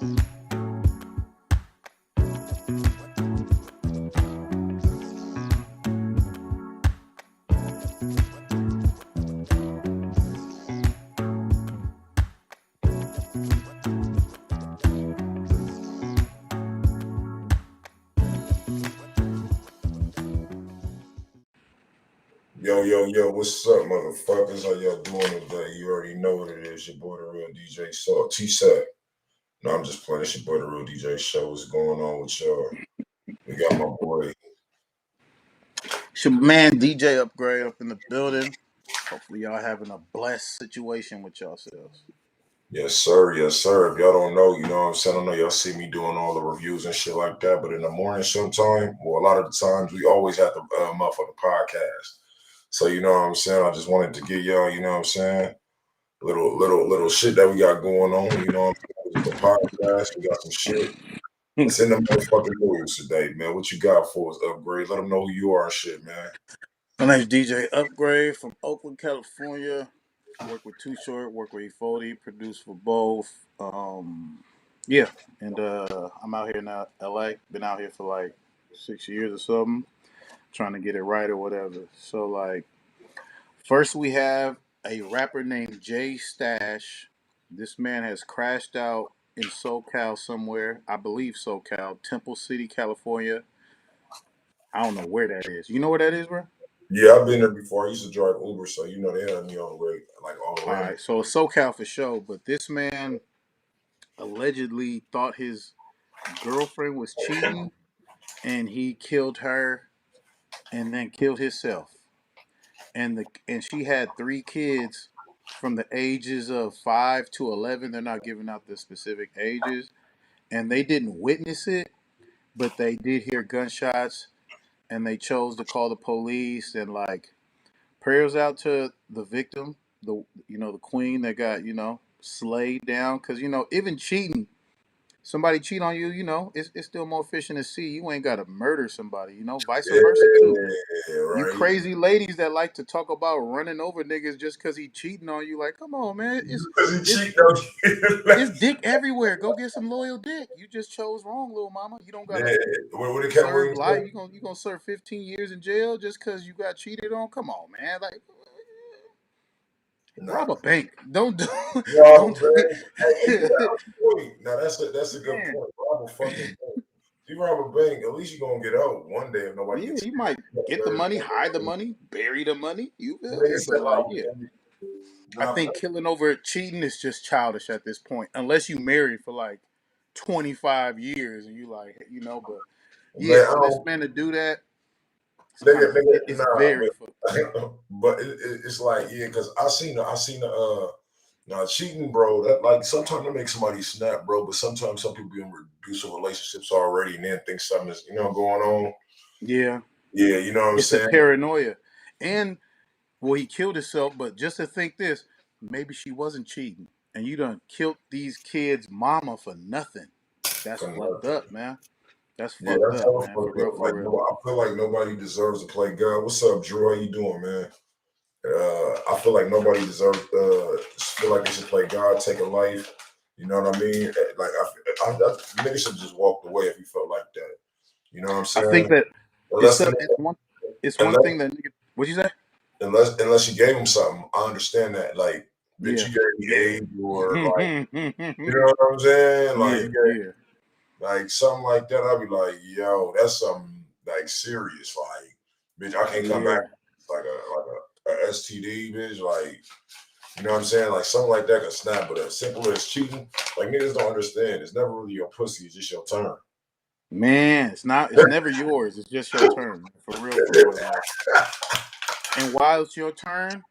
Yo, what's up, motherfuckers? How y'all doing today? You already know what it is. Your boy, the real DJ T-Sack. No, I'm just playing. It's your boy, the real DJ Show. What's going on with y'all? We got my boy. It's your man, DJ Upgrade, up in the building. Hopefully, y'all having a blessed situation with yourselves. Yes, sir. Yes, sir. If y'all don't know, you know what I'm saying? I know y'all see me doing all the reviews and shit like that, but in the morning sometime, well, a lot of the times, we always have the motherfucking podcast. So, you know what I'm saying? I just wanted to give y'all, you know what I'm saying? Little shit that we got going on, you know what I'm saying? The podcast, we got some shit. It's in the motherfucking news today, man. What you got for us, Upgrade? Let them know who you are and shit, man. My name's DJ Upgrade from Oakland, California. Work with Too Short, work with E40, produce for both. Yeah, and I'm out here now, LA. Been out here for like 6 years or something, trying to get it right or whatever. So, like, first we have a rapper named Jay Stash. This man has crashed out in SoCal somewhere. I believe SoCal, Temple City, California. I don't know where that is. You know where that is, bro? Yeah, I've been there before. I used to drive Uber, so you know they had me on the way, like all All around. right, so SoCal for sure. But this man allegedly thought his girlfriend was cheating, and he killed her, and then killed himself. And she had 3 kids from the ages of 5 to 11. They're not giving out the specific ages, and they didn't witness it, but they did hear gunshots, and they chose to call the police. And like, prayers out to the victim, the queen that got slayed down, because even cheating, somebody cheat on you, it's still more fish in the sea. You ain't got to murder somebody, vice versa too. Yeah, You right. crazy ladies that like to talk about running over niggas just because he cheating on you, like, come on, man, Because he it's cheated on it's dick everywhere. Go get some loyal dick. You just chose wrong, little mama. You don't gotta Yeah, what it kept serve Williams life. say? You gonna serve 15 years in jail just because you got cheated on? Come on, man. Like, Nah, rob a bank. Don't do. no, Don't do man. Hey, you got it. a point. Now that's a good Man, point. Rob a fucking bank. If you rob a bank, at least you're gonna get out one day if nobody yeah, gets you might get the hurt. money, hide the money, bury the money. You feel Nigga me? said, But like, "Oh, yeah, man, I nah, think killing over cheating is just childish at this point, unless you married for like 25 years and you like, But yeah, man, I for this don't, man to do that, it's kind of nigga, it's nah, very fucked up. but it's like, yeah, because I seen the now cheating, bro. That like sometimes it makes somebody snap, bro. But sometimes some people be in abusive relationships already and then think something is going on. Yeah, Yeah, you know what I'm it's the saying. paranoia, and well, he killed himself. But just to think this, maybe she wasn't cheating, and you done killed these kids' mama for nothing. That's For fucked nothing. up, man. That's Yeah, fucked that's up, how man. For fucked real, up. for Like, real. I feel like nobody deserves to play God. What's up, Drew? How you doing, man? I feel like nobody deserves. Feel like they should play God, take a life. You know what I mean? Like, niggas should just walked away if you felt like that. You know what I'm I think saying? that Unless, it's one unless, thing that nigga. What'd you say? unless you gave him something, I understand that. Like, bitch, Yeah, you gave me yeah, age or like, you know what I'm saying? Like, yeah, you gave yeah, like something like that. I'd be like, yo, that's something like serious. Like, bitch, I can't come back yeah. like a STD, bitch. Like, you know what I'm saying? Like something like that could snap, but as simple as cheating, like niggas don't understand. It's never really your pussy, it's just your turn. Man, it's not. It's never yours. It's just your turn, for real, for real. Like, and while it's your turn,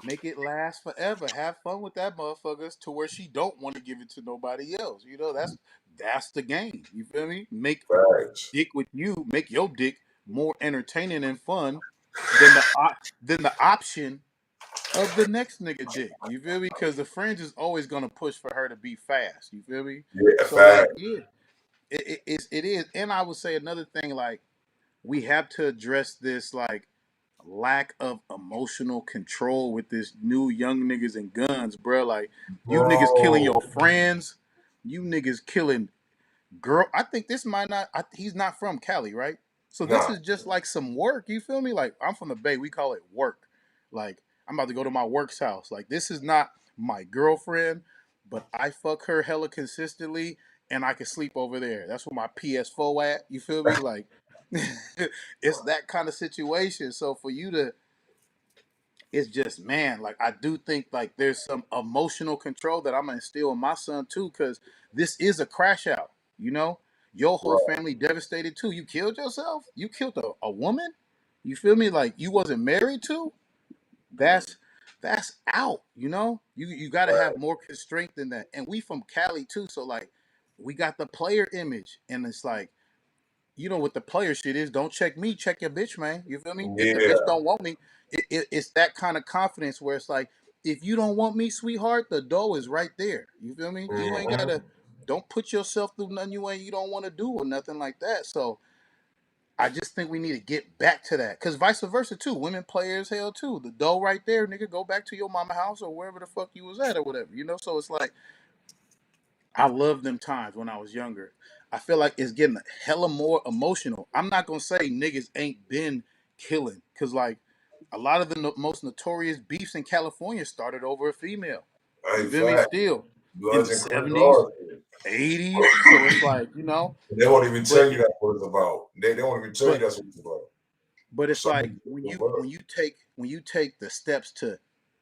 make it last forever. Have fun with that motherfuckers to where she don't want to give it to nobody else. That's the game. You feel me? Make Facts. dick with you. Make your dick more entertaining and fun than the option of the next nigga dick. You feel me? Because the fringe is always gonna push for her to be fast. You feel me? Yeah, So like, facts. yeah, it is. And I would say another thing, like, we have to address this like lack of emotional control with this new young niggas and guns, bro. Like, you niggas killing Bro. your friends, You niggas killing girl. I think this might not. He's not from Cali, right? So this Nah, is just like some work. You feel me? Like I'm from the Bay. We call it work. Like I'm about to go to my work's house. Like this is not my girlfriend, but I fuck her hella consistently, and I can sleep over there. That's where my PS4 at. You feel me? Like it's that kind of situation. So for you to it's just man, like I do think like there's some emotional control that I'm gonna instill in my son too, because this is a crash out. You know, your whole right. family devastated too. You killed yourself. You killed a woman. You feel me? Like you wasn't married to. That's that's out. You know, you got to have Right. more constraint than that. And we from Cali too, so like we got the player image, and it's like you know what the player shit is. Don't check me, check your bitch, man. You feel me? If the bitch Yeah. don't want me, it's that kind of confidence where it's like, if you don't want me, sweetheart, the door is right there. You feel me? You ain't Mm-hmm. gotta. Don't put yourself through nothing you don't want to do or nothing like that. So I just think we need to get back to that, cause vice versa too. Women players hell too. The door right there, nigga. Go back to your mama house or wherever the fuck you was at or whatever. You know. So it's like I love them times when I was younger. I feel like it's getting hella more emotional. I'm not gonna say niggas ain't been killing, cause like a lot of the most notorious beefs in California started over a female. Hey, You feel me? fact. Still in Bloods the and Crips '70s, are. '80s. So it's like They won't even but tell you that's what it's about. They won't even tell you but that's what it's about. but it's Some like of them, when you take the steps to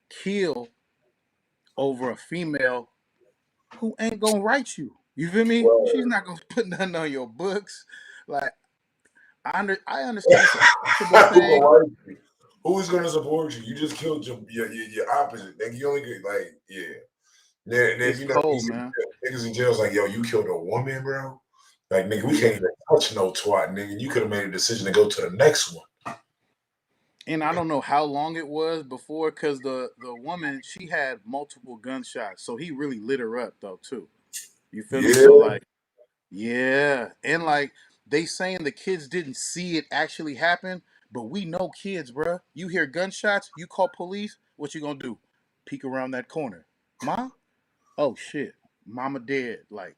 kill over a female who ain't gonna write you. You feel me? She's well, not gonna put nothing on your books. Like I understand it's a possible thing. who's gonna support you? You just killed your opposite. Nigga, you only get like, yeah. Then It's you know cold, man. niggas in jail's like, yo, you killed a woman, bro. Like, nigga, we can't Yeah. even touch no twat, nigga. You could have made a decision to go to the next one. And I don't know how long it was before, because the woman, she had multiple gunshots, so he really lit her up though too. You feel me? So Yeah, like, yeah, and like they saying the kids didn't see it actually happen, but we know kids, bruh. You hear gunshots, you call police, what you gonna do? Peek around that corner, ma? Oh shit, mama dead. Like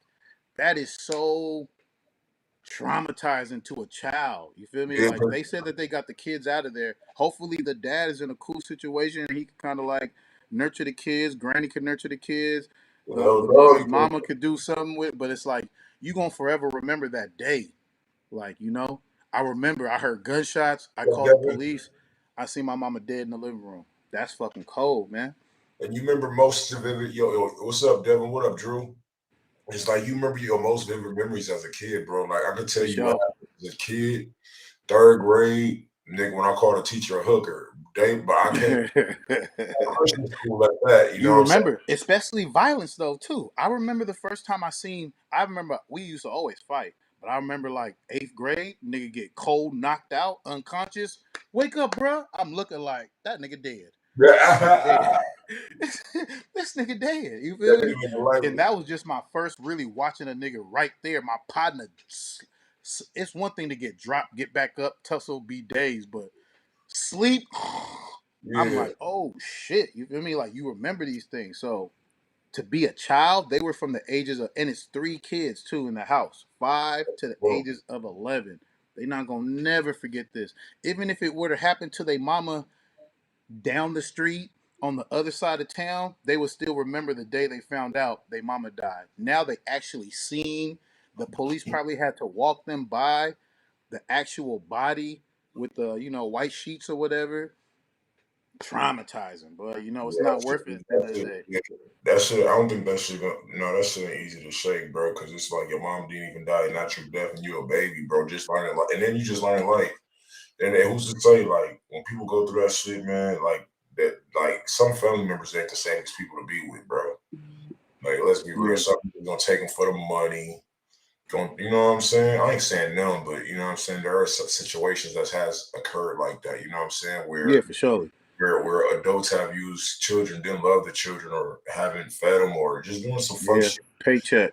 that is so traumatizing to a child. You feel me? yeah. Like they said that they got the kids out of there. Hopefully the dad is in a cool situation and he can kind of like nurture the kids. Granny can nurture the kids. No, The no, mama could do something with, but it's like you gonna forever remember that day. Like, I remember I heard gunshots, I called the police, I see my mama dead in the living room. That's fucking cold, man. and you remember most vivid, yo, what's up, Devin? What up, Drew? It's like you remember your most vivid memories as a kid, bro. Like I could tell For you what sure. happened as a kid, third grade, nigga, when I called a teacher a hooker. But I can't Christian school like that, you know You what I'm saying? remember, especially violence though too. I remember the first time I remember we used to always fight, but I remember like eighth grade, nigga get cold, knocked out, unconscious. Wake up, bruh. I'm looking like that nigga dead. This nigga dead. that This nigga dead. You feel me? nigga like And that was just my first really watching a nigga right there. My partner. It's one thing to get dropped, get back up, tussle, be dazed, but sleep. I'm yeah, like, oh shit. You feel me? Like you remember these things. So to be a child, they were from the ages of, and it's three kids too in the house, 5 to the bro. ages of 11. They not gonna never forget this. Even if it were to happen to their mama down the street on the other side of town, they would still remember the day they found out their mama died. Now they actually seen. The police probably had to walk them by the actual body with the white sheets or whatever. Traumatizing, but it's Yeah, not worth it at the end of the day. yeah. That shit, I don't think that shit gonna, no, that shit ain't easy to shake, bro, because it's like your mom didn't even die natural death and you a baby, bro, just learning life. And then you just learn life. And who's to say, like, when people go through that shit, man, like, that, like, some family members ain't the same as people to be with, bro. Like, let's be real. Yeah, Some people gonna take them for the money. You know what I'm saying? I ain't saying none, but you know what I'm saying? There are some situations that has occurred like that, you know what I'm saying? yeah, for sure. Where adults have used children, didn't love the children, or haven't fed them, or just doing some fuck Yeah, shit. paycheck.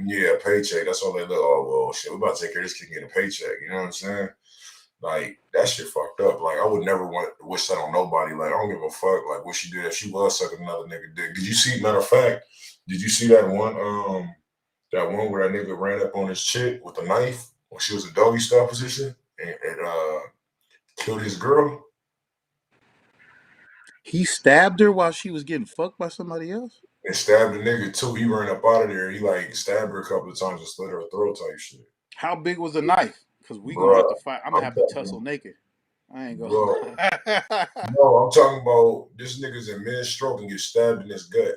Yeah, paycheck. That's all they look. Oh well, shit. We about to take care of this kid and get a paycheck. You know what I'm saying? Like that shit fucked up. Like I would never want to wish that on nobody. Like I don't give a fuck. Like what she did if she was sucking another nigga dick. Did you see? Matter of fact, did you see that one? That one where that nigga ran up on his chick with a knife when she was in doggy style position and killed his girl. He stabbed her while she was getting fucked by somebody else. And stabbed the nigga too. He ran up out of there. He like stabbed her a couple of times and slit her throat type shit. How big was the knife? Because we gonna have Bruh, to fight. I'm gonna I'm have to tussle talking, naked. I ain't gonna bro. lie. No, I'm talking about this nigga's in mid stroke and get stabbed in his gut.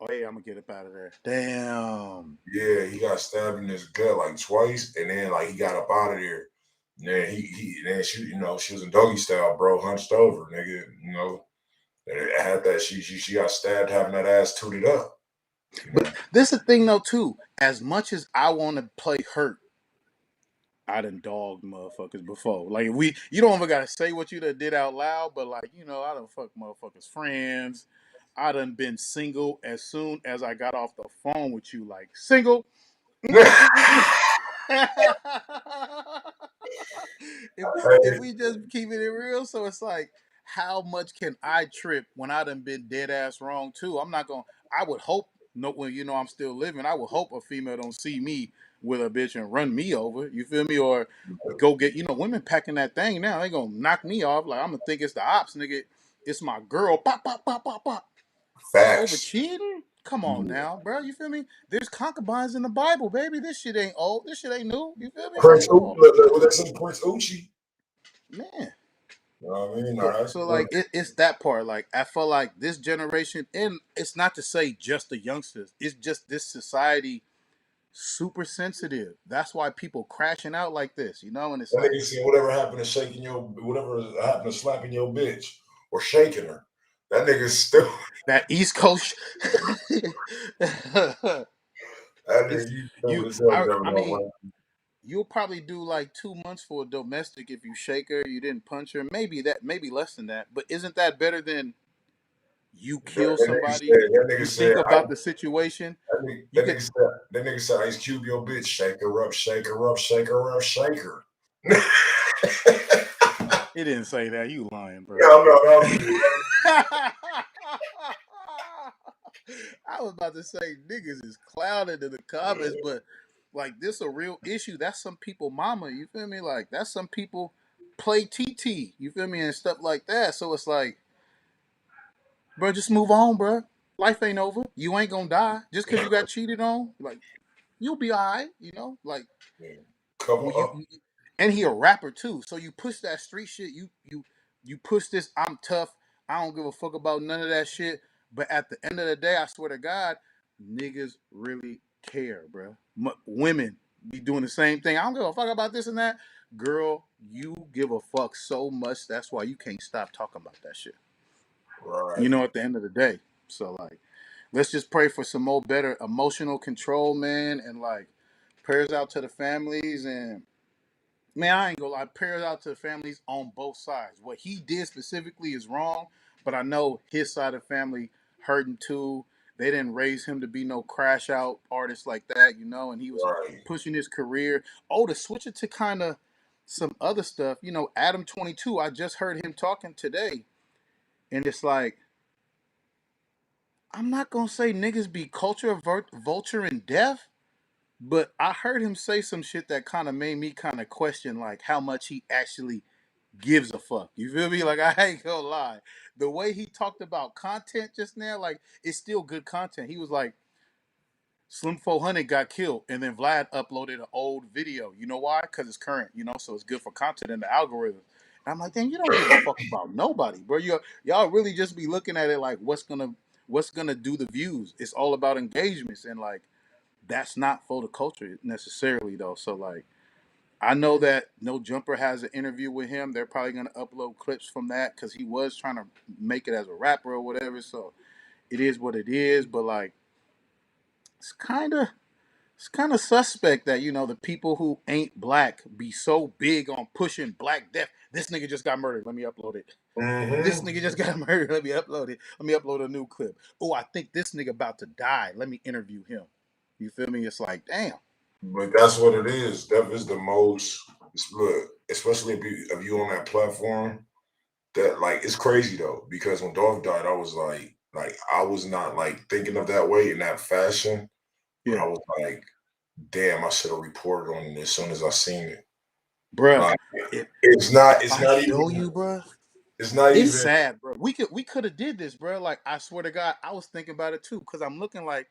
Oh yeah, I'm gonna get up out of there. Damn. Yeah, he got stabbed in his gut like twice, and then like he got up out of there. And then then she, she was in doggy style, bro, hunched over, nigga. And it had that she got stabbed having that ass tooted up. But this is the thing though too. As much as I want to play hurt, I done dogged motherfuckers before. Like you don't ever gotta say what you done did out loud, but like I done fuck motherfuckers friends. I done been single as soon as I got off the phone with you, like single. if if we just keeping it real, so it's like, how much can I trip when I done been dead ass wrong too? I'm not gonna. I would hope no when I'm still living. I would hope a female don't see me with a bitch and run me over. You feel me? Or go get women packing that thing now. They gonna knock me off. Like I'm gonna think it's the ops, nigga. It's my girl. Pop pop pop pop pop. Over Facts. cheating? Come on Yeah. now, bro. You feel me? There's concubines in the Bible, baby. This shit ain't old. This shit ain't new. You feel me? Like, Prince, come on, what they say, Prince Uchi. man. You know what I mean? No, So, that's so like, it's that part. Like, I feel like this generation, and it's not to say just the youngsters. It's just this society super sensitive. That's why people crashing out like this, And it's that like nigga said whatever happened to whatever happened to slapping your bitch or shaking her. That nigga's still that East Coast. that nigga it's you you. stupid as hell, Devin. I mean, you'll probably do like 2 months for a domestic if you shake her, you didn't punch her. Maybe less than that. But isn't that better than you kill somebody? That nigga You said, think about the situation. You could. that nigga said, Ice Cube your bitch, shake her up, shake her up, shake her up, shake her. It didn't say that. You lying, bro. Yeah, I'm I was about to say niggas is clouded in the comments, but like this a real issue. That's some people mama. You feel me? Like that's some people play TT. You feel me and stuff like that. So it's like, bro, just move on, bro. Life ain't over. You ain't gonna die just because you got cheated on. Like you'll be alright. Like cover well, up. and he a rapper too. So you push that street shit. You push this. I'm tough. I don't give a fuck about none of that shit. But at the end of the day, I swear to God, niggas really care, bro. Women be doing the same thing. I don't give a fuck about this and that. Girl, you give a fuck so much. That's why you can't stop talking about that shit. Right. At the end of the day. So like, let's just pray for some more better emotional control, man, and like prayers out to the families and man, I ain't gonna lie. Prayers out to the families on both sides. What he did specifically is wrong, but I know his side of the family hurting too. They didn't raise him to be no crash out artist like that, and he was Right. pushing his career. Oh, to switch it to kind of some other stuff, Adam 22. I just heard him talking today, and it's like, I'm not gonna say niggas be culture vulture and deaf, but I heard him say some shit that kind of made me kind of question like how much he actually gives a fuck. You feel me? Like I ain't gonna lie. The way he talked about content just now, like it's still good content. He was like, Slim 400 got killed, and then Vlad uploaded an old video. You know why? Because it's current. So it's good for content in the algorithm. And I'm like, damn, you don't give a fuck about nobody, bro. Y'all really just be looking at it like what's gonna do the views. It's all about engagements, and like that's not for the culture necessarily though. So like I know that No Jumper has an interview with him. They're probably gonna upload clips from that because he was trying to make it as a rapper or whatever. So it is what it is. But like, it's kind of suspect that the people who ain't black be so big on pushing black death. This nigga just got murdered. Let me upload it. This Mm-hmm. nigga just got murdered. Let me upload it. Let me upload a new clip. Oh, I think this nigga about to die. Let me interview him. You feel me? It's like, damn. But that's what it is. That is the most. Look, especially if you on that platform. That like it's crazy though because when Dolph died, I was like I was not like thinking of that way in that fashion. But Yeah. I was like, damn, I should have reported on it as soon as I seen it. Bruh. Like, If it's if I not show even, you, bruh, it's not it's even sad, bro. We could have did this, bro. Like I swear to God, I was thinking about it too, because I'm looking like,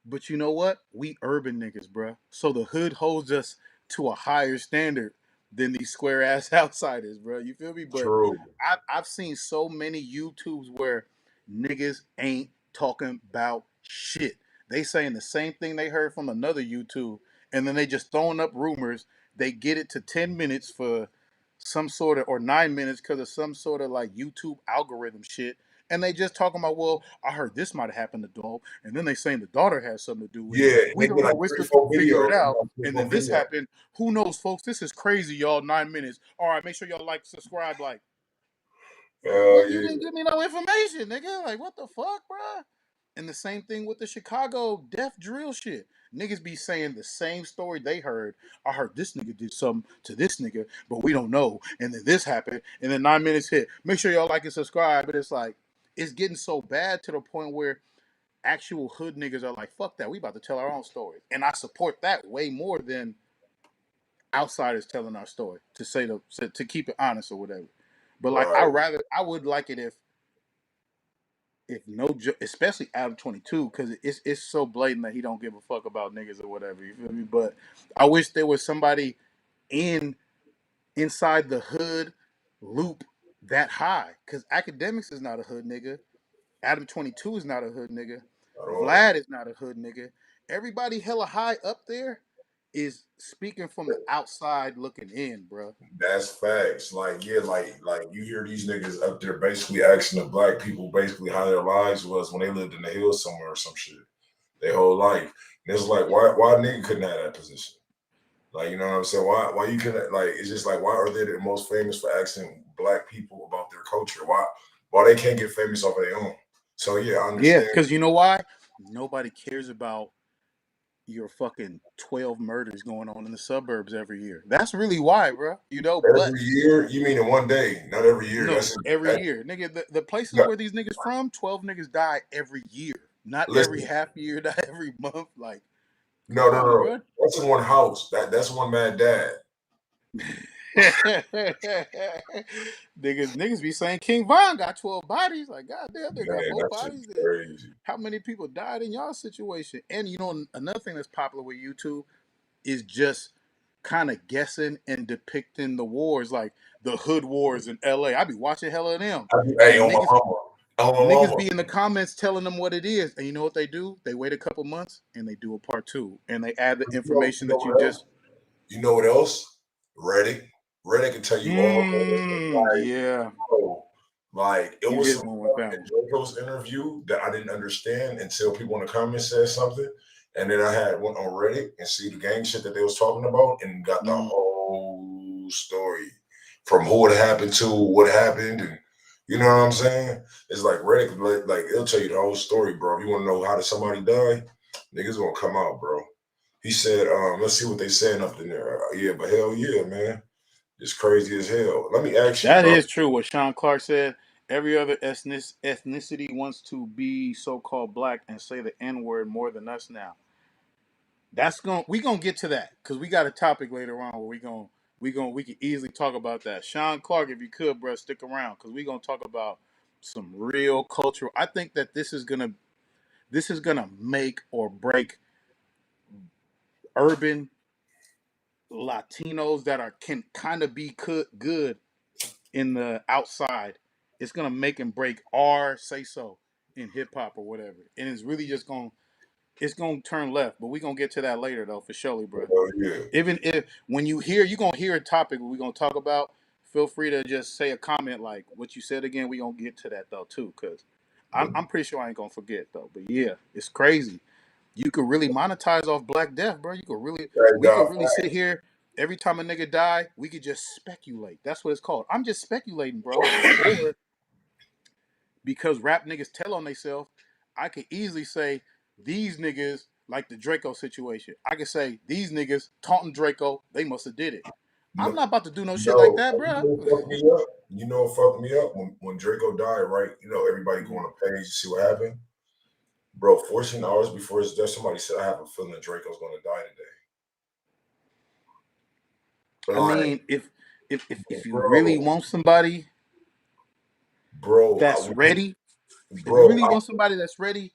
but you know what? We urban niggas, bro. So the hood holds us to a higher standard than these square ass outsiders, bro. You feel me? But true. I've seen so many YouTubes where niggas ain't talking about shit. They saying the same thing they heard from another YouTube, and then they just throwing up rumors. They get it to 10 minutes for some sort of, or 9 minutes because of some sort of like YouTube algorithm shit. And they just talking about, well, I heard this might have happened to Dog, and then they saying the daughter has something to do with it. Yeah, We they don't get know. like We're three, still trying four to figure it videos, out. three, And four then this videos. happened. Who knows, folks? This is crazy, y'all. 9 minutes. All right, make sure y'all like, subscribe, like. What? You Yeah, didn't give me no information, nigga. Like, what the fuck, bro? And the same thing with the Chicago death drill shit. Niggas be saying the same story they heard. I heard this nigga did something to this nigga, but we don't know. And then this happened, and then 9 minutes hit. Make sure y'all like and subscribe. But it's like, it's getting so bad to the point where actual hood niggas are like, fuck that. We about to tell our own story. And I support that way more than outsiders telling our story, to say to keep it honest or whatever. But like, right. I would like it if no, especially Adam 22, because it's so blatant that he don't give a fuck about niggas or whatever. You feel me? But I wish there was somebody in inside the hood loop that high, because academics is not a hood nigga. Adam 22 is not a hood nigga. At all. Vlad is not a hood nigga. Everybody hella high up there is speaking from the outside looking in, bro. That's facts. Like, yeah, like you hear these niggas up there basically asking the black people basically how their lives was when they lived in the hills somewhere or some shit. Their whole life. And it's like, why nigga couldn't have that position? Like, you know what I'm saying? Why you couldn't, like, it's just like, why are they the most famous for asking black people about their culture? Why they can't get famous off of their own? So yeah, I Yeah, understand. because you know why? Nobody cares about your fucking 12 murders going on in the suburbs every year. That's really why, bro. You know, but Every year, you mean in one day, not every year. no, every year. Nigga, the places No, where these niggas from, 12 niggas die every year. Not every listen, half year, not every month. Like, come no, no, on, no. bro. That's in one house. That's one mad dad. Niggas be saying King Von got 12 bodies. Like, goddamn, they got Man, more that shit bodies than crazy. how many people died in y'all situation. And you know, another thing that's popular with YouTube is just kind of guessing and depicting the wars, like the hood wars in LA. I be watching hella of them. Hey, And on my niggas mama. be in the comments telling them what it is. And you know what they do? They wait a couple months and they do a part two. And they add the information You know that you what else? just You know what else? Reddit. Reddit can tell you all like, yeah. bro, like it You was hit some one with stuff that in one. Draco's interview that I didn't understand until people in the comments said something. And then I had went on Reddit and see the gang shit that they was talking about and got the Mm. whole story from who it happened to, what happened, and you know what I'm saying? It's like Reddit, like it'll tell you the whole story, bro. If you want to know how did somebody die, niggas gonna come out, bro. He said, let's see what they saying up in there. Yeah, but hell yeah, man. It's crazy as hell. Let me ask you, That bro. is true. What Sean Clark said. Every other ethnicity wants to be so-called black and say the N-word more than us now. We gonna get to that because we got a topic later on where we can easily talk about that. Sean Clark, if you could, bro, stick around because we gonna talk about some real cultural. I think that this is gonna make or break urban Latinos that are can kind of be good in the outside. It's gonna make and break our say so in hip hop or whatever, and it's really just gonna turn left. But we gonna get to that later though, for surely, bro. Hell yeah. Even if when you're gonna hear a topic we're gonna talk about, feel free to just say a comment like what you said again. We gonna get to that though too, cause But I'm pretty sure I ain't gonna forget though. But yeah, it's crazy. You could really monetize off Black Death, bro. that We could dog, really sit here every time a nigga die. We could just speculate. That's what it's called. I'm just speculating, bro. Or because rap niggas tell on themselves, I could easily say these niggas like the Draco situation. I could say these niggas taunting Draco, they must have did it. I'm no, not about to do no shit like no, that, you bro. know what fucked me up? You know what fucked me up? When Draco died, right? You know, everybody go on Mm. a page to see what happened. Bro, 14 hours before his death, somebody said, I have a feeling Draco's going to die today. But I mean, if you really bro, want somebody that's ready, if you really want somebody that's ready,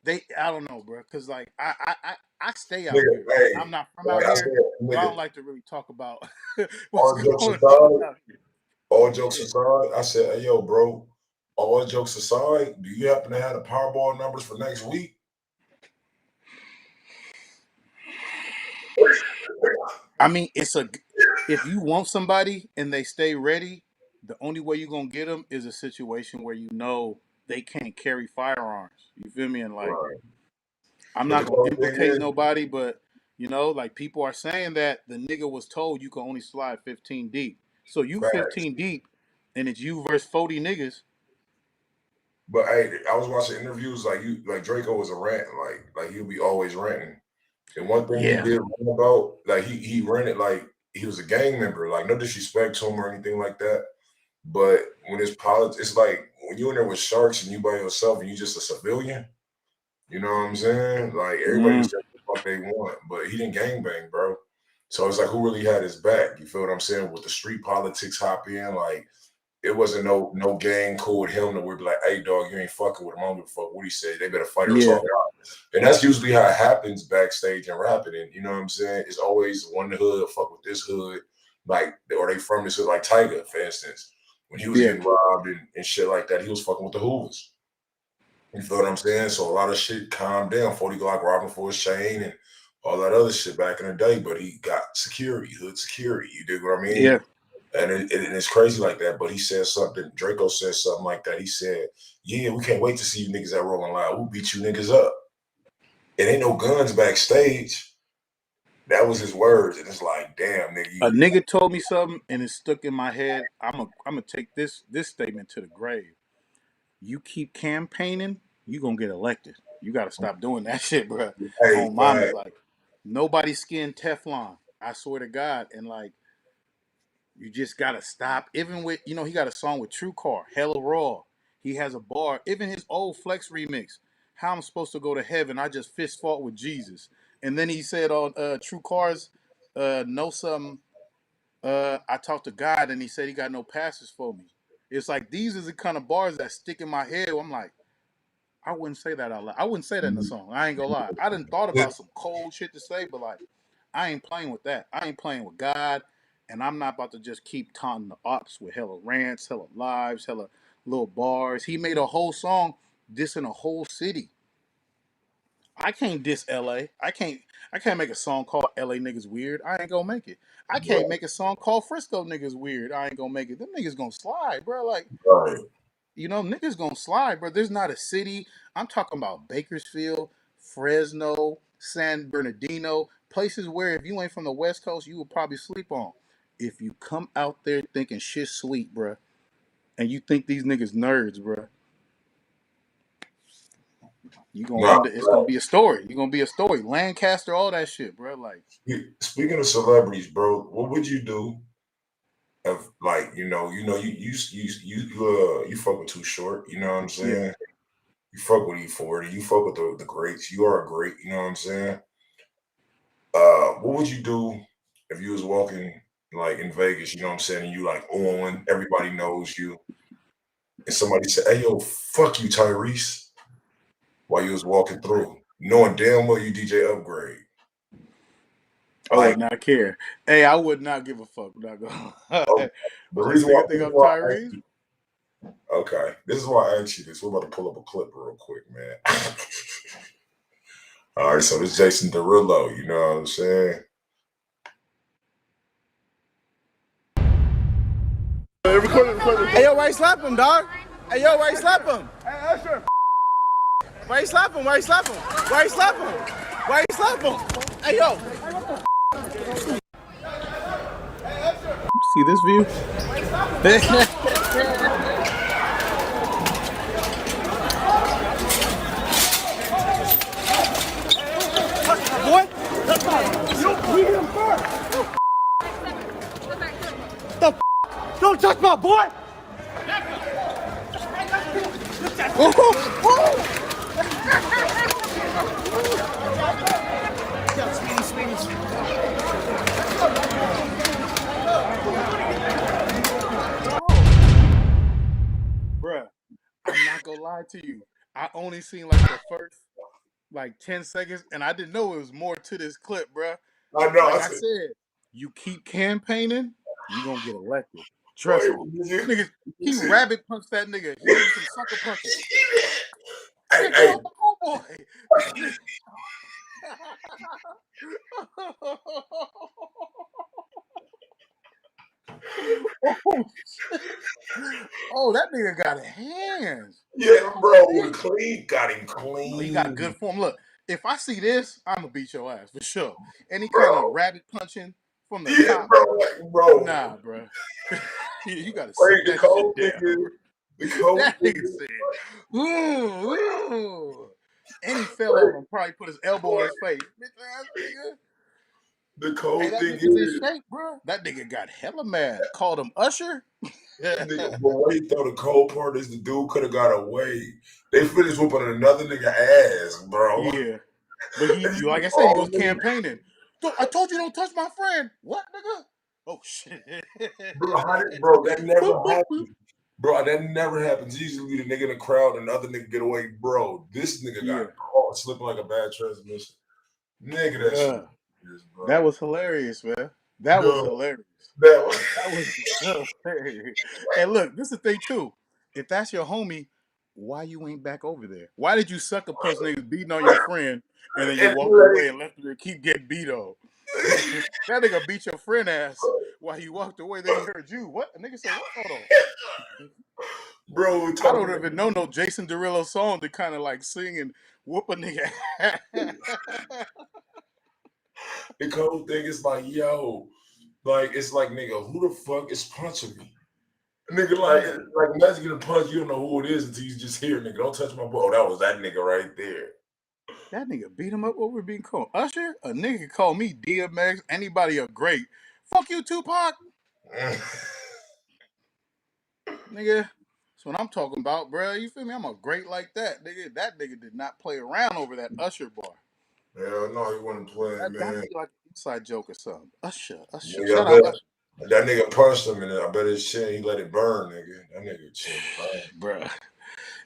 I don't know, bro, because like I stay out nigga, here. hey, I'm not from like out I said, here, so I nigga, don't like to really talk about what's all jokes going on aside, out here. all jokes Yeah. aside, I said, hey, yo, bro, all jokes aside, do you happen to have the Powerball numbers for next week? I mean, if you want somebody and they stay ready, the only way you're gonna get them is a situation where you know they can't carry firearms. You feel me? And like, Right. I'm But not the gonna funny thing implicate is, nobody, but you know, like people are saying that the nigga was told you can only slide 15 deep. So you facts. 15 deep, and it's you versus 40 niggas. But hey, I was watching interviews like Draco was a rant, like he'll be always ranting. And one thing he Yeah, did rant about, like he ranted like he was a gang member, like no disrespect to him or anything like that. But when it's politics, it's like when you're in there with sharks and you by yourself and you just a civilian, you know what I'm saying? Like everybody can mm, say what they want, but he didn't gangbang, bro. So it's like who really had his back? You feel what I'm saying? With the street politics hop in, like it wasn't no gang cool with him that would be like, hey dog, you ain't fucking with him. I don't give a fuck what he said. They better fight or yeah, talk it out. And that's usually how it happens backstage in rapping. And you know what I'm saying? It's always one hood fuck with this hood, like or they from this hood, like Tiger, for instance. When he was yeah, getting robbed and shit like that, he was fucking with the Hoovers. You feel what I'm saying? So a lot of shit calmed down. 40 Glock robbing for his chain and all that other shit back in the day, but he got security, hood security. You dig what I mean? yeah. And it's crazy like that. But he said something. Draco said something like that. He said, "Yeah, we can't wait to see you niggas at Rolling Loud. We'll beat you niggas up. It ain't no guns backstage." That was his words, and it's like, damn, nigga, A you. nigga told me something, and it stuck in my head. I'm gonna take this statement to the grave. You keep campaigning, you gonna get elected. You gotta stop doing that shit, bro. Hey, On mom is man, like nobody's skin Teflon. I swear to God, and like you just gotta stop. Even with he got a song with True Car, Hella Raw. He has a bar. Even his old Flex remix. How I'm supposed to go to heaven? I just fist fought with Jesus. And then he said on True Cars, know something. I talked to God and he said he got no passes for me. It's like these are the kind of bars that stick in my head. I'm like, I wouldn't say that out loud. I wouldn't say that in the song. I ain't gonna lie. I done thought about some cold shit to say, but like, I ain't playing with that. I ain't playing with God, and I'm not about to just keep taunting the ops with hella rants, hella lives, hella little bars. He made a whole song dissing a whole city. I can't diss LA. I can't make a song called LA niggas weird. I ain't gonna make it. I can't make a song called Frisco niggas weird. I ain't gonna make it. Them niggas gonna slide, bro. Like, right. niggas gonna slide, bro. There's not a city. I'm talking about Bakersfield, Fresno, San Bernardino, places where if you ain't from the West Coast, you would probably sleep on. If you come out there thinking shit sweet, bro, and you think these niggas nerds, bro, you gonna Nah, end it. It's gonna be a story. You're gonna be a story. Lancaster, all that shit, bro. Like, speaking of celebrities, bro, what would you do if, like, you fuck with Too Short, you know what I'm yeah. saying? You fuck with E40, you fuck with the greats. You are a great, you know what I'm saying? What would you do if you was walking like in Vegas, you know what I'm saying, and you like on, everybody knows you, and somebody said, "Hey yo, fuck you, Tyrese," while you was walking through, knowing damn well you DJ Upgrade. I would Like, not care. Hey, I would not give a fuck. Not gonna oh, lie. the Oh, this reason why, nigga think I'm Tyrese? okay, this is why I asked you this. We're about to pull up a clip real quick, man. All right, so this Jason Derulo, you know what I'm saying? Hey, yo, why you slap him, dog? Hey, yo, why you slap him? Hey, Usher. Why you slap him? Why you slap him? Why you slap him? Why you slap him? Hey, yo. See this view? Boy, you beat him first. The don't touch my boy. lie to you. I only seen like the first like 10 seconds, and I didn't know it was more to this clip, bro. I know. Like I I said, said, you keep campaigning, you gonna get elected. Trust wait, me. did Nigga, you he see? rabbit punched that nigga. He gave him some sucker punches. Hey, Nigga, hey, kill the homeboy. Oh, shit. Oh, that nigga got hands. yeah, bro, Damn. clean, got him No, he got good clean, form. Look, if I see this, I'm gonna beat your ass for sure. Any kind of bro. rabbit punching from the Yeah, top, bro, like, bro. nah, bro. You gotta Wait, sit the that shit cold thing down. is, the cold That thing nigga is, said, ooh, ooh. And he fell wait, over and probably put his elbow on wait, his face. Bitch ass nigga. the Hey, cold that thing nigga's in is, shape, bro. That nigga got hella mad. Called him Usher. nigga, but wait though, the cold part is the dude could have got away. They finished whooping another nigga ass, bro. Yeah. But he, And like I said, he all was niggas, campaigning. I told you don't touch my friend. What, nigga? Oh shit. bro, how did, bro, that never Boop, boop, boop. happened. Bro, that never happens. Usually the nigga in the crowd and the other nigga get away. Bro, this nigga got Yeah, caught slipping like a bad transmission. Nigga, that shit bruh. is, That bro. was hilarious, man. That was No, hilarious. that was, That was hilarious. And look, this is the thing too. If that's your homie, why you ain't back over there? Why did you sucker punch niggas beating on your friend and then you and walked like, away and left him to keep getting beat on? That nigga beat your friend ass while he walked away. Then he heard you. What? A nigga said, what? Hold on. bro, I don't talking even know no Jason Derulo song to kind of like sing and whoop a nigga. the cold thing is like, yo, like it's like nigga, who the fuck is punching me? Nigga, Yeah. like imagine getting punched, you don't know who it is until you just hear nigga, don't touch my boy. Oh, that was that nigga right there. That nigga beat him up over being called Usher. A nigga called me DMX. Anybody a great. Fuck you, Tupac. Nigga. That's what I'm talking about, bro. You feel me? I'm a great like that. Nigga, that nigga did not play around over that Usher bar. Hell no, he wasn't playing, That got to man. be like an inside joke or something. Usher, Usher. Nigga, I Shout out bet Usher. that nigga punched him and I bet his chin, he let it burn, nigga. That nigga chin Bruh.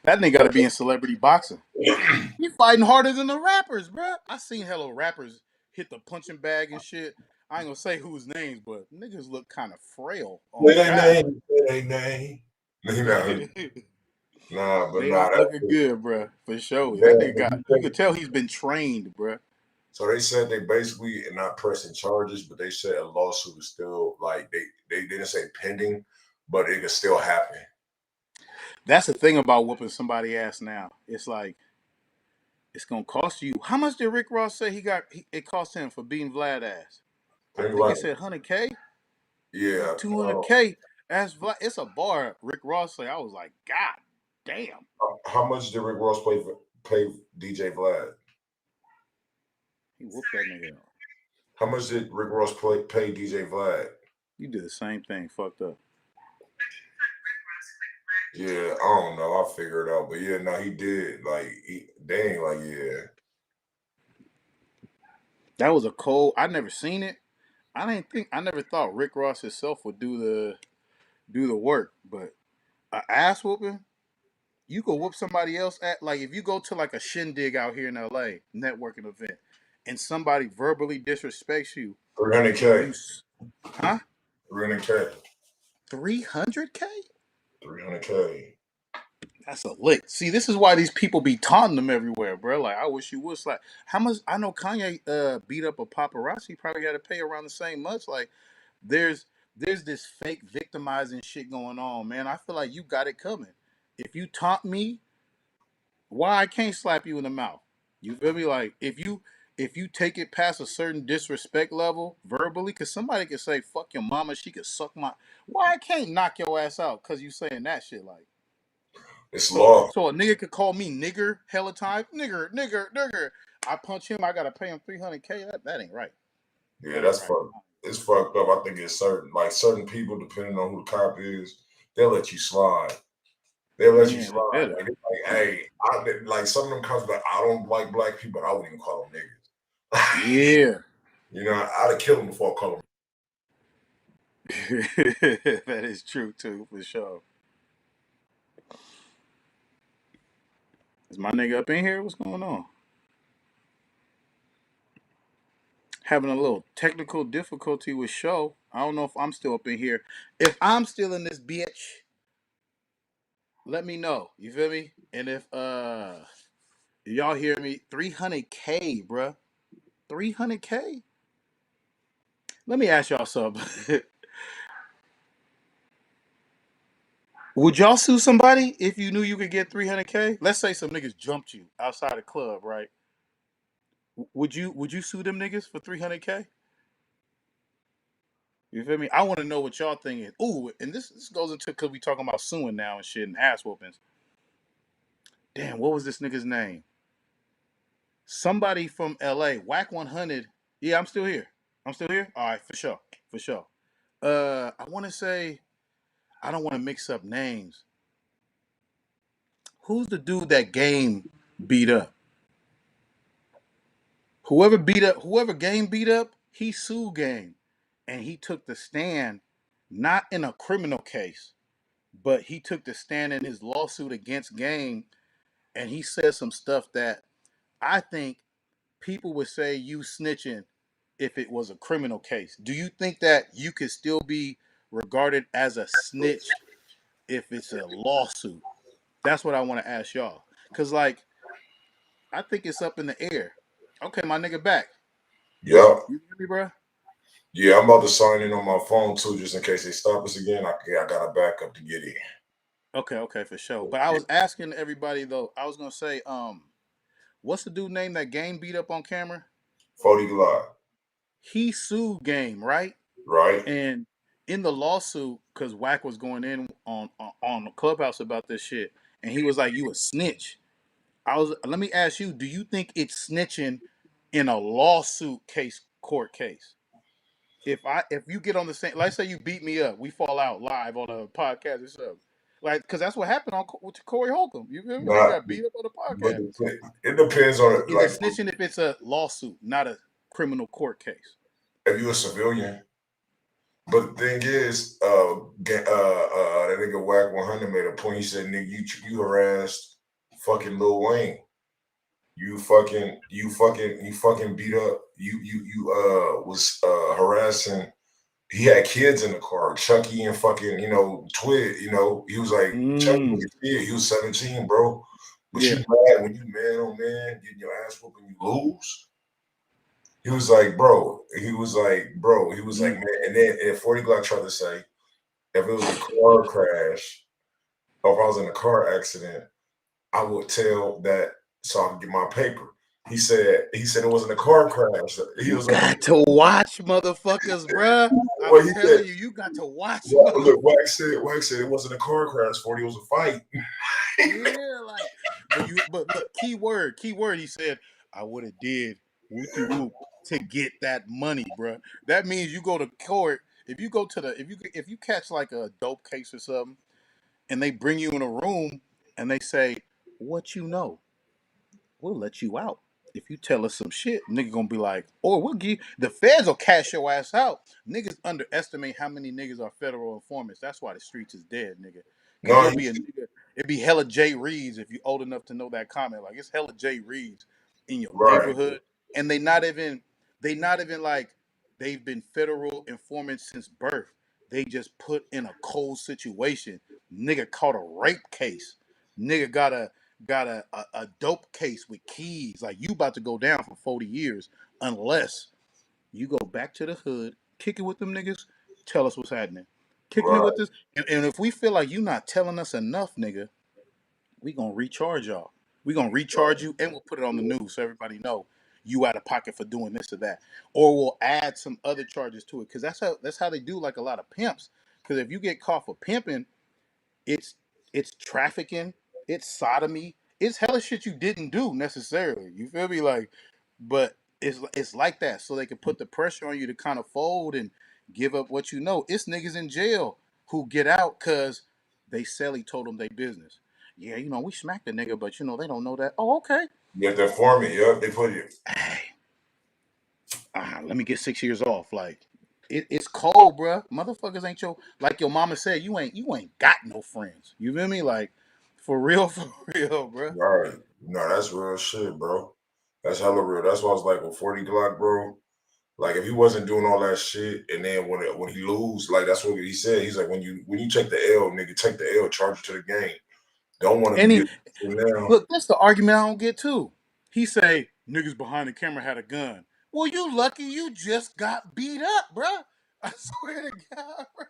That nigga got to be in celebrity boxing. burn. He fighting harder than the rappers, bruh. I seen hello rappers hit the punching bag and shit. I ain't gonna say whose names, but niggas look kind of frail on It ain't God. name, it ain't name. You know, nah, but They nah, don't that's looking good, bruh. For sure. That damn. nigga got. You could tell he's been trained, bruh. So they said they basically are not pressing charges, but they said a lawsuit is still like they didn't say pending, but it could still happen. That's the thing about whooping somebody ass now. It's like it's gonna cost you. How much did Rick Ross say he got? It cost him for beating Vlad ass. I Think think like it said 100K, yeah. 200K. As Vlad, it's a bar. Rick Ross say. I was like, God damn. How much did Rick Ross pay DJ Vlad? He whooped that nigga up. How much did Rick Ross pay DJ Vlad? You did the same thing. Fucked up. Yeah, I don't know. I'll figure it out. But yeah, no, he did. Like, dang, like, yeah. That was a cold. I never seen it. I didn't think. I never thought Rick Ross himself would do the work. But a ass whooping, you could whoop somebody else at like if you go to like a shindig out here in LA networking event, and somebody verbally disrespects you, and 300K. huh? 300K. 300K? 300K. That's a lick. See, this is why these people be taunting them everywhere, bro. Like, I wish you would slap. How much? I know Kanye beat up a paparazzi. He probably got to pay around the same much. Like, there's there's this fake victimizing shit going on, man. I feel like you got it coming. If you taunt me, why I can't slap you in the mouth? You feel me? Like, if you take it past a certain disrespect level verbally, because somebody could say "fuck your mama," she could suck my. Why I can't knock your ass out because you saying that shit? Like. It's So law. so a nigga could call me nigger hella time. Nigger, nigger, nigger. I punch him, I gotta pay him 300K. That ain't right. Yeah, That ain't that's right. fucked. It's fucked up. I think it's certain people, depending on who the cop is, they'll let you slide. They'll let you Man, they slide. better. Like, it's like, hey, like some of them cops, like, I don't like black people. I wouldn't even call them niggas. Yeah. You know, I'd have killed them before I called them. That is true too, for sure. Is my nigga up in here? What's going on? Having a little technical difficulty with show. I don't know if I'm still up in here. If I'm still in this bitch, let me know. You feel me? And if y'all hear me, 300K, bruh. 300K? Let me ask y'all something. Would y'all sue somebody if you knew you could get 300K? Let's say some niggas jumped you outside the club, right? Would you sue them niggas for 300K? You feel me? I want to know what y'all thinking. Ooh, and this goes into because we talking about suing now and shit and ass whoopings. Damn, what was this nigga's name? Somebody from LA, Whack 100. Yeah, I'm still here. I'm still here. All right, for sure, for sure. I want to say I don't want to mix up names. Who's the dude that Game beat up? Whoever Game beat up, he sued Game, and he took the stand, not in a criminal case, but he took the stand in his lawsuit against Game, and he said some stuff that I think people would say you snitching if it was a criminal case. Do you think that you could still be regarded as a snitch if it's a lawsuit? That's what I want to ask y'all. Cause like I think it's up in the air. Okay, my nigga back. Yep. You hear me, bro? Yeah, I'm about to sign in on my phone too, just in case they stop us again. I got a backup to get in. Okay, for sure. But I was asking everybody though. I was gonna say, what's the dude name that Game beat up on camera? 40 Glock, He sued Game, right? right? And in the lawsuit, because Wack was going in on the clubhouse about this shit, and he was like, "You a snitch." Let me ask you, do you think it's snitching in a lawsuit case, court case? If you get on the same, let's say you beat me up, we fall out live on a podcast or something, like because that's what happened with Corey Holcomb. You feel me? He Not, got beat up on the but podcast. it depends on it. Is it Like, snitching if it's a lawsuit, not a criminal court case? if you're a civilian. But the thing is, that nigga Wack 100 made a point. He said, "Nigga, you harassed fucking Lil Wayne. You fucking beat up. You was harassing. He had kids in the car, Chucky and fucking Twig. He was like Chucky was a kid. He was 17, bro. But you Yeah. mad when you man on man getting your ass whooped and you lose." He was like, bro. He was like, bro. He was like, Mm. man. And then 40 Glock tried to say, if it was a car crash, or if I was in a car accident, I would tell that so I can get my paper. He said it wasn't a car crash. He You was like, got to watch motherfuckers, bruh. I'm well, he said, telling you, you got to watch well, motherfuckers. look, Wax said it wasn't a car crash. 40, it was a fight. Yeah, like, but look, key word. He said, I would have did whoopty whoop to get that money, bruh. That means you go to court. If you go to the, if you catch like a dope case or something, and they bring you in a room and they say, what you know? We'll let you out. If you tell us some shit, nigga gonna be like, or we'll give the feds will cash your ass out. Niggas underestimate how many niggas are federal informants. That's why the streets is dead, nigga. Cause No, you'll be a nigga, it'd be hella J Reeds if you old enough to know that comment. Like it's hella J Reeds in your right. neighborhood. And they not even like they've been federal informants since birth. They just put in a cold situation. Nigga caught a rape case. Nigga got a dope case with keys. Like you about to go down for 40 years unless you go back to the hood, kick it with them niggas, tell us what's happening. Kicking it Right. with this. And if we feel like you not telling us enough, nigga, we gonna recharge y'all. We gonna recharge you and we'll put it on the news so everybody know you out of pocket for doing this or that. Or we'll add some other charges to it. Cause that's how they do like a lot of pimps. Cause if you get caught for pimping, it's it's trafficking, it's sodomy, it's hella shit you didn't do necessarily. You feel me? Like, but it's like that, so they can put the pressure on you to kind of fold and give up what you know. It's niggas in jail who get out because they Sally told them they business. Yeah, we smacked the nigga, but they don't know that. Oh, okay. You have to inform me. Yep, they put it. Hey, let me get 6 years off. Like, it's cold, bruh. Motherfuckers ain't like your mama said. You ain't got no friends. You feel me? Like, for real, for real, bruh. Right. No, that's real shit, bro. That's hella real. That's why I was like with 40 Glock, bro. Like if he wasn't doing all that shit, and then when he lose, like that's what he said. He's like, when you take the L, nigga, take the L, charge it to the game. Don't want to And be he a now. look, that's the argument I don't get too. He say niggas behind the camera had a gun. Well, you lucky you just got beat up, bro. I swear to God, bro.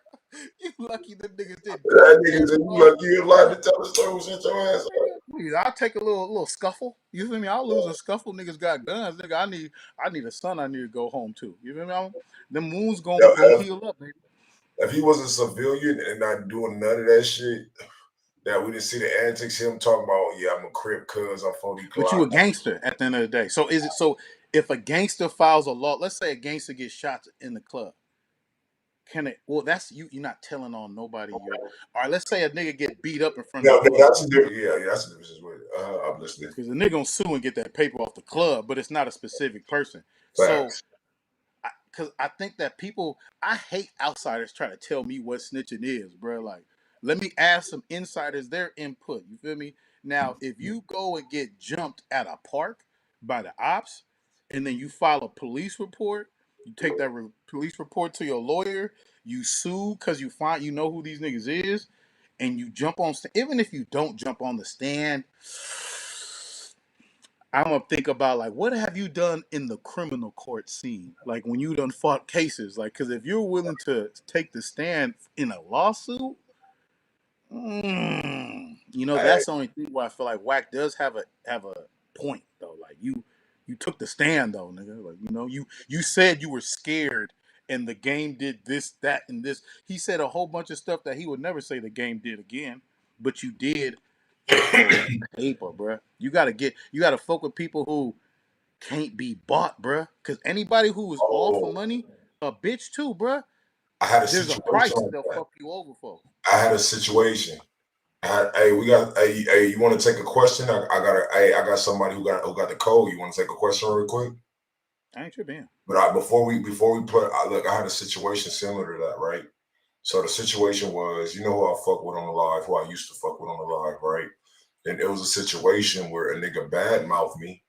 You lucky them niggas didn't cut That his nigga ass said you off. lucky you allowed to tell the story, shut your ass up. Nigga, I'll take a little scuffle. You feel me? I'll lose a scuffle. Niggas got guns. Nigga, I need a son I need to go home to. You feel me? Them wounds Yo, gonna heal up, baby. if he was a civilian and not doing none of that shit, that we didn't see the antics, him talking about, yeah, I'm a crip cuz I'm 40 But you Glock. a gangster at the end of the day. So is it so if a gangster files a law, let's say a gangster gets shot in the club, can it well that's you're not telling on nobody you're all right, let's say a nigga get beat up in front of No, the club. that's a different, yeah, that's a difference with I'm listening. Because the nigga gonna sue and get that paper off the club, but it's not a specific person. So Facts. because I think that people, I hate outsiders trying to tell me what snitching is, bro. Like, let me ask some insiders their input. You feel me? Now, if you go and get jumped at a park by the ops, and then you file a police report, you take that police report to your lawyer, you sue because you know who these niggas is, and you jump on. Even if you don't jump on the stand, I'm gonna think about like what have you done in the criminal court scene, like when you done fought cases, like because if you're willing to take the stand in a lawsuit, Hey, that's the only thing where I feel like Wack does have a point though. Like you took the stand though, nigga. Like you said you were scared and the game did this, that, and this. He said a whole bunch of stuff that he would never say the game did again, but you did it for paper, bruh. You gotta fuck with people who can't be bought, bruh. Cause anybody who is all for oh, money, a bitch too, bruh. I had a There's a situation price like they'll that. fuck you over for. I had a situation. Hey, you want to take a question? I got somebody who got the code. You want to take a question real quick? I ain't tripping. But before we play, look, I had a situation similar to that, right? So the situation was, you know who I fuck with on the live, who I used to fuck with on the live, right? And it was a situation where a nigga badmouthed me.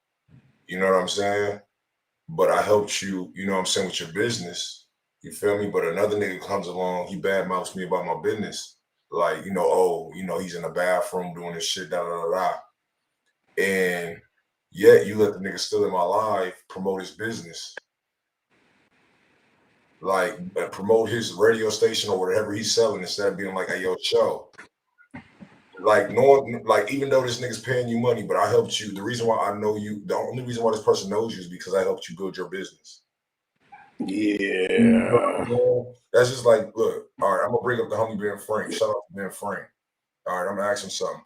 You know what I'm saying? But I helped you, you know what I'm saying, with your business. You feel me? But another nigga comes along, he badmouths me about my business. Like, oh, he's in the bathroom doing this shit, da da da da. And yet you let the nigga still in my life promote his business. Like promote his radio station or whatever he's selling instead of being like, hey, yo, show. Like knowing, like even though this nigga's paying you money, but I helped you. The reason why I know you, the only reason why this person knows you is because I helped you build your business. Yeah. That's just like, look, all right, I'm gonna bring up the homie Ben Frank. Shout out to Ben Frank. All right, I'm gonna ask him something.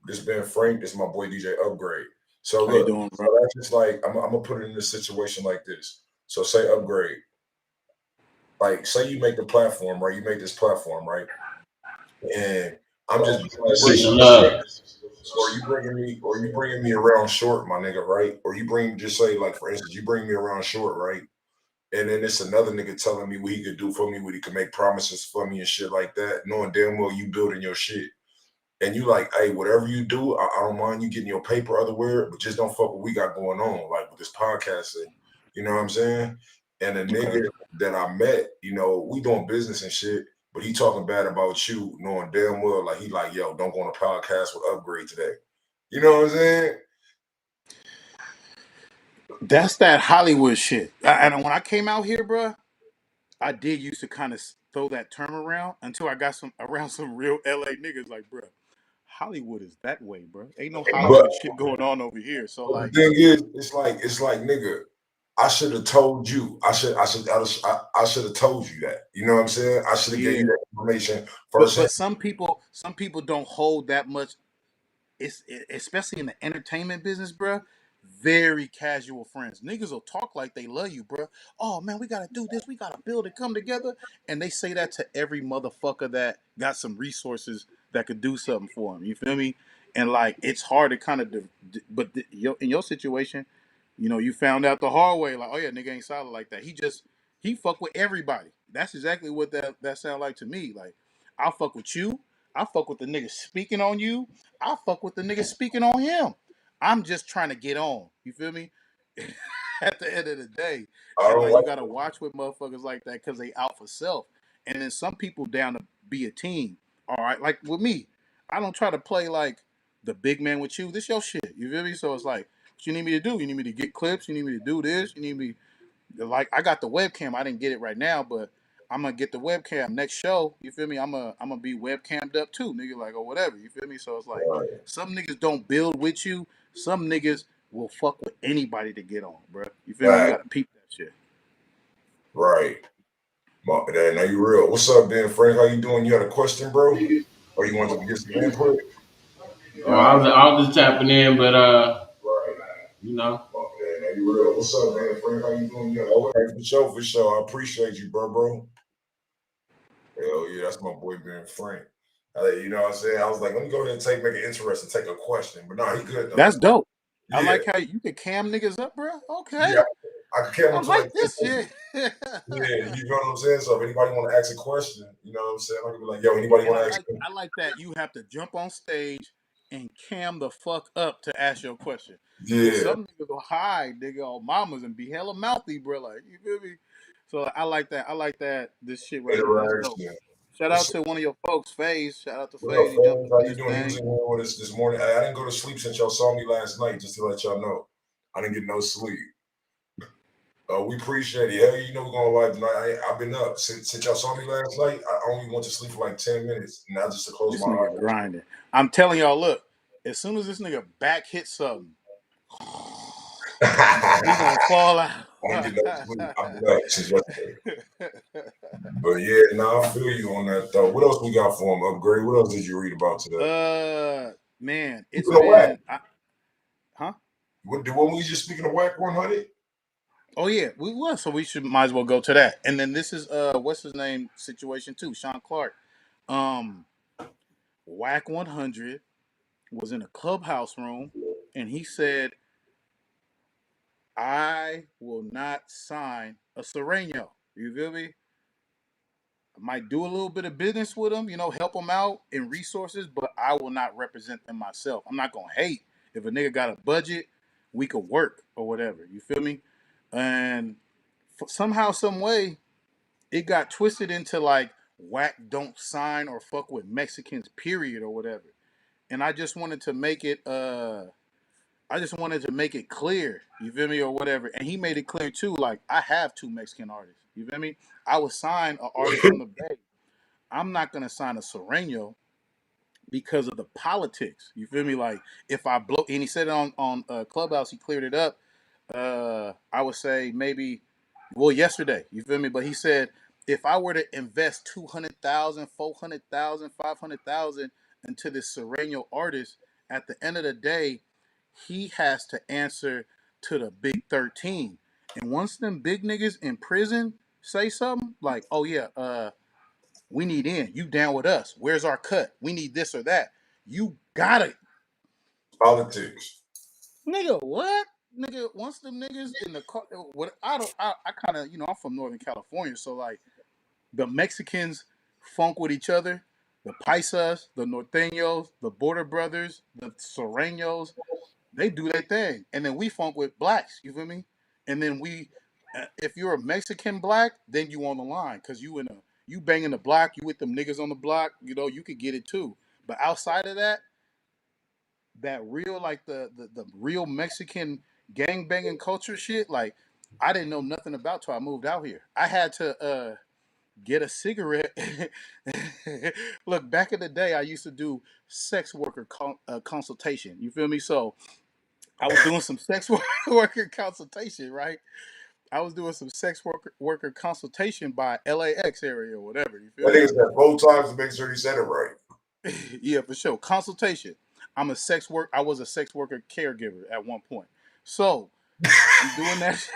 This Ben Frank, this is my boy DJ Upgrade. So How you look, doing, so bro? that's just like I'm gonna put it in this situation like this. So say Upgrade, like say you make the platform, right? You make this platform, right? And I'm just or you bringing me around short, my nigga, right? Or you bring just say like for instance, you bring me around short, right? And then it's another nigga telling me what he could do for me, what he could make promises for me and shit like that, knowing damn well you building your shit. And you like, hey, whatever you do, I don't mind you getting your paper otherwhere, but just don't fuck what we got going on, like with this podcasting. You know what I'm saying? And a nigga Okay. that I met, we doing business and shit, but he talking bad about you, knowing damn well, like he like, yo, don't go on a podcast with Upgrade today. You know what I'm saying? That's that Hollywood shit. And when I came out here, bro, I did used to kind of throw that term around until I got around some real LA niggas like, bro, Hollywood is that way, bro. Ain't no But Hollywood shit going on over here. So But the like, thing is, it's like, nigga, I should have told you. I should have told you that. You know what I'm saying? I should have gave yeah. you that information But firsthand. some people don't hold that much. Especially in the entertainment business, bro. Very casual friends. Niggas will talk like they love you, bro. Oh man, we gotta do this. We gotta build and come together. And they say that to every motherfucker that got some resources that could do something for them. You feel me? And like, it's hard to kind of, in your situation, you found out the hard way. Like, oh yeah, nigga ain't solid like that. He fuck with everybody. That's exactly what that sound like to me. Like, I'll fuck with you. I fuck with the nigga speaking on you. I fuck with the nigga speaking on him. I'm just trying to get on. You feel me? At the end of the day, I and don't like you like gotta watch with motherfuckers like that because they out for self. And then some people down to be a team. All right, like with me, I don't try to play like the big man with you. This your shit. You feel me? So it's like, what you need me to do? You need me to get clips? You need me to do this? You need me like I got the webcam. I didn't get it right now, but I'm gonna get the webcam next show. You feel me? I'm gonna be webcammed up too, nigga. Like or whatever. You feel me? So it's like right. some niggas don't build with you. Some niggas will fuck with anybody to get on, bro. You feel me? You Right. gotta peep that shit. Right. Now you real. What's up, then, Frank? How you doing? You had a question, bro? Or you wanted to get some input? Oh, I was just tapping in, but Right. you know. Now you real. What's up, man, Frank? How you doing? You had a question? For sure. I appreciate you, bro. Hell yeah, that's my boy, Ben Frank. You know what I'm saying? I was like, let me go ahead and make it interesting, take a question. But no, he good though. That's dope. I Yeah, like how you can cam niggas up, bro. yeah. Okay, I can carry I him to like like 10 this shit. Yeah, you know what I'm saying? So if anybody want to ask a question, you know what I'm saying? I can be like, yo, anybody And want to ask a I like that you have to jump on stage and cam the fuck up to ask your question. Cause Yeah, some niggas will hide, nigga, on mamas and be hella mouthy, bro. Like you feel me? So I like that. I like that. This shit right here. That's dope. interaction. Shout out What's to one of your folks, FaZe. Shout out to What up, FaZe. He jumped fellas? up How in you this doing? You was thing. in here with us this morning. I didn't go to sleep since y'all saw me last night, just to let y'all know. I didn't get no sleep. We appreciate it. Hell, you know we're gonna live tonight. I've been up since y'all saw me last night. I only went to sleep for like 10 minutes, now just to close This my nigga eyes. grinding. I'm telling y'all, look. As soon as this nigga back hits something, he gonna fall out. I didn't get no sleep. I've been up since yesterday. But yeah, I feel you on that though. What else we got for him? Upgrade. What else did you read about today? Man, it's Speaking of whack, been, huh? when we just speaking of whack 100? Oh yeah, we was. So we should might as well go to that. And then this is what's his name situation too, Sean Clark. Um Whack 100 was in a clubhouse room and he said, I will not sign a Sureño. You feel me? I might do a little bit of business with them, help them out in resources, but I will not represent them myself. I'm not gonna hate. If a nigga got a budget, we could work or whatever. You feel me? And somehow, some way, it got twisted into like whack don't sign or fuck with Mexicans, period, or whatever. And I just wanted to make it clear, you feel me, or whatever. And he made it clear too, like I have two Mexican artists. You feel me? I would sign an artist from the Bay. I'm not gonna sign a Sureño because of the politics. You feel me? Like if I blow, and he said it on Clubhouse, he cleared it up. I would say maybe, well, yesterday. You feel me? But he said if I were to invest 200,000, 400,000, 500,000 into this Sureño artist, at the end of the day, he has to answer to the Big 13. And once them big niggas in prison say something like, "Oh yeah, we need in. You down with us? Where's our cut? We need this or that." You got it, Politics. nigga. What, nigga? Once them niggas in the car, what? I kind of, I'm from Northern California, so like the Mexicans funk with each other, the Paisas, the Norteños, the Border Brothers, the Sureños. They do their thing, and then we funk with blacks. You feel me? And then if you're a Mexican black, then you on the line because you banging the block, you with them niggas on the block. You could get it too. But outside of that, that real like the real Mexican gang banging culture shit, like I didn't know nothing about till I moved out here. I had to get a cigarette. Look, back in the day, I used to do sex worker consultation. You feel me? So I was doing some worker consultation, right? I was doing some worker consultation by LAX area or whatever. You I feel think me? it's that both times to make sure you said it right. Yeah, for sure. Consultation. I was a sex worker caregiver at one point. So I'm doing that.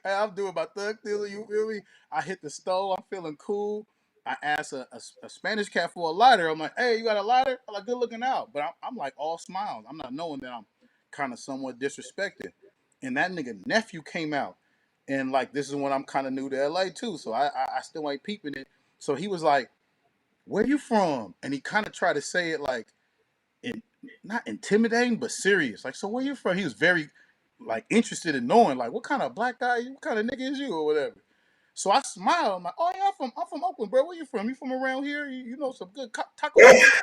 I'm doing my thug dealer. You feel me? I hit the stove. I'm feeling cool. I asked a Spanish cat for a lighter. I'm like, "Hey, you got a lighter?" I'm like, "Good looking out." But I'm like all smiles. I'm not knowing that I'm kind of somewhat disrespected. And that nigga nephew came out, and like this is when I'm kind of new to LA too. So I still ain't peeping it. So he was like, "Where you from?" And he kind of tried to say it like not intimidating, but serious. Like, so where you from? He was very like interested in knowing like what kind of black guy you, what kind of nigga is you or whatever. So I smiled. I'm like, oh yeah, I'm from Oakland, bro. Where you from? You from around here? You know some good taco joints?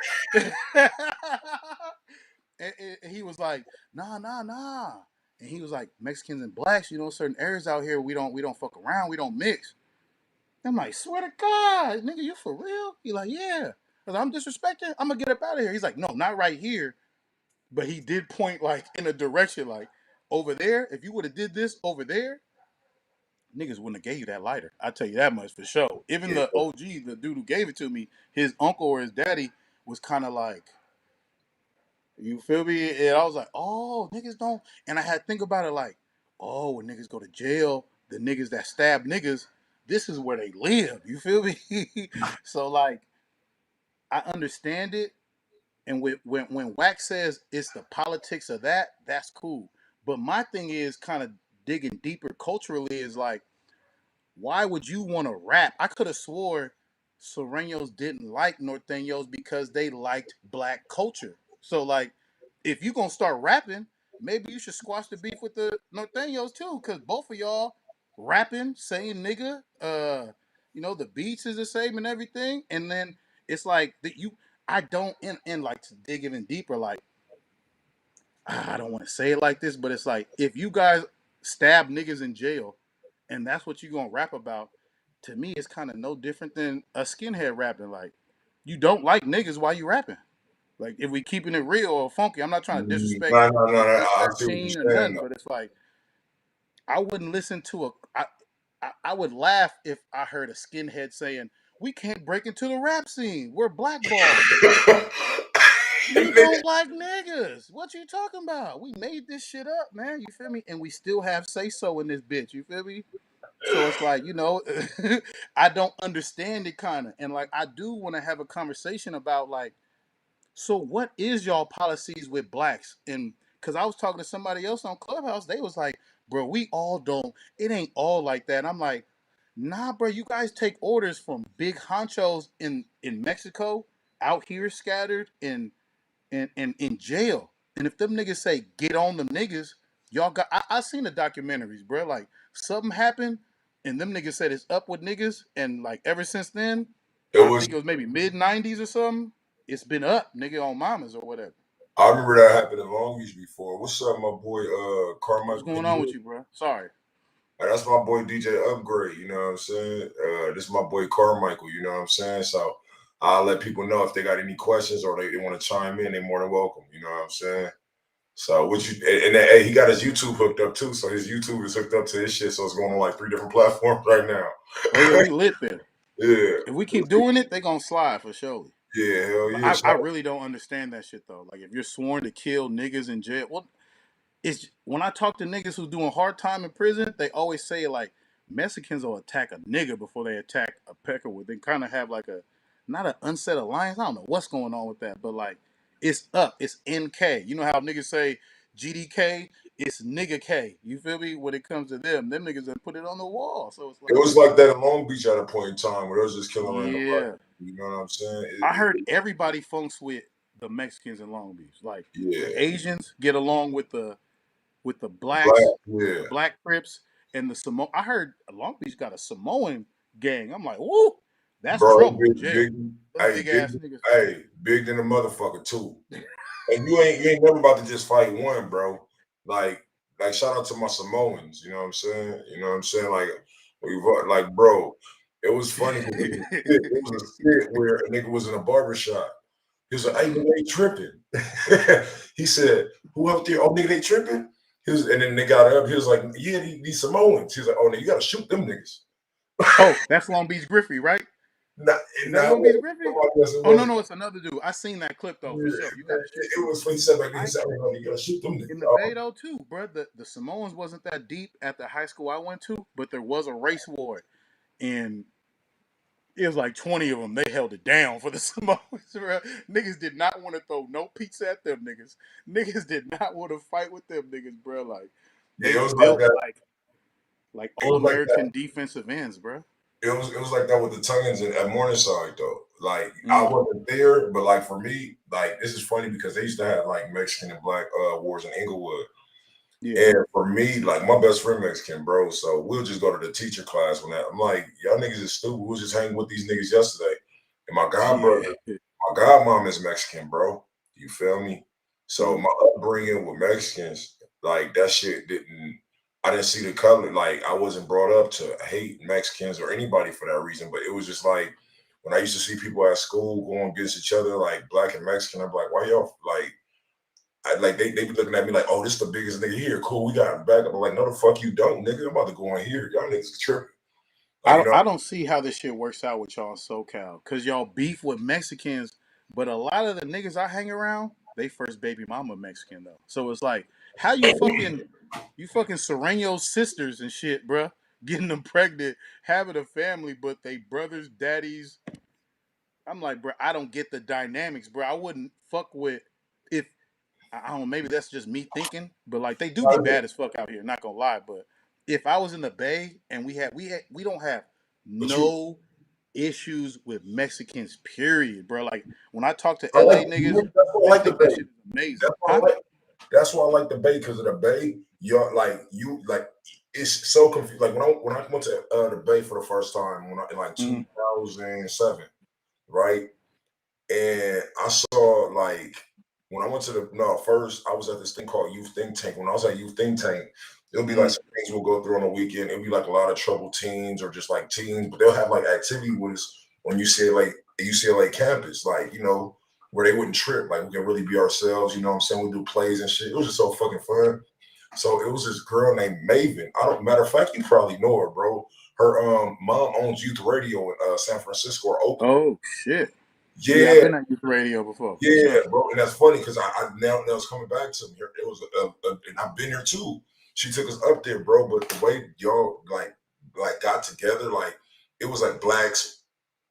And he was like, nah. And he was like, Mexicans and blacks, you know, certain areas out here we don't fuck around, we don't mix. I'm like, swear to God, nigga, you for real? He like, yeah. I was like, I'm disrespecting. I'm gonna get up out of here. He's like, no, not right here. But he did point like in a direction, like over there. If you would have did this over there, niggas wouldn't have gave you that lighter. I tell you that much for sure. Even Yeah. the OG, the dude who gave it to me, his uncle or his daddy was kind of like, you feel me? And I was like, oh, niggas don't. And I had to think about it like, oh, when niggas go to jail, the niggas that stab niggas, this is where they live. You feel me? So like, I understand it. And when Wax says it's the politics of that, that's cool. But my thing is kind of digging deeper culturally is like, why would you want to rap? I could have swore Surenos didn't like Norteños because they liked black culture. So like, if you gonna start rapping, maybe you should squash the beef with the Norteños too, because both of y'all rapping, saying nigga, you know, the beats is the same and everything. And then it's like that you I don't and like to dig even deeper, like I don't want to say it like this, but it's like if you guys stab niggas in jail and that's what you're gonna rap about, to me it's kind of no different than a skinhead rapping. Like you don't like niggas while you rapping. Like if we keeping it real or funky, I'm not trying to disrespect No. I see what NC-17 or you're saying nothing, though. but it's like I wouldn't listen to I would laugh if I heard a skinhead saying, we can't break into the rap scene. We're blackballed. We Nigga, don't like niggas. What you talking about? We made this shit up, man. You feel me? And we still have say so in this bitch. You feel me? So it's like, you know, I don't understand it kind of. And like, I do want to have a conversation about like, so what is y'all policies with blacks? And because I was talking to somebody else on Clubhouse, they was like, bro, we all don't, it ain't all like that. And I'm like, nah, bro, you guys take orders from big honchos in Mexico, out here scattered in jail. And if them niggas say get on them niggas, y'all got I seen the documentaries, bro. Like something happened and them niggas said it's up with niggas. And like ever since then, it I was. think it was maybe mid 90s or something. It's been up, nigga, on mamas or whatever. I remember that happened in Long Beach before. What's up, my boy? What's Carmichael. going on with you, bro? Sorry. That's my boy DJ Upgrade. You know what I'm saying? This is my boy Carmichael. You know what I'm saying? So I'll let people know if they got any questions or they want to chime in. They're more than welcome. You know what I'm saying? So what you and hey, he got his YouTube hooked up too. So his YouTube is hooked up to his shit. So it's going on like 3 different platforms right now. Oh yeah, we lit there. Yeah. If we keep doing it, they gonna slide for sure. Yeah, hell But yeah. I really don't understand that shit though. Like if you're sworn to kill niggas in jail, well, it's when I talk to niggas who's doing hard time in prison, they always say like Mexicans will attack a nigga before they attack a peckerwood. They kind of have like a not an unset alliance. I don't know what's going on with that, but like it's up. It's NK. You know how niggas say GDK? It's nigga K. You feel me? When it comes to them niggas that put it on the wall. So it's It like, was like that in Long Beach at a point in time where it was just killing random black yeah. people. You know what I'm saying? I heard everybody funks with the Mexicans in Long Beach. Like the Yeah. Asians get along with the Black, blacks, yeah. the black Crips, and the Samoan. I heard Long Beach got a Samoan gang. I'm like, woo, that's Bro, trouble in jail. Them hey, big ass niggas. big than a motherfucker too. And you ain't never about to just fight one, bro. Like, shout out to my Samoans, you know what I'm saying? You know what I'm saying? Like, bro, it was funny because it was a skit where a nigga was in a barber shop. He was like, hey, nigga, they tripping. He said, who up there? Oh, nigga, they tripping? And then they got up. He was like, yeah, these Samoans. He was like, oh, nigga, you gotta shoot them niggas. Oh, that's Long Beach Griffey, right? Nah, Is that nah, Long Beach Griffey? somebody else, it Oh no, wasn't. no, it's another dude. I seen that clip though for Yeah, sure. You got to shoot it them was niggas. funny. He said, like, he I said, oh, you gotta shoot them in niggas. the Bay though too, bro. The Samoans wasn't that deep at the high school I went to, but there was a race war, and it was like 20 of them. They held it down for the Samoans. Bro. Niggas did not want to throw no pizza at them niggas. Niggas did not want to fight with them niggas, bro. Like Yeah, they it was like built that. like It all was like that. American defensive ends, bro. it was like that with the tongues at Morningside though. Like I wasn't there, but like for me, like this is funny because they used to have like Mexican and black wars in Inglewood. Yeah. And for me, like my best friend Mexican, bro. So we'll just go to the teacher class when that. I'm like, y'all niggas is stupid. We was just hanging with these niggas yesterday. And my god brother, my godmom is Mexican, bro. You feel me? So my upbringing with Mexicans, like that shit I didn't see the color. Like I wasn't brought up to hate Mexicans or anybody for that reason. But it was just like when I used to see people at school going against each other, like black and Mexican, I'm like, why y'all like they be looking at me like, oh, this the biggest nigga here. Cool, we got him back up. I'm like, no, the fuck you don't, nigga. I'm about to go in here. Y'all niggas tripping. Like, I don't see how this shit works out with y'all in SoCal. Cause y'all beef with Mexicans, but a lot of the niggas I hang around, they first baby mama Mexican though. So it's like, how you fucking Surenos sisters and shit, bruh, getting them pregnant, having a family, but they brothers, daddies. I'm like, bruh, I don't get the dynamics, bruh. I wouldn't fuck with if I don't know, maybe that's just me thinking, but like they do be bad as fuck out here, not gonna lie. But if I was in the Bay and we don't have but you, no issues with Mexicans, period, bro. Like when I talk to I LA like, niggas, that's why I they like the think that Bay. shit is amazing. That's why Huh? I like. That's why I like the Bay because of the Bay. You're like you like it's so confused. Like when I went to the Bay for the first time in like 2007, right? And I saw like when I went to first I was at this thing called Youth Think Tank. When I was at Youth Think Tank, it'll be like some things we'll go through on the weekend. It'll be like a lot of troubled teens or just like teens, but they'll have like activity with us on UCLA campus, like where they wouldn't trip, like we can really be ourselves. You know what I'm saying? We do plays and shit. It was just so fucking fun. So it was this girl named Maven. I don't matter of fact, you probably know her, bro. Her mom owns youth radio in San Francisco or Oakland. Oh shit. Yeah, I've Yeah, been at youth radio before, for yeah, sure. bro, and that's funny because I now it's coming back to me. It was and I've been here too. She took us up there, bro. But the way y'all like got together, like it was like blacks,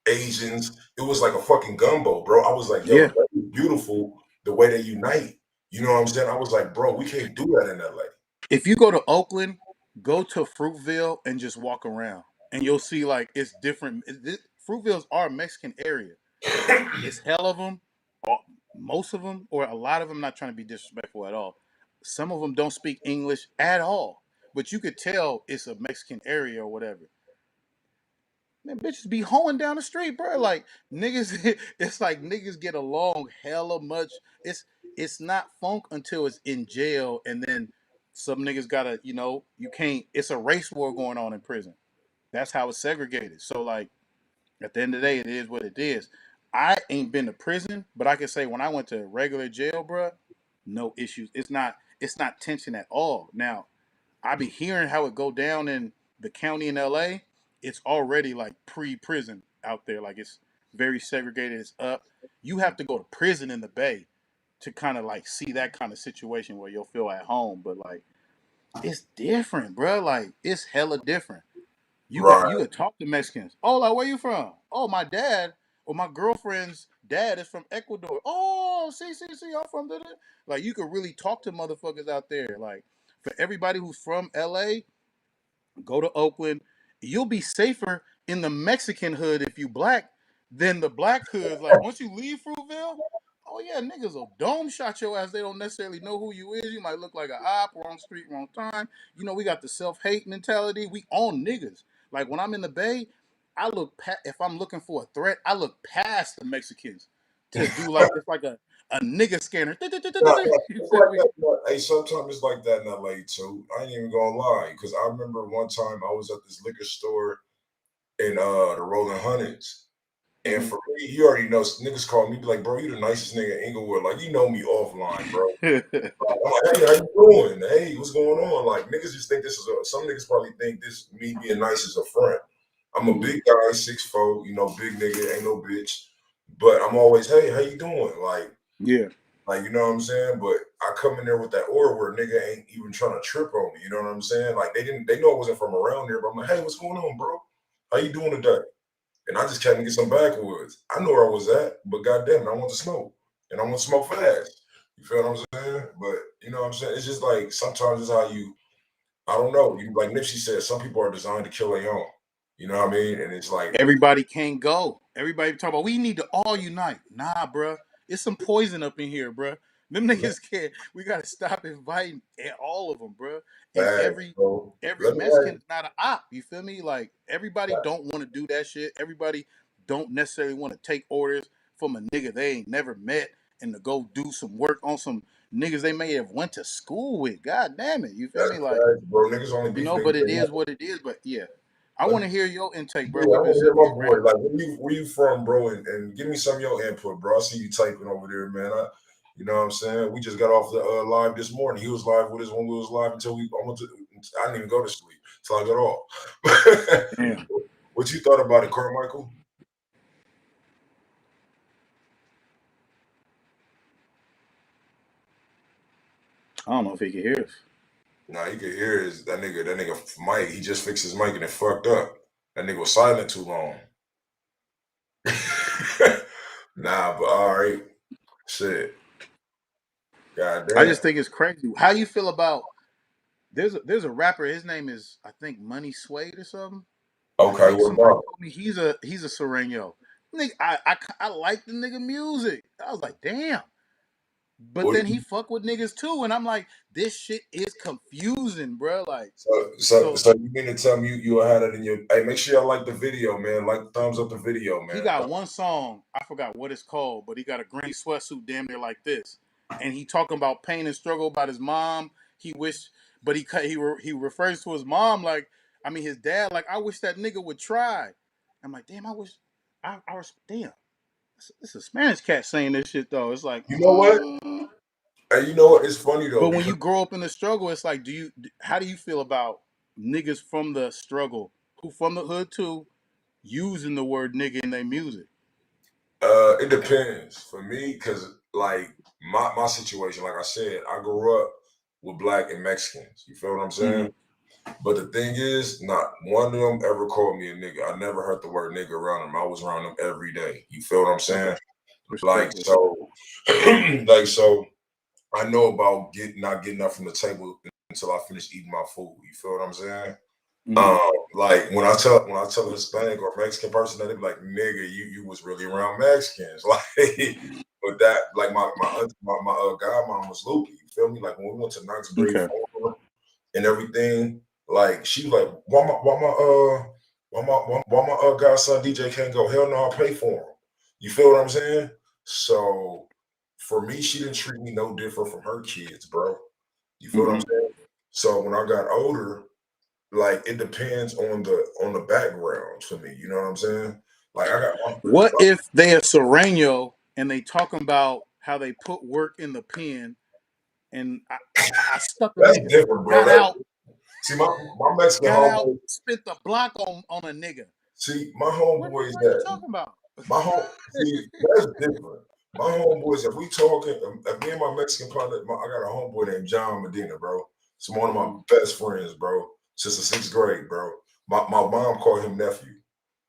Asians. It was like a fucking gumbo, bro. I was like, yo, Yeah. that's beautiful the way they unite. You know what I'm saying? I was like, bro, we can't do that in LA. If you go to Oakland, go to Fruitville and just walk around, and you'll see like it's different. Fruitville's our Mexican area. It's hell of them. Most of them, or a lot of them, not trying to be disrespectful at all. Some of them don't speak English at all, but you could tell it's a Mexican area or whatever. Man, bitches be hoeing down the street, bro. Like niggas, it's like niggas get along hella much. It's not funk until it's in jail, and then some niggas gotta, you can't. It's a race war going on in prison. That's how it's segregated. So like at the end of the day, it is what it is. I ain't been to prison, but I can say when I went to regular jail, bro, no issues. It's not tension at all. Now, I be hearing how it go down in the county in LA. It's already like pre-prison out there. Like it's very segregated. It's up. You have to go to prison in the Bay to kind of like see that kind of situation where you'll feel at home. But like it's different, bro. Like it's hella different. You Right, could talk to Mexicans. Oh, like where you from? Oh, my dad or my girlfriend's dad is from Ecuador. Oh, see, I'm from there. Like you could really talk to motherfuckers out there. Like for everybody who's from LA, go to Oakland. You'll be safer in the Mexican hood if you black than the black hood. Like once you leave Fruitville, oh yeah, niggas will dome shot your ass. They don't necessarily know who you is. You might look like an op, wrong street, wrong time. We got the self-hate mentality. We own niggas. Like when I'm in the Bay, if I'm looking for a threat, I look past the Mexicans to do like it's like a nigga scanner. no, You it's feel like me? that. Hey, sometimes it's like that in LA too. I ain't even gonna lie, because I remember one time I was at this liquor store in the Rolling Hundreds. And for me, you already know niggas call me be like, bro, you the nicest nigga in Inglewood. Like, you know me offline, bro. I'm like, hey, how you doing? Hey, what's going on? Like, niggas just think some niggas probably think this me being nice is a front. I'm a big guy, 6'4", big nigga, ain't no bitch. But I'm always, hey, how you doing? Yeah. Like, you know what I'm saying? But I come in there with that aura where nigga ain't even trying to trip on me. You know what I'm saying? Like, they know I wasn't from around there, but I'm like, hey, what's going on, bro? How you doing today? And I just came to get some backwoods. I know where I was at, but goddamn it, I want to smoke. And I want to smoke fast. You feel what I'm saying? But you know what I'm saying? It's just like sometimes it's how I don't know. Like Nipsey said, some people are designed to kill their own. You know what I mean? And it's like Everybody can't go. Everybody talk about we need to all unite. Nah, bruh. It's some poison up in here, bruh. Them niggas can't. We gotta stop inviting all of them, bruh. And bad, bro. every Let me Mexican ask, is not an op. You feel me? Like everybody don't want to do that shit. Everybody don't necessarily want to take orders from a nigga they ain't never met and to go do some work on some niggas they may have went to school with. God damn it. You feel that's me? Like, bad, bro. Niggas only beef but niggas it they is know. what it is. But yeah. I Let want me, to hear your intake, bro. yeah, I We've been want to hear sitting here my boy. ranting. Like, where you from, bro? And give me some of your input, bro. I see you typing over there, man. You know what I'm saying? We just got off the live this morning. He was live with us when we was live until we almost. I didn't even go to sleep till I got off. Damn. What you thought about it, Carmichael? I don't know if he can hear us. Nah, you could hear that nigga Mike. He just fixed his mic and it fucked up. That nigga was silent too long. Nah, but all right, shit. God I damn. just think it's crazy. How you feel about there's a rapper. His name is I think Money Suede or something. I Okay, think what somebody about? told me he's a Sureño. Nigga, I like the nigga music. I was like, damn. But What, then he fuck with niggas too, and I'm like, this shit is confusing, bro. Like, so so you mean to tell me you had it in your? Hey, make sure y'all like the video, man. Like thumbs up the video, he man. got one song, I forgot what it's called, but he got a green sweatsuit damn near like this. And he talking about pain and struggle about his mom. He wished, but he refers to his mom like, I mean his dad like, I wish that nigga would try. I'm like, damn, I wish, I was, damn. This is a Spanish cat saying this shit though. It's like, You know what? Hey, you know what? It's funny though but when because you grow up in the struggle, it's like, how do you feel about niggas from the struggle who from the hood too using the word nigga in their music? it depends for me because like my situation, like I said, I grew up with black and Mexicans. You feel what I'm Mm-hmm. saying? But the thing is, not one of them ever called me a nigga. I never heard the word nigga around them. I was around them every day. You feel what I'm Okay. saying? Like Respect, respect. so, like so. I know about not getting up from the table until I finish eating my food. You feel what I'm saying? Mm-hmm. Like when I tell a Hispanic or Mexican person that, they be like, "Nigga, you was really around Mexicans." Like, but that like my godmom was Loopy. You feel me? Like when we went to ninth grade Okay. and everything, like she was like, why my godson DJ can't go? Hell no, I'll pay for him. You feel what I'm saying? So for me, she didn't treat me no different from her kids, bro. You feel what I'm Mm-hmm. saying? So when I got older, like it depends on the background for me. You know what I'm saying? Like I got What if they are Sereno and they talking about how they put work in the pen and I stuck a that's nigga, different, bro. got That out, see my Mexican got out, homeboy. spent the block on a nigga. See my What the homeboys fuck you that talking about? my home. See that's different. My homeboys, if we talking, if me and my Mexican partner, I got a homeboy named John Medina, bro. It's one of my Mm-hmm. best friends, bro. Since the sixth grade, bro. My mom called him nephew.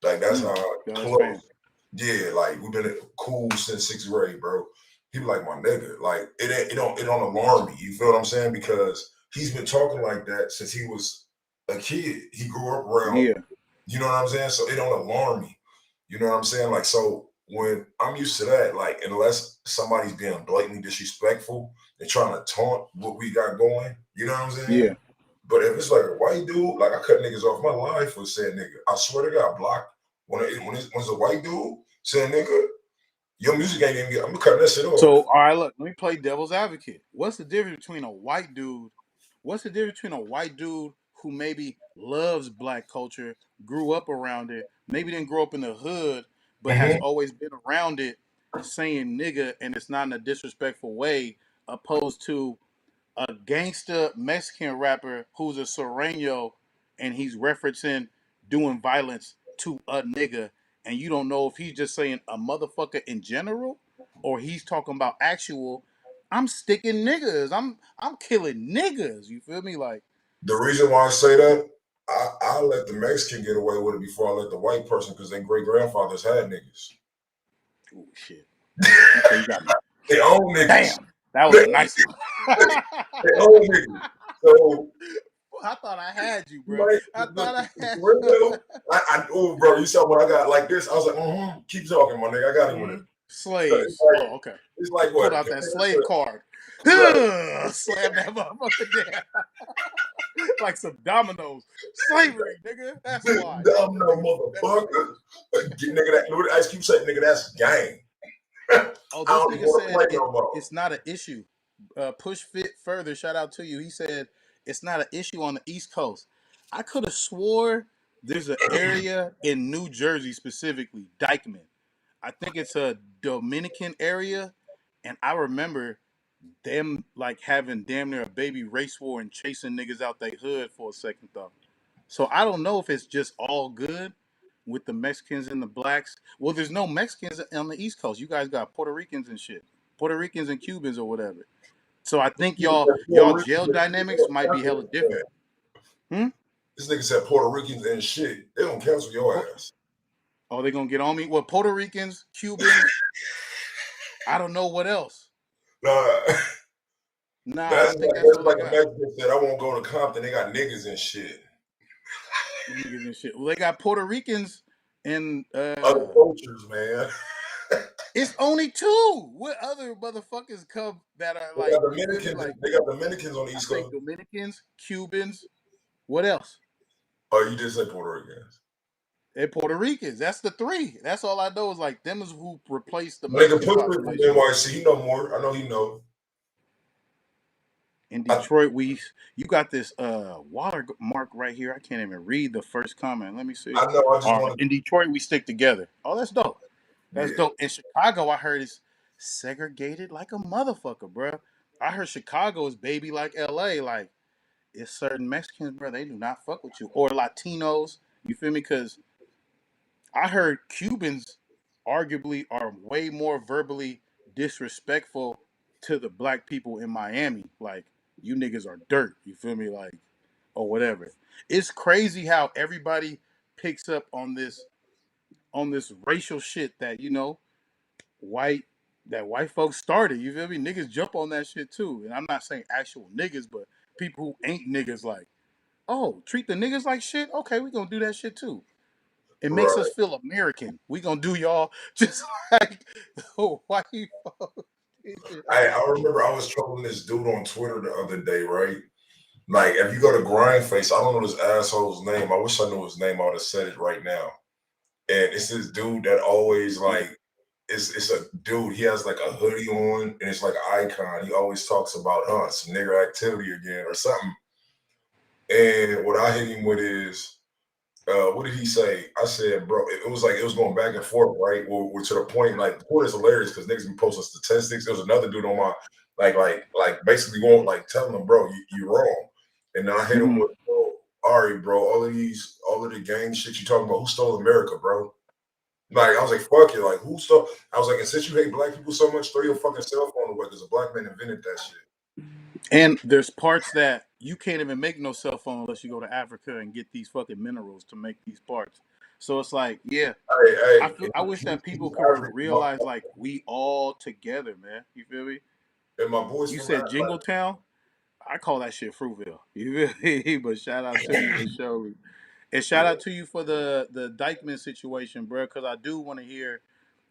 Like that's how That's close. family. Yeah, like we've been cool since sixth grade, bro. He be like my nigga. Like it don't alarm me. You feel what I'm saying? Because he's been talking like that since he was a kid. He grew up around, Yeah, you know what I'm saying? So it don't alarm me. You know what I'm saying? Like so when I'm used to that, like unless somebody's being blatantly disrespectful and trying to taunt what we got going, you know what I'm saying? yeah. But if it's like a white dude, like I cut niggas off my life for saying nigga. I swear to God, block when it's a white dude saying nigga, your music ain't even. I'm cutting that shit So, off. all right, look, let me play devil's advocate. What's the difference between a white dude? What's the difference between a white dude who maybe loves black culture, grew up around it, maybe didn't grow up in the hood, but has Mm-hmm. always been around it, saying nigga, and it's not in a disrespectful way, opposed to a gangster Mexican rapper who's a Sereno and he's referencing doing violence to a nigga, and you don't know if he's just saying a motherfucker in general or he's talking about actual. I'm sticking niggas. I'm killing niggas. You feel me? Like, The reason why I say that, I let the Mexican get away with it before I let the white person, because their great grandfathers had niggas. oh shit. Okay, you got me. They own niggas. Damn, that was They, a nice one. they own niggas. So I thought I had you, bro. Right? I thought I had For you. real. Oh, bro, you saw what I got like this. I was like, keep talking, my nigga. I got him with it. Slaves. Like, Oh, okay. it's like Pulled what? out that slave card. Right. Slam that motherfucker down. Like some dominoes. Slavery, nigga. That's why. Y'all Domino niggas better motherfucker. slaves. Nigga, what Ice Cube said, nigga, that's gang. Oh, I this don't even nigga want to said play no more. it's not an issue. Push fit further. Shout out to you. He said it's not an issue on the East Coast. I could have swore there's an area in New Jersey specifically, Dykeman. I think it's a Dominican area, and I remember them like having damn near a baby race war and chasing niggas out their hood for a second though. So I don't know if it's just all good with the Mexicans and the blacks. Well, there's no Mexicans on the East Coast. You guys got Puerto Ricans and shit. Puerto Ricans and Cubans or whatever. So I think y'all jail dynamics might be hella different. This nigga said Puerto Ricans and shit. They don't cancel your ass. Oh, they gonna get on me? Well, Puerto Ricans, Cubans, I don't know what else. Nah, I think that's all they like a got. Mexican said, I won't go to Compton. They got niggas and shit. Niggas and shit. Well, they got Puerto Ricans and Other cultures, man. it's only two. What other motherfuckers come that are They like got you feel me? Dominicans. Like They got Dominicans on the I East say Coast. Dominicans, Cubans. What else? Oh, you did say Puerto Ricans. And Puerto Ricans. That's the three. That's all I know is like them is who replaced the Nigga, Mexican Puerto Rican population. NYC. He know more. I know he know. In Detroit, you got this watermark right here. I can't even read the first comment. Let me see. I know. I just All right. want to. In Detroit, we stick together. Oh, that's dope. That's Yeah. dope. In Chicago, I heard it's segregated like a motherfucker, bro. I heard Chicago is baby like LA. Like it's certain Mexicans, bro. They do not fuck with you or Latinos. You feel me? Because I heard Cubans arguably are way more verbally disrespectful to the black people in Miami. Like, you niggas are dirt. You feel me? Like, or whatever. It's crazy how everybody picks up on this racial shit that, white white folks started. You feel me? Niggas jump on that shit too. And I'm not saying actual niggas, but people who ain't niggas like, oh, treat the niggas like shit? Okay, we gonna do that shit too. It makes us Right. feel American. We gonna do y'all just like white folks. I remember I was trolling this dude on Twitter the other day, right? Like, if you go to Grindface, I don't know this asshole's name. I wish I knew his name. I would have said it right now. And it's this dude that always like it's a dude. He has like a hoodie on, and it's like an icon. He always talks about some nigger activity again or something. And what I hit him with is, what did he say? I said, bro, it was like it was going back and forth, right? Well, to the point, like, the point is hilarious because niggas be posting statistics. There was another dude on my like basically going like telling him, bro, you wrong. And then I hit him with, bro, Ari, bro, all of the gang shit you talking about, who stole America, bro? Like, I was like, fuck you, like, who stole? I was like, and since you hate black people so much, throw your fucking cell phone away because a black man invented that shit. And there's parts that you can't even make no cell phone unless you go to Africa and get these fucking minerals to make these parts. So it's like, yeah, Hey, I wish that he's people could African, realize like we all together, man. You feel me? and my boys You from said Africa. Jingletown. I call that shit Fruitville. You feel me? But shout out to you for sure. And shout out to you for the Dykeman situation, bro. Because I do want to hear.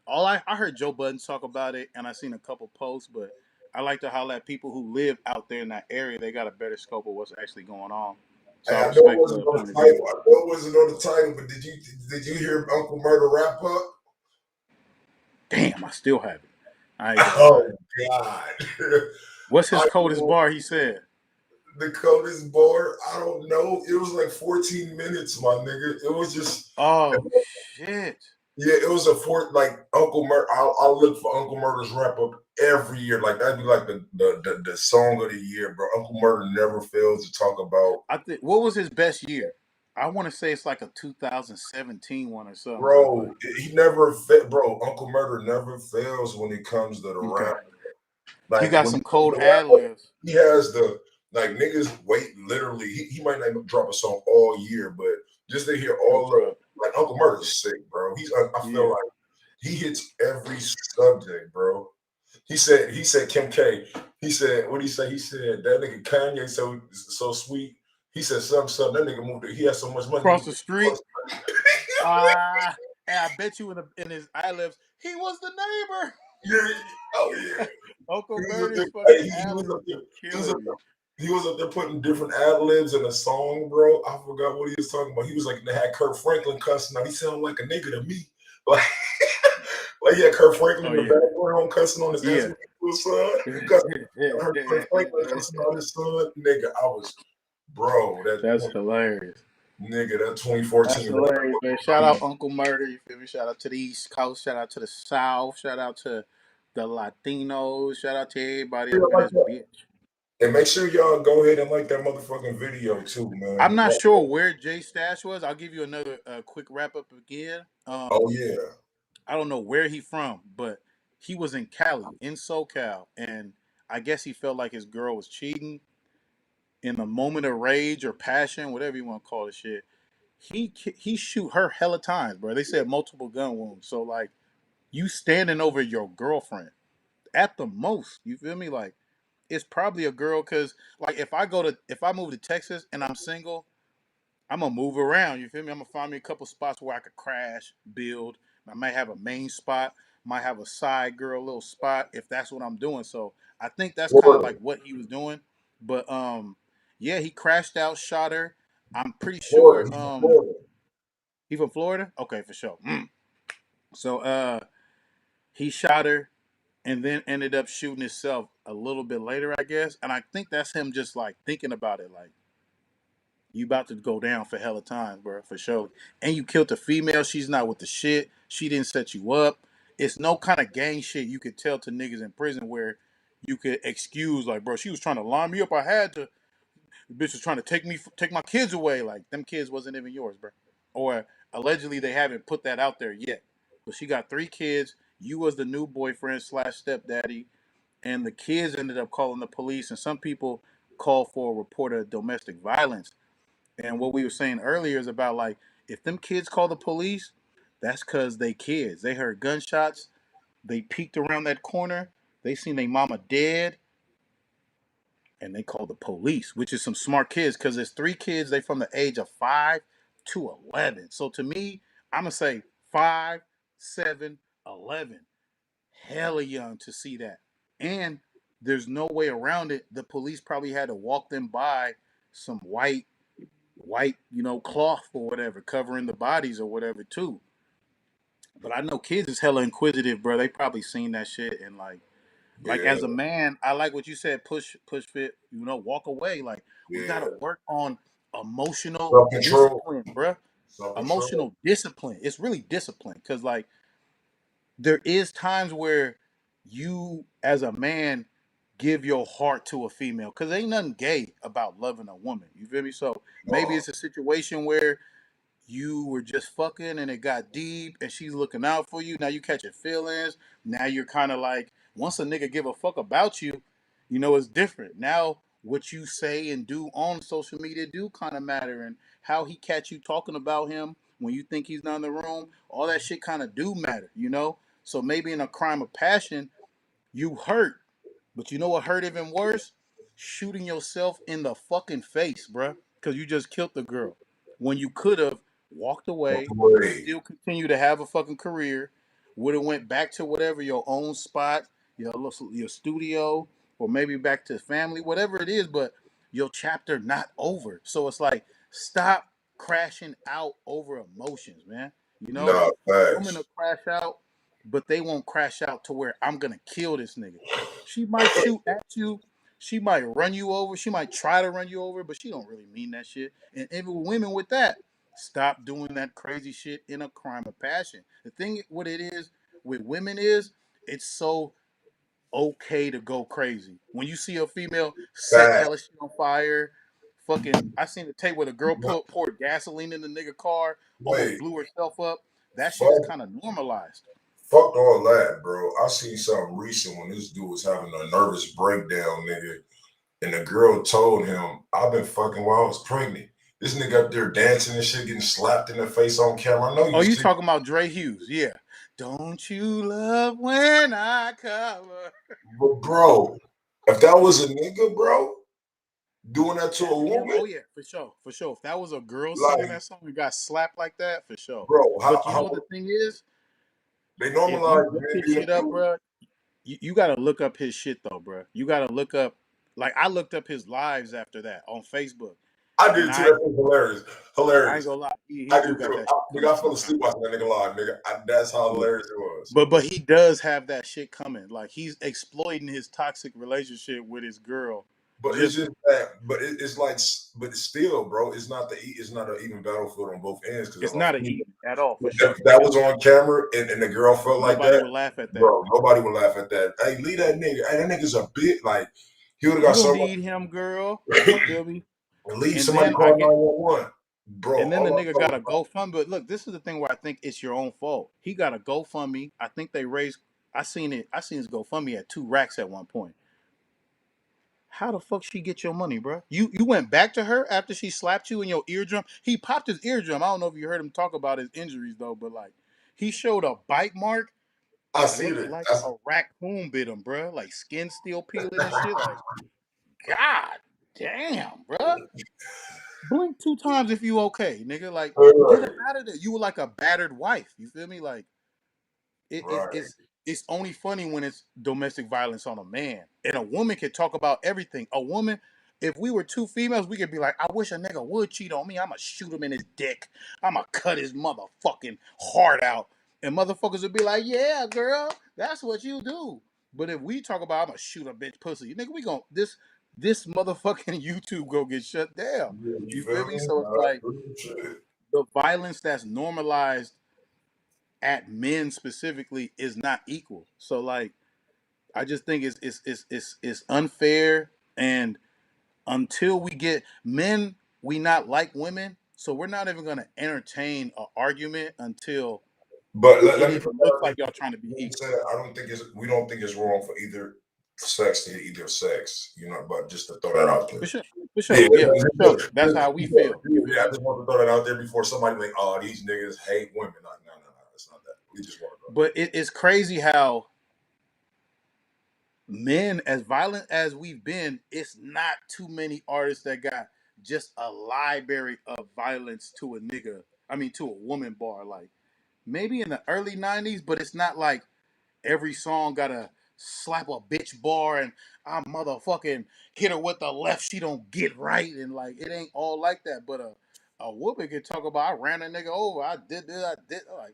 I heard Joe Budden talk about it, and I seen a couple posts, but I like to holler at people who live out there in that area. They got a better scope of what's actually going on. So I I know it respect wasn't the on point the of view. title. I know it wasn't on the title, but did you hear Uncle Murder wrap up? Damn, I still have it. I ain't gonna lie. Oh God! What's his I coldest know bar? He said. the coldest bar. I don't know. It was like 14 minutes, my nigga. It was just. Oh shit. Yeah, it was like Uncle Murder. I'll look for Uncle Murder's wrap up every year. Like that'd be like the song of the year, bro. Uncle Murder never fails to talk about. I think what was his best year? I want to say it's like a 2017 one or something, bro. Bro, But he never bro. Uncle Murder never fails when it comes to the okay, rap. he Like got when some he comes cold to ad rap, libs. he has the like niggas wait literally. He might not even drop a song all year, but just to hear No all of drop. like Uncle Murder's sick, bro. I feel Yeah. like he hits every subject, bro. He said Kim K. He said what he say? He said that nigga Kanye so sweet. He said something. That nigga moved. He had so much money. Across the street. And I bet you in his ad-libs, he was the neighbor. Yeah. Oh yeah. Uncle He was up Bernie's there. fucking He was up ad-libs there. are He was up killing me. there. He was up there putting different ad libs in a song, bro. I forgot what he was talking about. He was like, they had Kurt Franklin cussing out. He sounded like a nigga to me. Like, like he had Kurt Franklin in the background cussing on his ass with his son. I heard Kurt Franklin cussing on his son. Nigga, I was, bro. That's hilarious. Nigga, that 2014. That's hilarious, man. Shout out Uncle Murder, you feel me? Shout out to the East Coast. Shout out to the South. Shout out to the Latinos. Shout out to everybody up in this bitch. And make sure y'all go ahead and like that motherfucking video too, man. I'm not sure where Jay Stash was. I'll give you another quick wrap up again. Oh yeah. I don't know where he from, but he was in Cali, in SoCal, and I guess he felt like his girl was cheating. In a moment of rage or passion, whatever you want to call it, shit, he shoot her hella times, bro. They said multiple gun wounds. So like, you standing over your girlfriend at the most, you feel me? Like, it's probably a girl, because like if I move to Texas and I'm single, I'm gonna move around. You feel me? I'm gonna find me a couple spots where I could crash, build. I might have a main spot, might have a side girl little spot if that's what I'm doing. So I think that's kind of like what he was doing. But yeah, he crashed out, shot her. I'm pretty sure he from Florida? Okay, for sure. So he shot her and then ended up shooting himself a little bit later, I guess. And I think that's him just like thinking about it, like, you about to go down for hella times, bro, for sure. And you killed a female. She's not with the shit. She didn't set you up. It's no kind of gang shit you could tell to niggas in prison where you could excuse, like, bro, she was trying to line me up. I had to. The bitch was trying to take my kids away. Like, them kids wasn't even yours, bro. Or allegedly they haven't put that out there yet. But she got 3 kids. You was the new boyfriend / stepdaddy. And the kids ended up calling the police. And some people called for a report of domestic violence. And what we were saying earlier is about, like, if them kids call the police, that's because they kids. They heard gunshots. They peeked around that corner. They seen their mama dead. And they called the police, which is some smart kids, because there's 3 kids. They from the age of 5 to 11. So to me, I'm going to say 5, 7, 11. Hella young to see that. And there's no way around it. The police probably had to walk them by some white, cloth or whatever, covering the bodies or whatever too. But I know kids is hella inquisitive, bro. They probably seen that shit and like as a man, I like what you said. Push fit. Walk away. Like, we gotta work on emotional discipline, bro. Emotional discipline. It's really discipline, because like there is times where you as a man give your heart to a female, because ain't nothing gay about loving a woman. You feel me? So maybe it's a situation where you were just fucking and it got deep and she's looking out for you. Now you catching feelings. Now you're kind of like, once a nigga give a fuck about you, it's different. Now what you say and do on social media do kind of matter, and how he catch you talking about him when you think he's not in the room, all that shit kind of do matter. So maybe in a crime of passion, you hurt. But you know what hurt even worse? Shooting yourself in the fucking face, bruh. Because you just killed the girl. When you could have walked away, still continue to have a fucking career, would have went back to whatever, your own spot, your studio, or maybe back to family, whatever it is, but your chapter not over. So it's like, stop crashing out over emotions, man. Women will crash out, but they won't crash out to where I'm gonna kill this nigga. She might shoot at you. She might run you over. She might try to run you over, but she don't really mean that shit. And even women with that, stop doing that crazy shit in a crime of passion. The thing, what it is with women is, it's so okay to go crazy. When you see a female set hella shit on fire, fucking, I seen the tape where the girl poured gasoline in the nigga car, almost blew herself up. That shit is kind of normalized. Fuck all that, bro. I seen something recent when this dude was having a nervous breakdown, nigga. And the girl told him, I've been fucking while I was pregnant. This nigga up there dancing and shit, getting slapped in the face on camera. I know you. Oh, you talking about Dre Hughes? Yeah. Don't you love when I cover? But bro, if that was a nigga, bro, doing that to a Him, woman, oh yeah, for sure, for sure. If that was a girl singing like, that song and got slapped like that, for sure. bro, But you know what how the thing is? they If you normalize look men his being a shit up, dude. bro, you got to look up his shit though, bro. You got to look up, like I looked up his lives after that on Facebook, I and did too. That was hilarious. I ain't Hilarious. gonna lie, he I do did got too. that shit Nigga, coming I fell asleep sometimes. watching that nigga live, nigga. That's how Yeah. hilarious it was. But he does have that shit coming. Like he's exploiting his toxic relationship with his girl. But it's Just just that. But it's like, but still, bro. It's not an even battlefield on both ends because it's not a even at all for if sure. that was on camera and the girl felt like Nobody that, would laugh at that. bro, nobody would laugh at that. Hey, leave that nigga. Hey, that nigga's a bit like he would have You got don't so need him, girl. You much. feel me? Leave And somebody then I call get 911, bro. and then the All nigga got a GoFundMe. But look, this is the thing where I think it's your own fault. He got a GoFundMe. I think they raised. I seen it. I seen his GoFundMe at 2 racks at one point. How the fuck she get your money, bro? You went back to her after she slapped you in your eardrum. He popped his eardrum. I don't know if you heard him talk about his injuries though, but like he showed a bite mark. I It see looked it. like a raccoon bit him, bro. Like skin still peeling and shit. Like God damn, bro. Blink 2 times if you okay, nigga. Like get up Right, out of there. You were like a battered wife. You feel me? Like it, it, right. it's it's only funny when it's domestic violence on a man. And a woman can talk about everything. A woman, if we were two females, we could be like, I wish a nigga would cheat on me. I'ma shoot him in his dick. I'ma cut his motherfucking heart out. And motherfuckers would be like, yeah, girl, that's what you do. But if we talk about I'ma shoot a bitch pussy, nigga, we gon' this motherfucking YouTube go get shut down. Yeah, you You feel feel me? me? So it's like Shit. the violence that's normalized at men specifically is not equal. So like I just think it's unfair, and until we get men, we not like women, so we're not even gonna entertain an argument until But it let me put even that looks out there. like y'all trying to be Being equal. said, I don't think we don't think it's wrong for either sex to either sex, you know. But just to throw that out there. For Yeah, sure, yeah, for sure. That's how we feel. You feel yeah, I me? just want to throw that out there before somebody like, oh, these niggas hate women. Like, no, it's not that. We just want to But it's crazy how men, as violent as we've been, it's not too many artists that got just a library of violence to a nigga. I mean, to a woman bar. Like maybe in the early '90s, but it's not like every song gotta slap a bitch bar and I motherfucking hit her with the left. She don't get right, and like it ain't all like that. But a woman can talk about I ran a nigga over. I did this. I did like,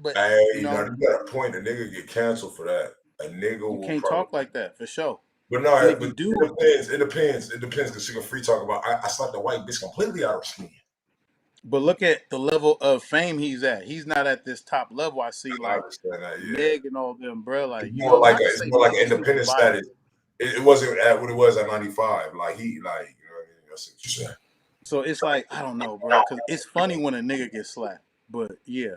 but you Hey, now know you got a point. A nigga get canceled for that. A nigga you will can't probably. talk like that for sure. But And no, if but you it do, depends. It depends. It depends because she can free talk about. I slapped the white bitch completely out of her skin. but look at the level of fame he's at. He's not at this top level. I see I like understand that. Yeah, Meg and all them, bro. Like it's you more know, like not to it's say more like Meg an is super independent violent. status. It wasn't at what it was at 95. Like he, like you know what I mean. That's what you're saying. So it's like I don't know, bro, because it's funny when a nigga gets slapped, but yeah,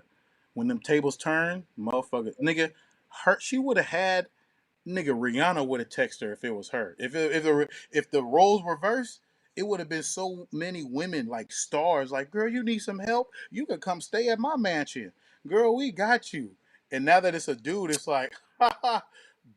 when them tables turn, motherfucker, nigga, her she would have had nigga Rihanna would have texted her if it was her. If the roles reversed, it would have been so many women like stars. Like, girl, you need some help? You could come stay at my mansion, girl. We got you. And now that it's a dude, it's like, ha,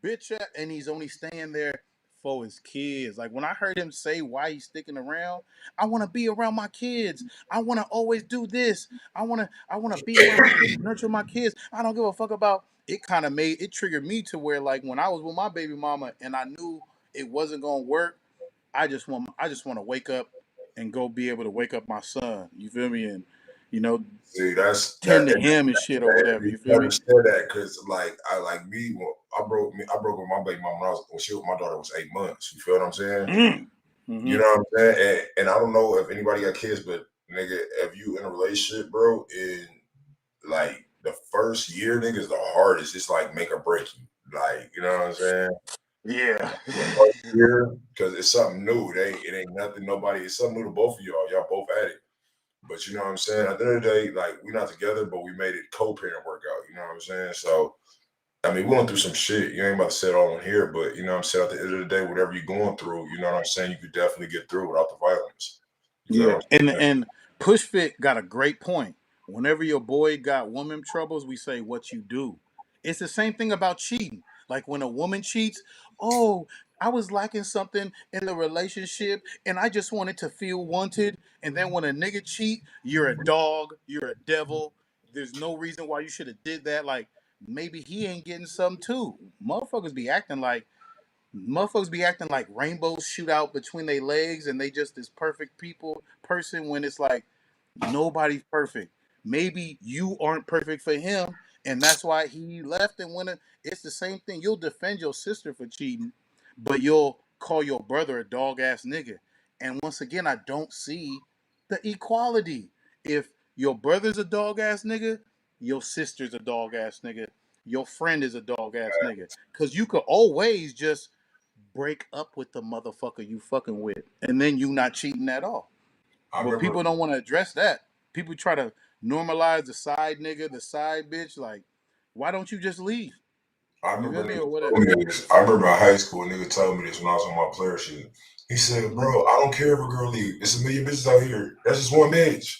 bitch, and he's only staying there for his kids. Like when I heard him say why he's sticking around, I want to be around my kids. I want to always do this. I want to be around my kids, nurture my kids. I don't give a fuck about it. Kind of made it triggered me to where like when I was with my baby mama and I knew it wasn't gonna work, I just want to wake up and go be able to wake up my son. You feel me? And you know, See, that's tend that. to him and shit or whatever. You You feel me? understand that because like I like me. Well, I broke with my baby mom when my daughter was 8 months. You feel what I'm saying? You Mm-hmm. know what I'm saying? And I don't know if anybody got kids, but nigga, if you in a relationship, bro, and like the first year, nigga, is the hardest. It's like make or break you. Like, you know what I'm saying? Yeah. The first year, because it's something new. It ain't nothing, nobody, it's something new to both of y'all. Y'all both at it. But you know what I'm saying? At the end of the day, like we're not together, but we made it co-parent workout. You know what I'm saying? So I mean, we went through some shit. You ain't about to say it all in here, but you know what I'm saying? At the end of the day, whatever you're going through, you know what I'm saying? You could definitely get through without the violence. You feel what Yeah, I'm and saying? Pushfit got a great point. Whenever your boy got woman troubles, we say what you do. It's the same thing about cheating. Like when a woman cheats, oh, I was lacking something in the relationship and I just wanted to feel wanted. And then when a nigga cheat, you're a dog, you're a devil. There's no reason why you should have did that. Like maybe he ain't getting some too. Motherfuckers be acting like rainbows shoot out between their legs and they just this perfect person when it's like nobody's perfect. Maybe you aren't perfect for him, and that's why he left and went. It's the same thing. You'll defend your sister for cheating, but you'll call your brother a dog ass nigga. And once again, I don't see the equality. If your brother's a dog ass nigga, your sister's a dog ass nigga, your friend is a dog ass nigga. Cause you could always just break up with the motherfucker you fucking with, and then you not cheating at all. I But remember people don't want to address that. People try to normalize the side nigga, the side bitch. Like, why don't you just leave? I You remember feel me niggas or told whatever? me this. I remember in high school, a nigga told me this when I was on my player shit. He said, Mm-hmm. "Bro, I don't care if a girl leave. There's a million bitches out here. That's just one bitch."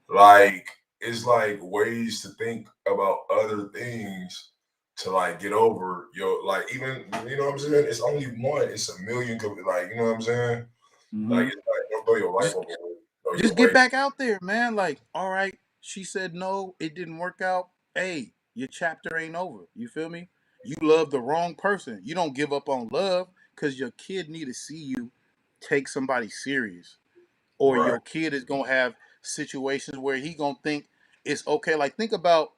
Like it's like ways to think about other things to like get over your like even you know what I'm saying. It's only one. It's a million. Like you know what I'm saying. Like Mm-hmm. it's like don't throw your life Just, away. Throw your just get way. back out there, man. Like, all right, she said no, it didn't work out. Hey, your chapter ain't over. You feel me? You love the wrong person. You don't give up on love because your kid need to see you take somebody serious. Or Right. your kid is gonna have situations where he gonna think it's okay. Like think about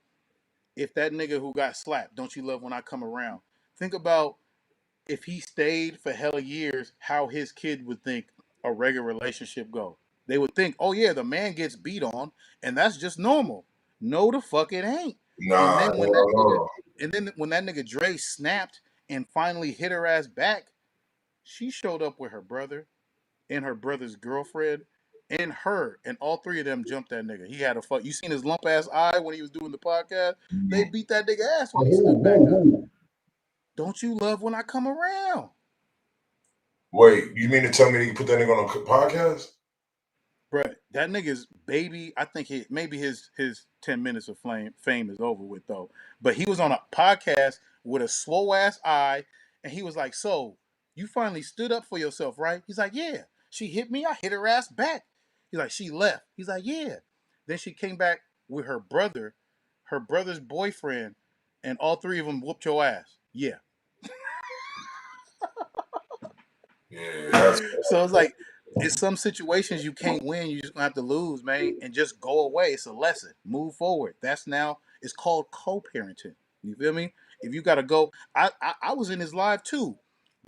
if that nigga who got slapped, don't you love when I come around? Think about if he stayed for hella years, how his kid would think a regular relationship go. They would think, oh yeah, the man gets beat on, and that's just normal. No, the fuck it ain't. And Nah, then when that hell nigga, no. and then when that nigga Dre snapped and finally hit her ass back, she showed up with her brother and her brother's girlfriend and her, and all three of them jumped that nigga. He had a fuck. You seen his lump ass eye when he was doing the podcast? They beat that nigga ass when he stood back up. Don't you love when I come around? Wait, you mean to tell me that you put that nigga on a podcast? Bruh, that nigga's baby, I think maybe his 10 minutes of fame is over with though. But he was on a podcast with a slow ass eye, and he was like, "So you finally stood up for yourself, right?" He's like, "Yeah." She hit me, I hit her ass back. He's like, "She left." He's like, "Yeah." Then she came back with her brother's boyfriend, and all three of them whooped your ass. Yeah. Yeah, that's So it's like it's some situations you can't win. You just gonna have to lose, man, and just go away. It's a lesson. Move forward. That's now it's called co-parenting. You feel me? If you gotta go, I was in his live too.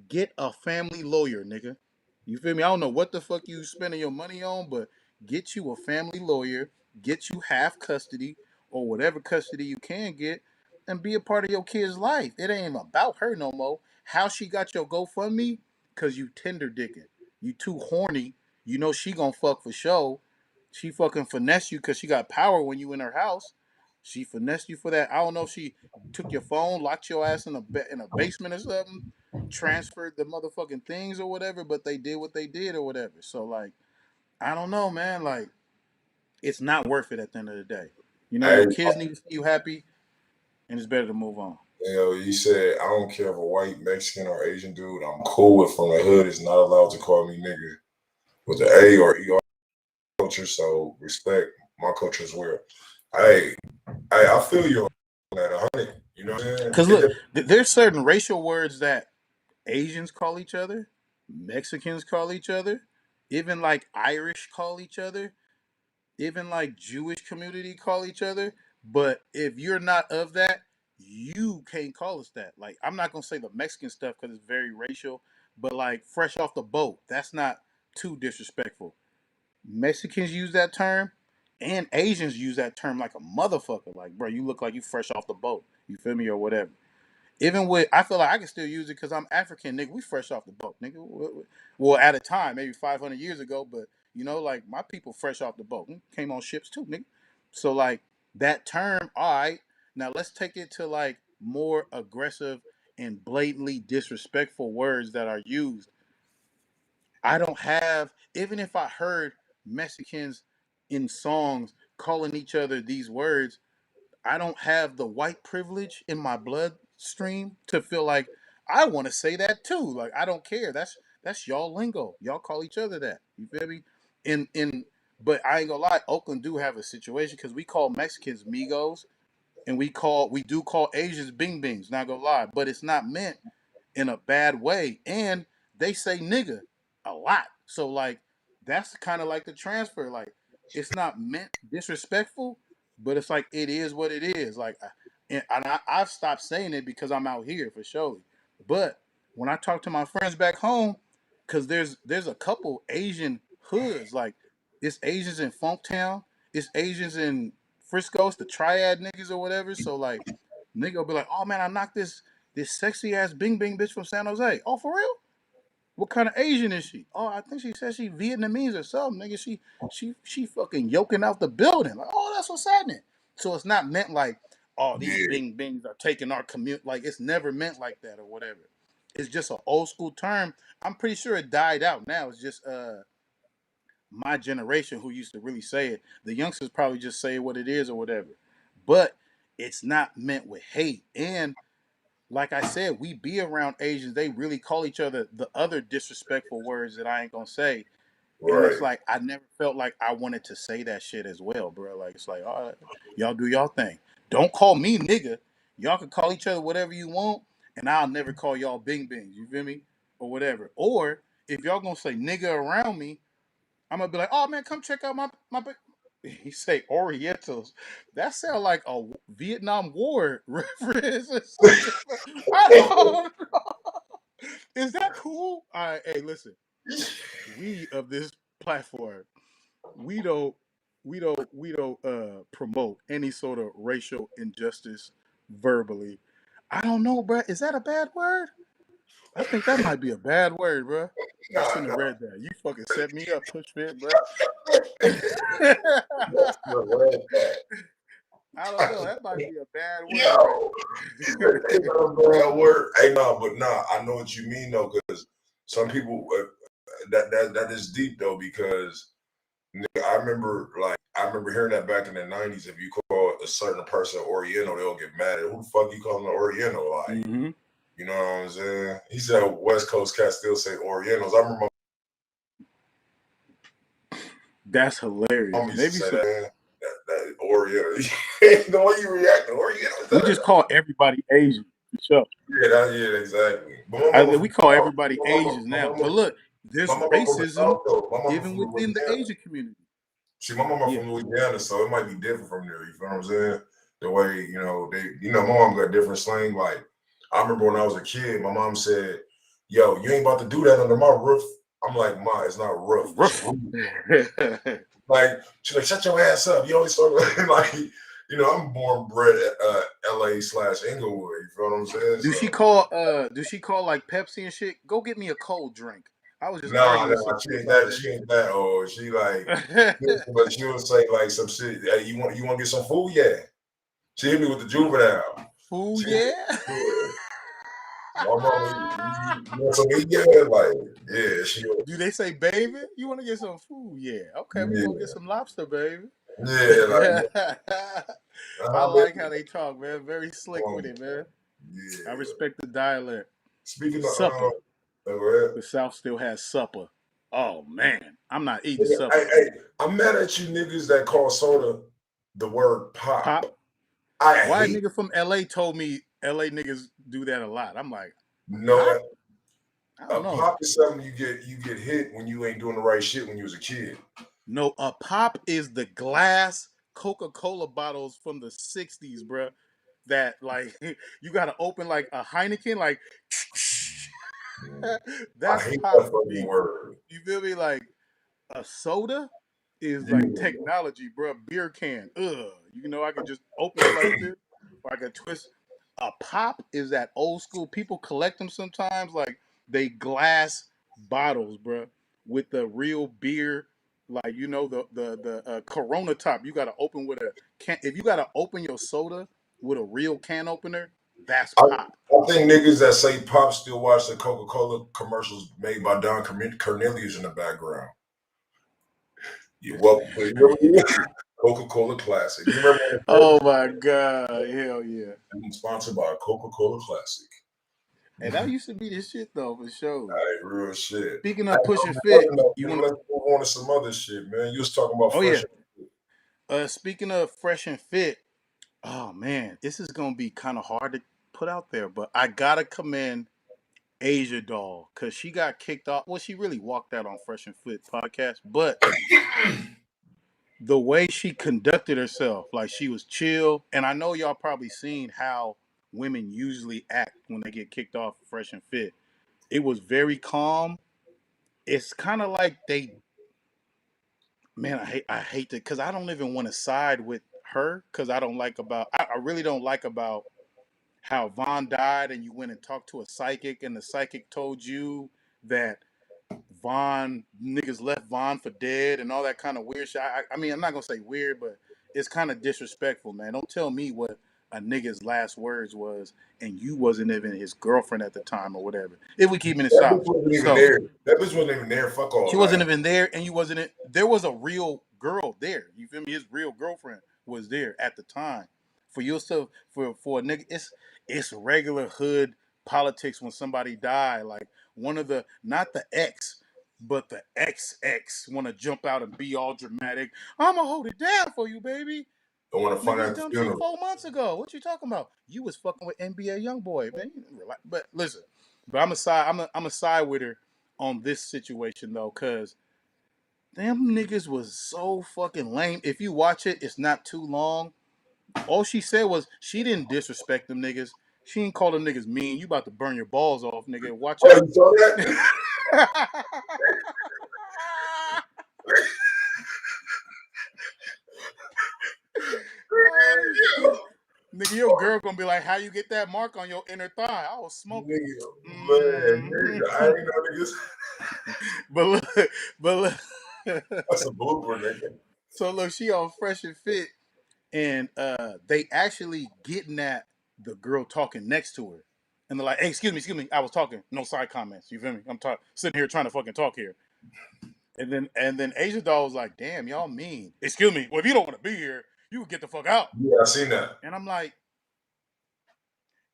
Get a family lawyer, nigga. You feel me? I don't know what the fuck you spending your money on, but get you a family lawyer, get you half custody or whatever custody you can get, and be a part of your kid's life. It ain't about her no more. How she got your GoFundMe? Cause you tender dicking. You too horny. You know she gonna fuck for show. She fucking finesse you cause she got power when you in her house. She finessed you for that. I don't know if she took your phone, locked your ass in a basement or something, transferred the motherfucking things or whatever, but they did what they did or whatever. So like, I don't know, man. Like, it's not worth it at the end of the day. You know, hey, your kids need to see you happy, and it's better to move on. you know, you said I don't care if a white, Mexican, or Asian dude I'm cool with from the hood is not allowed to call me nigga with the A or ER culture. So respect my culture as well. Hey, I feel you on that 100. You know what I'm saying? Cause look, there's certain racial words that Asians call each other, Mexicans call each other, even like Irish call each other, even like Jewish community call each other. But if you're not of that, you can't call us that. Like I'm not gonna say the Mexican stuff because it's very racial, but like fresh off the boat, that's not too disrespectful. Mexicans use that term, and Asians use that term like a motherfucker. Like, bro, you look like you fresh off the boat. You feel me or whatever. Even with, I feel like I can still use it because I'm African, nigga. We fresh off the boat, nigga. Well, at a time, maybe 500 years ago, but you know, like my people fresh off the boat came on ships too, nigga. So like that term, all right. Now let's take it to like more aggressive and blatantly disrespectful words that are used. I don't have, even if I heard Mexicans in songs calling each other these words, I don't have the white privilege in my blood stream to feel like I want to say that too. Like I don't care. That's y'all lingo. Y'all call each other that. You feel me? But I ain't gonna lie, Oakland do have a situation because we call Mexicans migos and we do call Asians bing bings, not gonna lie, but it's not meant in a bad way. And they say nigga a lot. So like that's kind of like the transfer. Like it's not meant disrespectful, but it's like it is what it is. Like I've stopped saying it because I'm out here for sure. But when I talk to my friends back home, because there's a couple Asian hoods, like it's Asians in Funktown, it's Asians in Frisco, it's the Triad niggas or whatever. So like nigga will be like, oh man, I knocked this sexy ass bing bing bitch from San Jose. Oh, for real? What kind of Asian is she? Oh, I think she said she Vietnamese or something. Nigga, she fucking yoking out the building. Like, oh, that's what's happening. So it's not meant like, oh, these Yeah, bing bings are taking our commute. Like it's never meant like that or whatever. It's just an old school term. I'm pretty sure it died out now. It's just my generation who used to really say it. The youngsters probably just say what it is or whatever. But it's not meant with hate. And like I said, we be around Asians. They really call each other the other disrespectful words that I ain't gonna say. And it's right. like I never felt like I wanted to say that shit as well, bro. Like it's like, all right, y'all do y'all thing. Don't call me nigga. Y'all can call each other whatever you want, and I'll never call y'all bing bings. You feel me? Or whatever. Or if y'all gonna say nigga around me, I'm gonna be like, oh man, come check out my. He say Orientals. That sound like a Vietnam War reference or something. I don't know. Is that cool? All right, hey, listen. We of this platform, we don't, we don't promote any sort of racial injustice verbally. I don't know, bro. Is that a bad word? I think that might be a bad word, bro. I Nah, shouldn't have nah. read that. You fucking set me up, push fit, bro. That's the red I don't know. flag. That might be a bad word right Yo, there. it's not a bad word. Hey, no, but nah, I know what you mean though, because some people that is deep though, because nigga, I remember hearing that back in the '90s. If you call a certain person Oriental, they'll get mad. Who the fuck you calling an Oriental? Like, Mm-hmm. you know what I'm saying? He said West Coast cats still say Orientals. I remember That's my hilarious. mom used to Maybe say some. that Oriental. The way you react to Oriental. We just call everybody Asian for sure. Yeah, exactly. But my mama We from the call South. everybody Asians My now. mama, But look, my there's mama from the racism South though. My mama even from within the Louisiana. Asian community. See, my mama Yeah. from Louisiana, so it might be different from there. You feel what I'm saying? The way my mom got different slang. Like I remember when I was a kid, my mom said, "Yo, you ain't about to do that under my roof." I'm like, "Ma, it's not roof, it's Roof. roof." Like she's like, "Shut your ass up." You always talk like, I'm born bred LA/Inglewood. You feel what I'm saying? do So she call like Pepsi and shit? Go get me a cold drink. I was just nah, arguing with she somebody ain't about that. that She shit. ain't that old. She like, but she would say like some shit. Hey, you want to get some food? Yeah. She hit me with the juvenile. Food, She, yeah. yeah. My mama, you want some meat? Yeah, like, yeah, Do they say, baby, you want to get some food? Yeah. Okay, we go get yeah, some lobster, baby. yeah, like, I like how baby. they talk, man. Very slick with Um, it, man. I yeah. respect the dialect. Speaking of, Supper. go ahead. The South still has supper. Oh man, I'm not eating supper. Hey, I'm mad at you niggas that call soda the word pop. Pop. I Why a hate nigga from LA told me LA niggas do that a lot. I'm like, no pop? I a don't know. pop is something you get hit when you ain't doing the right shit when you was a kid. No, a pop is the glass Coca-Cola bottles from the 60s, bruh. That like you gotta open like a Heineken, like I that's hate pop that for fucking me. word. You feel me? Like a soda is like Yeah. technology, bro. Beer can, I can just open it like this, or I can twist. A pop is that old school. People collect them sometimes, like they glass bottles, bro, with the real beer, like the Corona top. You got to open with a can. If you got to open your soda with a real can opener, that's I, pop. I think niggas that say pop still watch the Coca-Cola commercials made by Don Cornelius in the background. You welcome to Coca-Cola Classic. You remember when Oh my god, hell yeah! it was sponsored by Coca-Cola Classic? And that used to be the shit though, for sure. Like real shit. Speaking I of ain't pushing gonna fit, know. you want? Let's move on to some other shit, man. You was talking about Oh fresh. yeah. Speaking of fresh and fit, oh man, this is gonna be kind of hard to put out there, but I gotta commend Asia Doll because she got kicked off. Well, she really walked out on Fresh and Fit podcast, but the way she conducted herself, like she was chill. And I know y'all probably seen how women usually act when they get kicked off Fresh and Fit. It was very calm. It's kind of like they, man, I hate that because I don't even want to side with her because I really don't like about how Von died and you went and talked to a psychic and the psychic told you that Von niggas left Von for dead and all that kind of weird shit. I mean, I'm not gonna say weird, but it's kind of disrespectful, man. Don't tell me what a nigga's last words was, and you wasn't even his girlfriend at the time or whatever. If we keep it in That bitch South, wasn't even so there. That bitch wasn't even there. Fuck all she wasn't that. even there, and you wasn't. There was a real girl there. You feel me? His real girlfriend was there at the time. For yourself, for a nigga, it's regular hood politics when somebody die. Like one of the not the ex, but the ex want to jump out and be all dramatic. I'ma hold it down for you, baby. I want to Nigga find was out the dumb shit funeral. 4 months ago. What you talking about? You was fucking with NBA YoungBoy, man. But listen, but I'm a side with her on this situation though, cause them niggas was so fucking lame. If you watch it, it's not too long. All she said was she didn't disrespect them niggas. She didn't call them niggas mean. You about to burn your balls off, nigga. Watch Oh, out. you saw that? Oh shit. Nigga, your girl gonna be like, how you get that mark on your inner thigh? I was smoking. Nigga, man, Mm-hmm. nigga, I ain't know niggas. But look, but look. That's a blooper, nigga. So look, she all fresh and fit, and they actually getting at the girl talking next to her, and they're like, "Hey, excuse me, I was talking. No side comments. You feel me? I'm sitting here trying to fucking talk here." And then Asia Doll was like, "Damn, y'all mean. Excuse me. Well, if you don't want to be here, you can get the fuck out." Yeah, I seen that. And I'm like,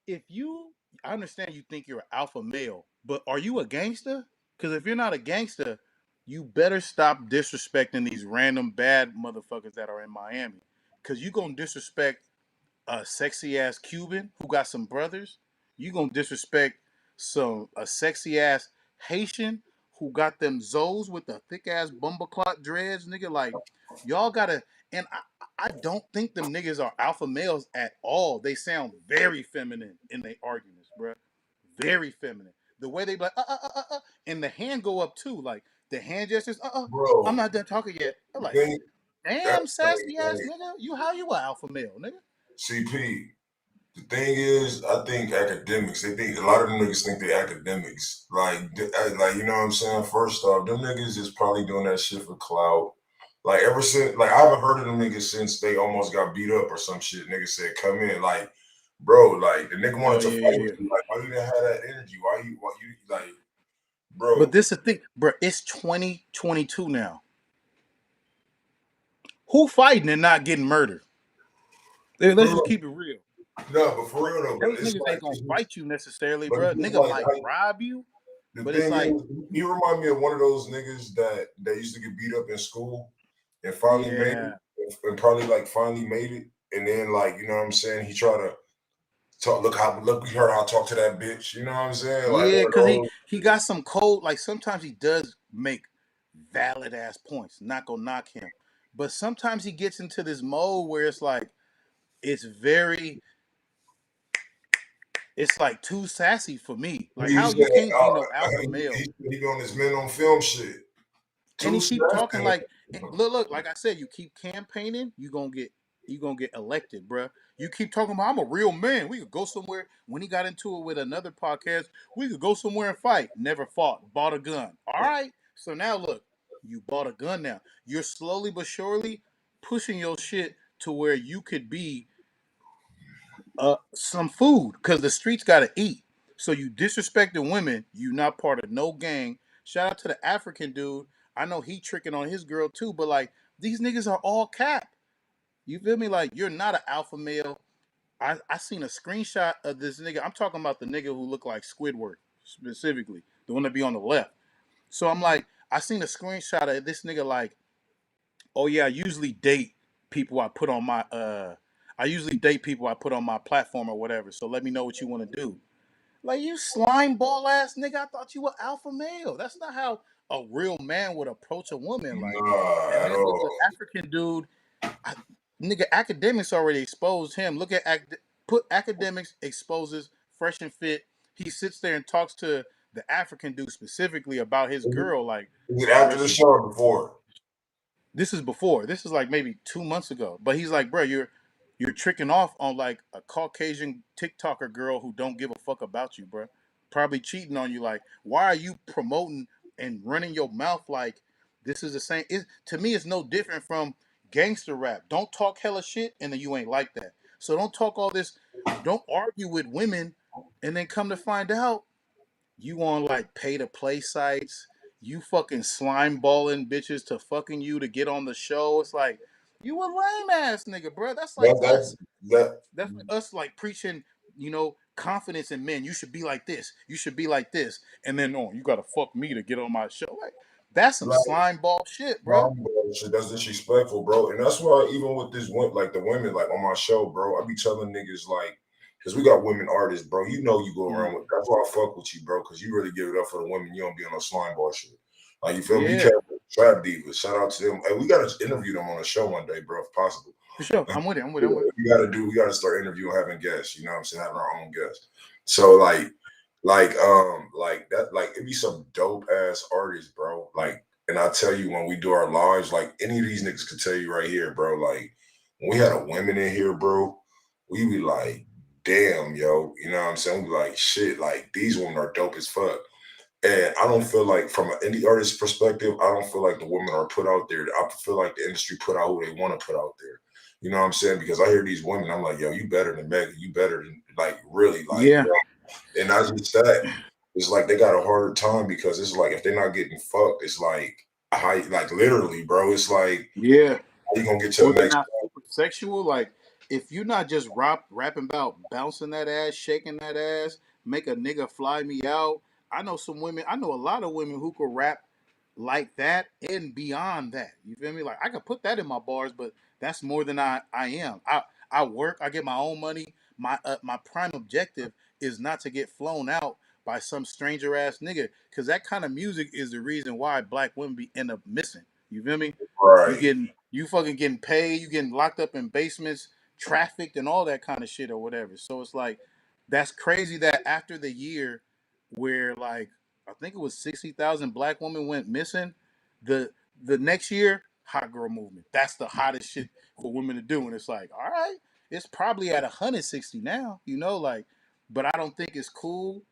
if you, I understand you think you're an alpha male, but are you a gangster? Because if you're not a gangster, you better stop disrespecting these random bad motherfuckers that are in Miami. Because you going to disrespect a sexy ass Cuban who got some brothers. You going to disrespect a sexy ass Haitian who got them Zoes with the thick ass bumbleclot dreads, nigga. Like, y'all gotta, and I don't think them niggas are alpha males at all. They sound very feminine in their arguments, bruh. Very feminine. The way they be like, and the hand go up too. Like, the hand gestures, I'm Bro, not done talking yet. I'm the like, thing, damn, that's sassy ass like, nigga. How you a alpha male, nigga? CP. The thing is, I think academics. They think a lot of them niggas think they academics. Like you know what I'm saying. First off, them niggas is probably doing that shit for clout. Like ever since, like I haven't heard of them niggas since they almost got beat up or some shit. Niggas said, "Come in," like, bro, like the nigga Oh wanted to yeah, fight yeah, with yeah. you. Like, why you didn't have that energy? Why you like, bro, But this is the thing, bro. It's 2022 now. Who fighting and not getting murdered? Hey, let's just bro? keep it real. No, but for real though, bro, These it's niggas like, ain't gonna fight you necessarily, but bro. it's just Nigga like, might rob you, the but it's thing like, is, you remind me of one of those niggas that used to get beat up in school and finally made yeah, it, and probably like finally made it, and then like you know what I'm saying, he tried to talk. Look, we heard how I talk to that bitch. You know what I'm saying? Like yeah, one of cause he those. he got some cold. Like sometimes he does make valid ass points. Not gonna knock him, but sometimes he gets into this mode where it's like it's very, it's like too sassy for me. Like He how said, you can't be no alpha male. he be on his men on film shit. And Too he keep talking stressing. like, look, like I said, you keep campaigning, you gonna get elected, bruh. You keep talking about I'm a real man. We could go somewhere. When he got into it with another podcast, we could go somewhere and fight. Never fought. Bought a gun. All right. So now look, you bought a gun now. You're slowly but surely pushing your shit to where you could be some food because the streets got to eat. So you disrespecting women. You not part of no gang. Shout out to the African dude. I know he tricking on his girl too, but like these niggas are all cap. You feel me? Like you're not an alpha male. I seen a screenshot of this nigga. I'm talking about the nigga who looked like Squidward specifically, the one that be on the left. So I'm like, I seen a screenshot of this nigga like, oh yeah, I usually date people I put on my platform or whatever. So let me know what you want to do. Like you slime ball ass nigga, I thought you were alpha male. That's not how a real man would approach a woman. Like, Nah, and at then look, the all. African dude, I, nigga, academics already exposed him. Look at put academics exposes fresh and fit. He sits there and talks to the African dude specifically about his girl. Like, Is it bro, after the she show or before? this is before. This is like maybe 2 months ago. But he's like, bro, you're tricking off on like a Caucasian TikToker girl who don't give a fuck about you, bro. Probably cheating on you. Like, why are you promoting and running your mouth like this is the same? To me, it's no different from gangster rap. Don't talk hella shit and then you ain't like that. So don't talk all this. Don't argue with women and then come to find out you on like pay to play sites. You fucking slime balling bitches to fucking you to get on the show. It's like you a lame ass nigga, bro. That's like That us. that That's like us like preaching, confidence in men. You should be like this. You should be like this. And then you gotta fuck me to get on my show. Like that's some that. slime ball shit, bro. Bro, shit, that's disrespectful, bro. And that's why even with this one, like the women, like on my show, bro, I be telling niggas like, because we got women artists, bro. You know you go around with. That's why I fuck with you, bro. Because you really give it up for the women. You don't be on no slime ball shit. Like you feel me? You Yeah, can't trap divas. Shout out to them. And we gotta interview them on the show one day, bro, if possible. for sure. Like, I'm with it. I'm with it. yeah, I'm with it. we gotta start interviewing, having guests. You know what I'm saying? Having our own guests. So like that, like it be some dope ass artists, bro. Like, and I tell you, when we do our lives, like any of these niggas could tell you right here, bro. Like when we had a women in here, bro, we be like, damn, yo, you know what I'm saying? We be like, shit, like these women are dope as fuck. And I don't feel like, from an indie artist perspective, I don't feel like the women are put out there. I feel like the industry put out who they want to put out there. You know what I'm saying? Because I hear these women, I'm like, yo, you better than Megan. You better than, like, really, like, Yeah, bro. And not just that, it's like they got a harder time because it's like if they're not getting fucked, it's like, like literally, bro. It's like, yeah. how you gonna get to Or the they're next? not super sexual. Like if you're not just rapping about bouncing that ass, shaking that ass, make a nigga fly me out. I know some women. I know a lot of women who could rap like that and beyond that. You feel me? Like I could put that in my bars, but that's more than I am. I work. I get my own money. My prime objective is not to get flown out by some stranger ass nigga, because that kind of music is the reason why black women end up missing. You feel me? Right. You fucking getting paid, you getting locked up in basements, trafficked and all that kind of shit or whatever. So it's like that's crazy that after the year where like I think it was 60,000 black women went missing, the the next year hot girl movement. That's the hottest shit for women to do and it's like, all right, it's probably at 160 now, like but I don't think it's cool.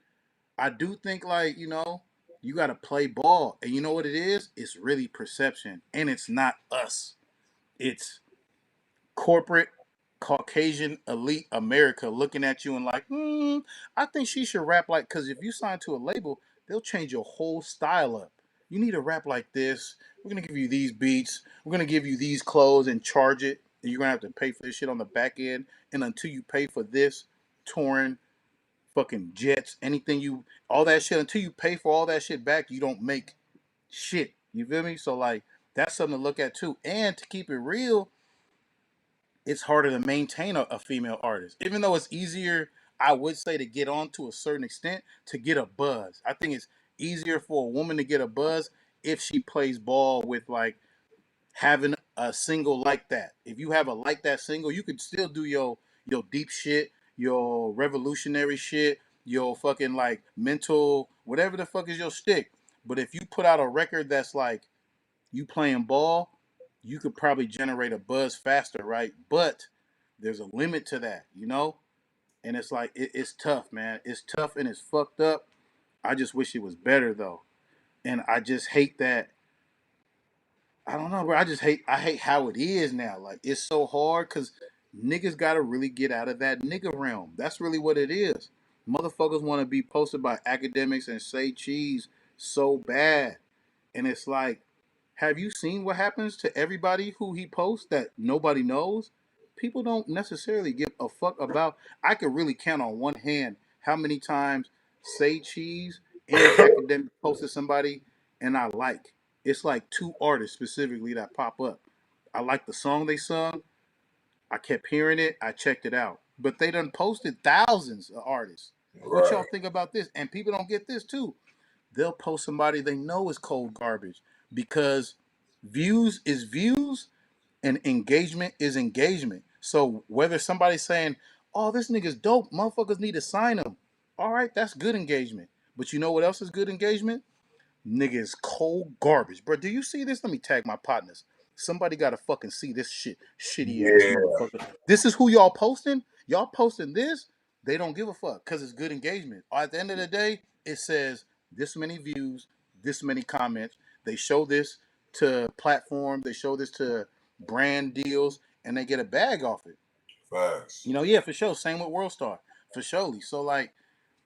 I do think like, you got to play ball. And you know what it is? It's really perception and it's not us. It's corporate Caucasian elite America looking at you and like, I think she should rap like, because if you sign to a label, they'll change your whole style up. You need to rap like this. We're going to give you these beats. We're going to give you these clothes and charge it. And you're going to have to pay for this shit on the back end. And until you pay for this, touring, fucking jets, all that shit, until you pay for all that shit back, you don't make shit. You feel me? So, like, that's something to look at too. And to keep it real, it's harder to maintain a female artist. Even though it's easier, I would say, to get on to a certain extent to get a buzz. I think it's easier for a woman to get a buzz if she plays ball with like having a single like that. If you have a like that single, you could still do your deep shit, your revolutionary shit, your fucking like mental, whatever the fuck is your stick. But if you put out a record that's like you playing ball, you could probably generate a buzz faster, right? But there's a limit to that. And it's like it's tough, man. It's tough and it's fucked up. I just wish it was better though, and I just hate that. I don't know, bro. I hate how it is now. Like it's so hard because niggas gotta really get out of that nigga realm. That's really what it is. Motherfuckers want to be posted by academics and say cheese so bad, and it's like, have you seen what happens to everybody who he posts that nobody knows? people don't necessarily give a fuck about. I could really count on one hand how many times Say Cheese and Academic posted somebody and I like. It's like two artists specifically that pop up. I like the song they sung. I kept hearing it. I checked it out. But they done posted thousands of artists. What y'all Right. think about this? And people don't get this too. They'll post somebody they know is cold garbage because views is views and engagement is engagement. So whether somebody's saying, "Oh, this nigga's dope, motherfuckers need to sign him," all right, that's good engagement. But you know what else is good engagement? Nigga is cold garbage, bro. Do you see this? Let me tag my partners. Somebody gotta fucking see this shit, shitty ass Yeah. motherfucker. This is who y'all posting. Y'all posting this. They don't give a fuck because it's good engagement. At the end of the day, it says this many views, this many comments. They show this to platform. They show this to brand deals, and they get a bag off it. Facts. You know, yeah, for sure. Same with World Star, for surely. So like,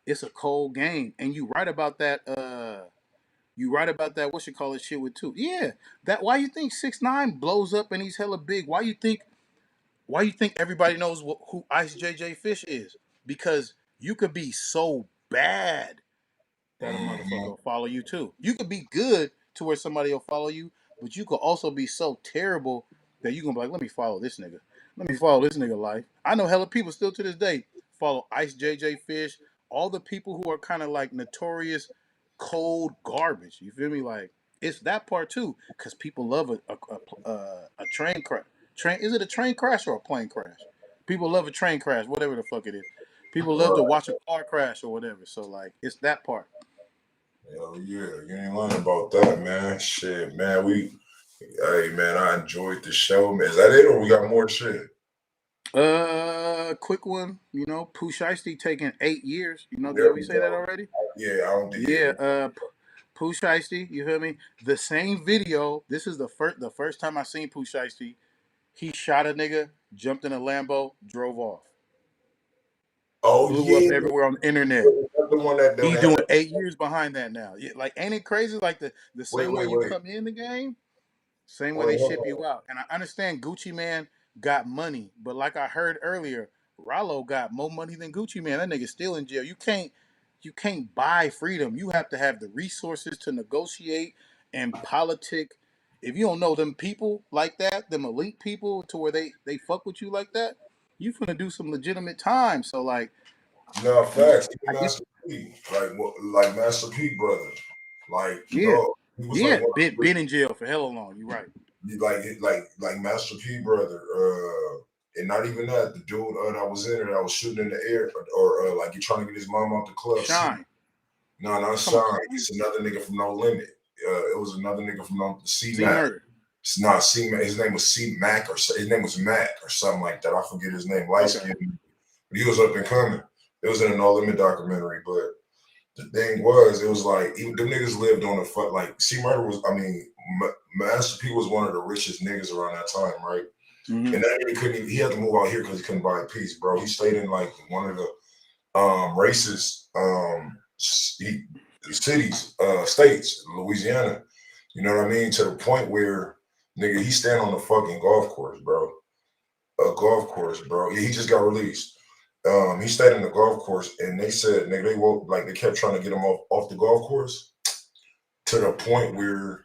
it's a cold game, and you right about that. You right about that. What you call it? Shit with two. Yeah. That. Why you think 6ix9ine blows up and he's hella big? Why you think? Why you think everybody knows who Ice JJ Fish is? Because you could be so bad that a motherfucker Mm-hmm. will follow you too. You could be good to where somebody will follow you, but you could also be so terrible that you gonna be like, let me follow this nigga. Let me follow this nigga life. I know hella people still to this day follow Ice JJ Fish, all the people who are kind of like notorious cold garbage. You feel me? Like it's that part too, because people love a train crash. Train is it a train crash or a plane crash? People love a train crash, whatever the fuck it is. People love to Right. watch a car crash or whatever. So like it's that part. Hell yeah. You ain't lying about that, man. Shit, man. Hey, man, I enjoyed the show, man. Is that it or we got more shit? Quick one. You know, Pooh Shiesty taking 8 years. You know, did There we we say that go. already? Yeah, I don't think, yeah. Yeah. Pooh Shiesty. You feel me? The same video. This is the first time I seen Pooh Shiesty. He shot a nigga, jumped in a Lambo, drove off, Oh, blew up yeah. everywhere on the internet. That's the one that He don't have doing that. 8 years behind that now. Yeah, like ain't it crazy? Like the Wait, same way wait, you wait. come in the game. Same way Wait, they hold ship on. you out. And I understand Gucci Man got money, but like I heard earlier, Rollo got more money than Gucci Man. That nigga's still in jail. You can't buy freedom. You have to have the resources to negotiate and politic. If you don't know them people like that, them elite people to where they fuck with you like that, you finna do some legitimate time. So like, No, you know, facts. I Even get Master P, like Master P brother, like yeah. dog. He was like Yeah, one of the been in jail for hella long. You're right. like Master P brother, and not even that. The dude that was in it, that was shooting in the air, or like he trying to get his mom out the club. Shine. No, not You talking about Shine. Shine? It's another nigga from No Limit. It was another nigga from No C See Mac. murder. It's not C Mac. His name was C Mac his name was Mac or something like that. I forget his name. Light Okay. skin. But he was up and coming. It was in a No Limit documentary, but the thing was, it was like even them niggas lived on the fuck. Like C Murder was, I mean, Master P was one of the richest niggas around that time, right? Mm-hmm. And that nigga couldn't. He had to move out here because he couldn't buy a piece, bro. He stayed in like one of the racist cities, states, Louisiana. You know what I mean? To the point where nigga, he stand on the fucking golf course, bro. A golf course, bro. Yeah, he just got released. He stayed in the golf course, and they said, nigga, they woke like they kept trying to get him off the golf course to the point where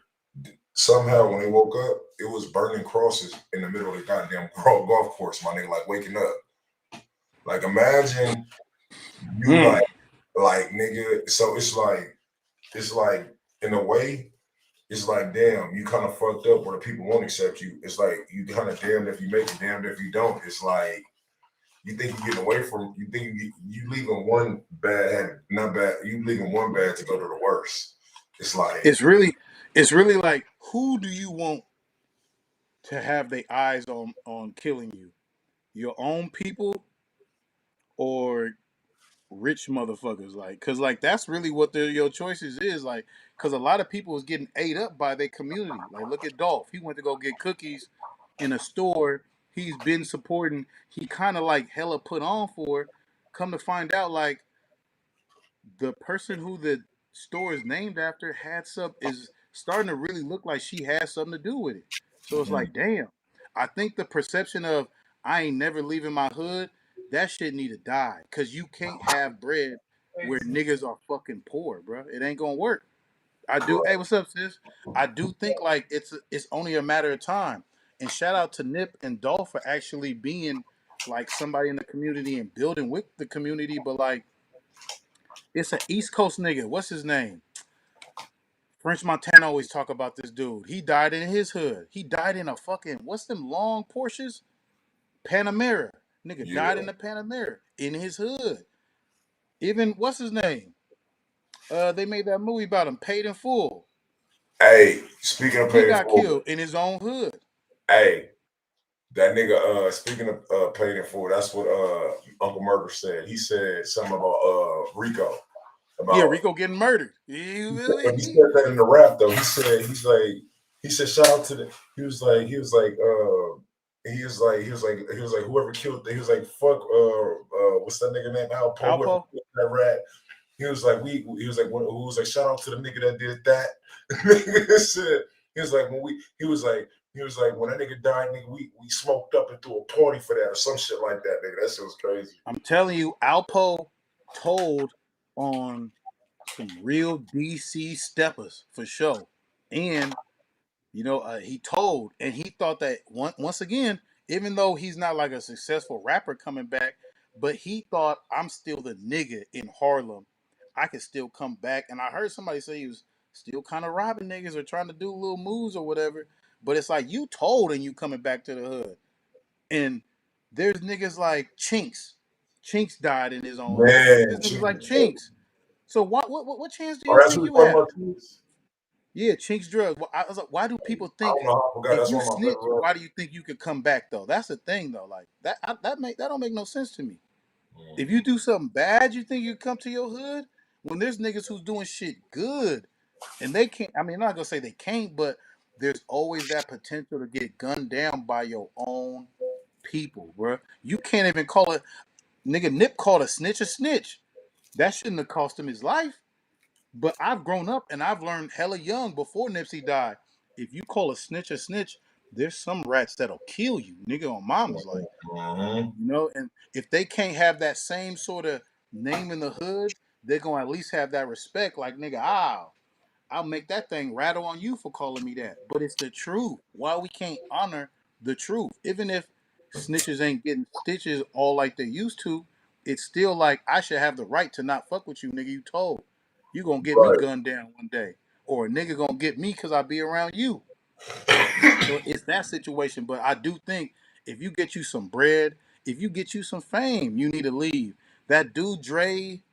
somehow when they woke up, it was burning crosses in the middle of the goddamn golf course, my nigga, like waking up. Like imagine you Mm. like nigga. So it's like in a way, it's like damn, you kind of fucked up where the people won't accept you. It's like you kind of damned if you make it, damned if you don't. It's like you think you getting away from, you think you leaving one bad, not bad, you leaving one bad to go to the worst. It's like, It's really like, who do you want to have their eyes on killing you? Your own people or rich motherfuckers? Like, cause like that's really what your choices is. Like, cause a lot of people is getting ate up by their community. Like, look at Dolph. He went to go get cookies in a store he's been supporting. He kind of like hella put on for. Come to find out, like the person who the store is named after is starting to really look like she has something to do with it. So it's like, damn. I think the perception of I ain't never leaving my hood. That shit need to die. Cause you can't have bread where niggas are fucking poor, bro. It ain't gonna work. I do. Hey, what's up, sis? I do think like it's only a matter of time. And shout out to Nip and Dolph for actually being like somebody in the community and building with the community. But like, it's an East Coast nigga. What's his name? French Montana always talk about this dude. He died in his hood. He died in a fucking what's them long Porsches? Panamera. Nigga Yeah. died in a Panamera in his hood. Even what's his name? They made that movie about him, Paid in Full. Hey, speaking of He paid got for, killed in his own hood. hey, that nigga, speaking of paid in full, that's what Uncle Murder said. He said something about Rico. Yeah, About Rico getting murdered. You feel when he me? said that in the rap though, he said shout out to the he was like whoever killed he was like fuck what's that nigga name Alpo, whoever Alpo. killed that rat. He was like he was like who was like shout out to the nigga that did that. Nigga said he was like he was like when that nigga died, nigga, we smoked up and threw a party for that or some shit like that, nigga. That shit was crazy. I'm telling you, Alpo told on some real DC steppers for sure. And he told, and he thought that once again, even though he's not like a successful rapper coming back, but he thought I'm still the nigga in Harlem. I could still come back. And I heard somebody say he was still kind of robbing niggas or trying to do little moves or whatever. But it's like you told and you coming back to the hood. And there's niggas like Chinks. Chinks died in his own hood. Man, There's niggas like Chinks. So what chance do oh, you that's think who we you talking have? about, kids? Yeah, Chinks drugs. Well, I was like, why do people I think don't know how I forgot. if That's you one of my snitch, favorite why rappers. do you think you could come back though? That's the thing though. Like that don't make no sense to me. If you Mhm. do something bad, you think you come to your hood when there's niggas who's doing shit good and they can't. I mean, I'm not gonna say they can't, but there's always that potential to get gunned down by your own people, bro. You can't even call it. Nigga Nip called a snitch a snitch. That shouldn't have cost him his life. But I've grown up and I've learned hella young before Nipsey died. If you call a snitch, there's some rats that'll kill you, nigga. On mama's like, Mhm. and if they can't have that same sort of name in the hood, they're gonna at least have that respect. Like, nigga, I'll make that thing rattle on you for calling me that. But it's the truth. Why we can't honor the truth? Even if snitches ain't getting stitches all like they used to, it's still like I should have the right to not fuck with you, nigga. You told. You gonna get me Right. gunned down one day. Or a nigga gonna get me cause I be around you. So it's that situation. But I do think if you get you some bread, if you get you some fame, you need to leave. That dude Dre,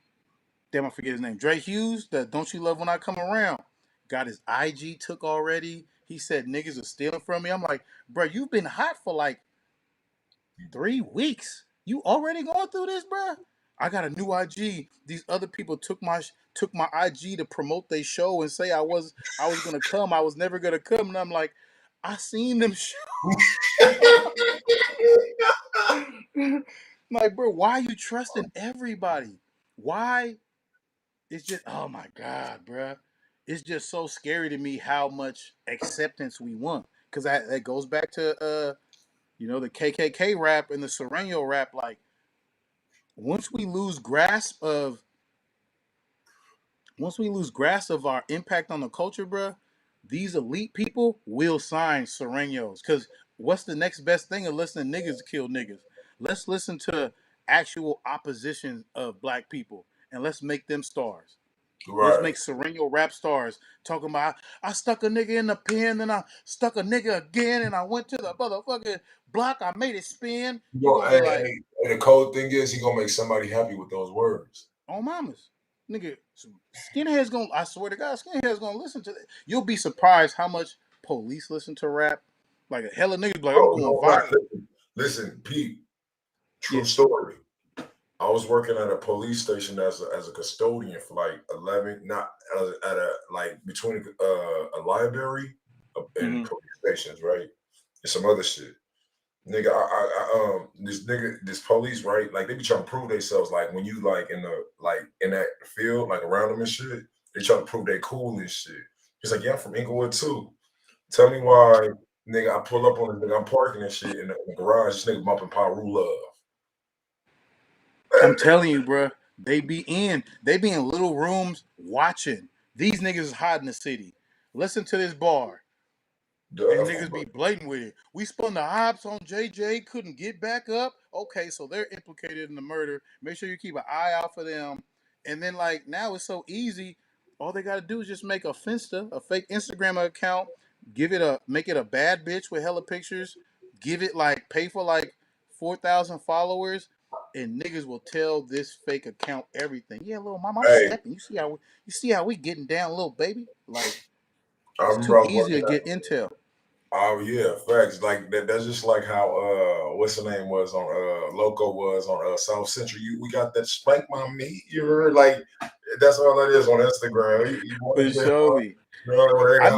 damn, I forget his name. Dre Hughes, that Don't You Love When I Come Around, got his IG took already. He said niggas are stealing from me. I'm like, bro, you've been hot for like 3 weeks. You already going through this, bro? I got a new IG. These other people took my IG to promote their show and say I was gonna come. I was never gonna come. And I'm like, I seen them like, bro, why are you trusting everybody? Why? It's just, oh my God, bro. It's just so scary to me how much acceptance we want. Because that goes back to, the KKK rap and the Sureño rap. Like, once we lose grasp of, our impact on the culture, bro, these elite people will sign Sureños. Because what's the next best thing of listening to niggas kill niggas? Let's listen to actual opposition of black people and let's make them stars. Let's Right. make Sereno rap stars talking about I stuck a nigga in the pen and I stuck a nigga again and I went to the motherfucking block. I made it spin. You gonna be like, And the cold thing is, he gonna make somebody happy with those words. oh mamas, nigga, skinheads gonna. I swear to God, skinheads gonna listen to that. You'll be surprised how much police listen to rap. Like a hella niggas be like, I'm Bro, going no, not viral. listen, Pete. Yeah. True story. I was working at a police station as a custodian for like 11, not at a like between a library and Mm-hmm. police stations, right? And some other shit. Nigga, this police, right? Like they be trying to prove themselves. Like when you like in that field, like around them and shit, they try to prove they cool and shit. He's like, yeah, I'm from Inglewood too. Tell me why Nigga, I pull up on the nigga. I'm parking and shit in the garage. This nigga bumping Paru Love. I'm telling you, bro. They be in little rooms watching. These niggas is hot in the city. Listen to this bar. And niggas be blatant with it. We spun the ops on JJ, couldn't get back up. Okay, so they're implicated in the murder. Make sure you keep an eye out for them. And then like now it's so easy. All they gotta do is just make a Finsta, a fake Instagram account, make it a bad bitch with hella pictures, give it like pay for like 4,000 followers, and niggas will tell this fake account everything. Yeah, little mom, I'm Hey, stepping. You see how we getting down, little baby? Like I it's remember too I was easy working to at. get intel. Oh yeah, facts. Like that's just like how what's the name was on Loco was on South Central. We got that spank my meat. You heard like that's all that is on Instagram. You For want to sure, me. I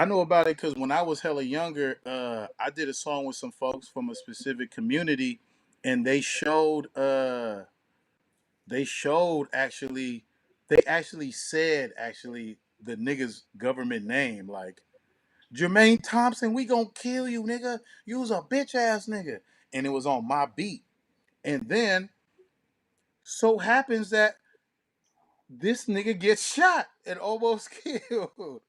know about it because when I was hella younger, I did a song with some folks from a specific community, and they actually said the nigga's government name, like Jermaine Thompson, we gonna kill you, nigga. You was a bitch ass nigga, and it was on my beat. And then so happens that this nigga gets shot and almost killed.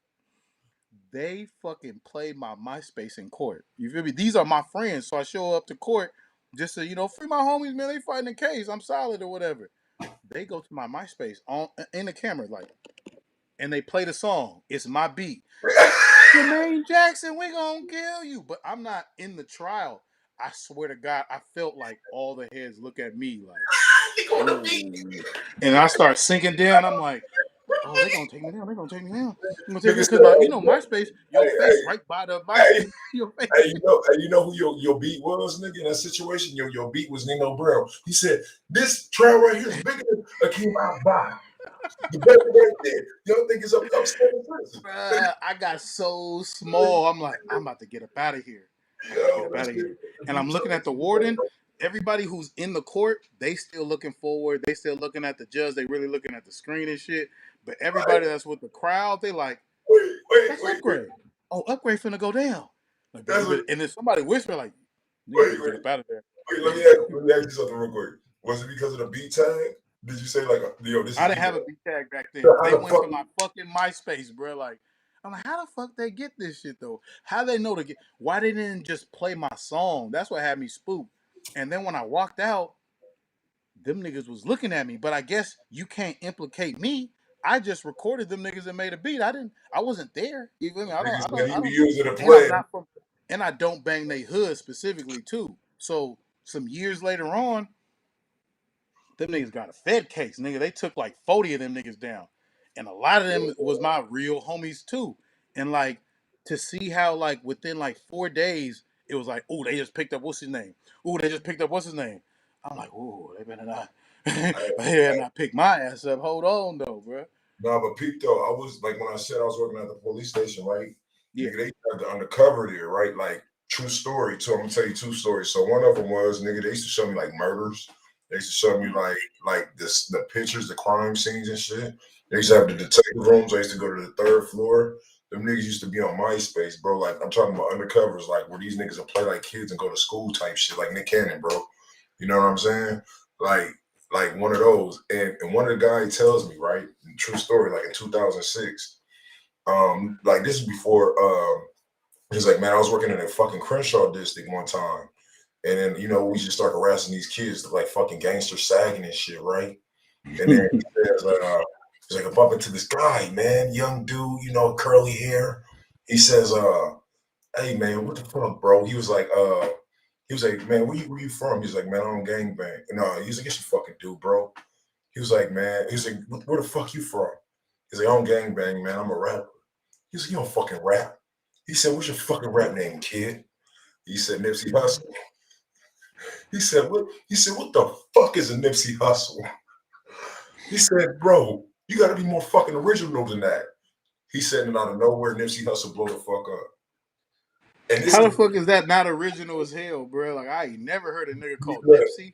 They fucking played my MySpace in court. You feel me? These are my friends, so I show up to court just to free my homies, man. They fighting the case. I'm solid or whatever. They go to my MySpace on in the camera, like, and they play the song. It's my beat. Jermaine Jackson, we gonna kill you. But I'm not in the trial. I swear to God, I felt like all the heads look at me like, ooh. And I start sinking down. I'm like, oh, they're gonna take me down. They're gonna take me down. They're gonna take me Nigga down. said, Because MySpace, your hey, face right by the hey, MySpace. Your face. hey, you know who your beat was, nigga, in that situation? Your beat was Nino Brown. He said, this trail right here is bigger than a came out by. The baby right there. You don't think it's upstairs in prison. Bruh, I got so small. I'm like, I'm about to get up out of here. I gotta get Yo, up that out of shit, here. the And I'm beat looking at the warden. Everybody who's in the court, they still looking forward. They still looking at the judge. They really looking at the screen and shit. But everybody that's with the crowd, they like, that's wait. Upgrade. Oh, Upgrade finna go down. Like, That's a, and then somebody whisper like, nigga wait, better get up out of there. let me ask you something real quick. Was it because of the beat tag? Did you say like, this I is didn't either have a B tag back then. how They the went fuck? to my fucking MySpace, bro. Like, I'm like, how the fuck they get this shit though? How they know to get? Why they didn't just play my song? That's what had me spooked. And then when I walked out, them niggas was looking at me. But I guess you can't implicate me. I just recorded them niggas and made a beat. I wasn't there. You feel me? Niggas said he be I don't. using a And I'm play. not from. And I don't bang they hood specifically too. So some years later on, them niggas got a Fed case, nigga. They took like 40 of them niggas down. And a lot of them was my real homies too. And like to see how like within like 4 days, it was like, oh, they just picked up what's his name? Oh, they just picked up what's his name? I'm like, oh, they better not they better not pick my ass up. Hold on though, bro. No, but Pete though, I was like when I said I was working at the police station, right? Yeah. Nigga, they had the undercover there, right? Like true story. So I'm gonna tell you two stories. So one of them was, nigga, they used to show me like murders. They used to show me like the pictures, the crime scenes and shit. They used to have the detective rooms. I used to go to the third floor. Them niggas used to be on MySpace, bro. Like I'm talking about undercovers, like where these niggas will play like kids and go to school type shit, like Nick Cannon, bro. You know what I'm saying? Like one of those. And one of the guys tells me, right? True story, like in 2006. Like this is before he's like, man, I was working in a fucking Crenshaw district one time. And then, we just start harassing these kids like fucking gangster sagging and shit, right? And then he says, he's like, I bump into this guy, man, young dude, curly hair. He says, hey man, what the fuck, bro? He was like, man, where you from? He's like, man, I don't gangbang. No, he's like, yes, you fucking do, bro. He was like, man, he's like, where the fuck you from? He's like, I don't gangbang, man. I'm a rapper. He's like, you don't fucking rap. He said, what's your fucking rap name, kid? He said, Nipsey Hussle. He said, what? He said, what the fuck is a Nipsey Hussle? He said, bro, you got to be more fucking original than that. He said, and out of nowhere, Nipsey Hussle blow the fuck up. And this How the fuck is that not original as hell, bro? Like I ain't never heard a nigga called look, Nipsey.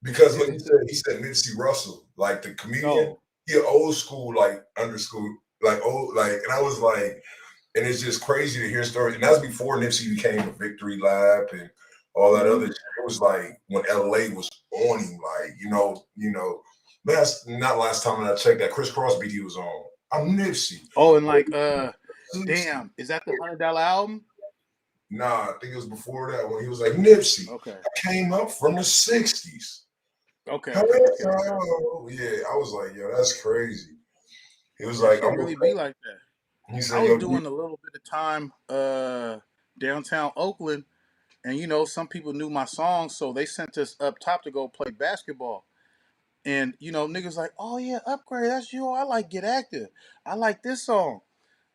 because look, he said Nipsey Russell, like the comedian. No. He old school, like under school, like old, like, and I was like, And it's just crazy to hear stories. And that's before Nipsey became a Victory Lap and all that other shit. It was like when LA was on him, like, man, that's not last time that I checked that Chris Cross beat he was on. I'm Nipsey. Oh, and like, damn, is that the $100 album? Nah, I think it was before that when he was like, Nipsey, Okay. I came up from the 60s. Okay. Yeah, I was like, yo, that's crazy. He was That like, shit really be like that. he I said, was yo, doing a little bit of time downtown Oakland, and some people knew my songs, so they sent us up top to go play basketball. And niggas like, oh yeah, Upgrade, that's you. I like Get Active. I like this song.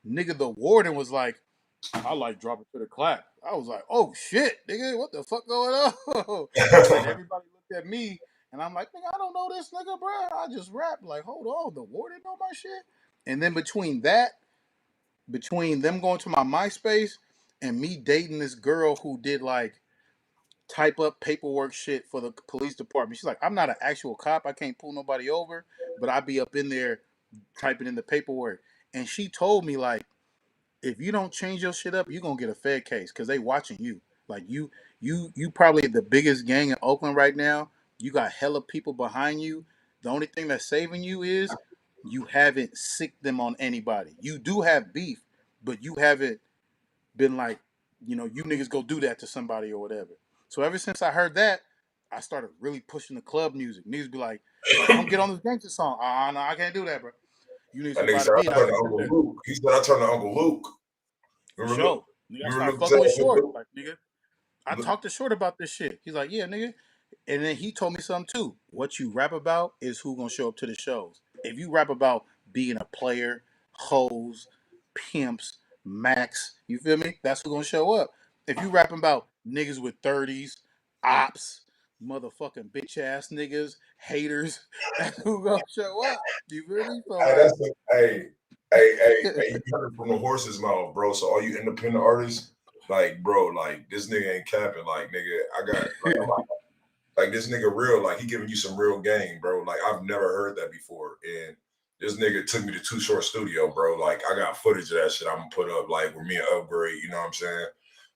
Nigga, the warden was like, I like Drop It to the Clap. I was like, oh shit, nigga, what the fuck going on? And then everybody looked at me, and I'm like, nigga, I don't know this nigga, bro. I just rap. Like, hold on, the warden know my shit. And then between them going to my MySpace and me dating this girl who did like type up paperwork shit for the police department. She's like, I'm not an actual cop. I can't pull nobody over, but I be up in there typing in the paperwork. And she told me like, if you don't change your shit up, you're gonna get a Fed case because they watching you. Like you probably the biggest gang in Oakland right now. You got hella people behind you. The only thing that's saving you is you haven't sicked them on anybody. You do have beef, but you haven't been like, you niggas go do that to somebody or whatever. So ever since I heard that, I started really pushing the club music. Niggas be like, come get on this gangster song. No, I can't do that, bro. You niggas that can nigga buy the said, beat. I I turned can to sit Uncle there. Luke. He said, I turned to Uncle Luke. For Remember Luke? sure. Nigga, I Remember started Luke fucking said, with Short. Like, nigga, I talked to Short about this shit. He's like, yeah, nigga. And then he told me something too. What you rap about is who gonna show up to the shows. If you rap about being a player, hoes, pimps, max, you feel me? That's who gonna show up. If you rapping about niggas with 30s, ops, motherfucking bitch ass niggas, haters, that's who gonna show up. You feel me? So hey, like, you heard it from the horse's mouth, bro. So all you independent artists, like, bro, like this nigga ain't capping. Like, nigga, I got like this nigga real. Like he giving you some real game, bro. Like I've never heard that before. And this nigga took me to Too Short Studio, bro. Like I got footage of that shit. I'm gonna put up like with me and Upgrade. You know what I'm saying?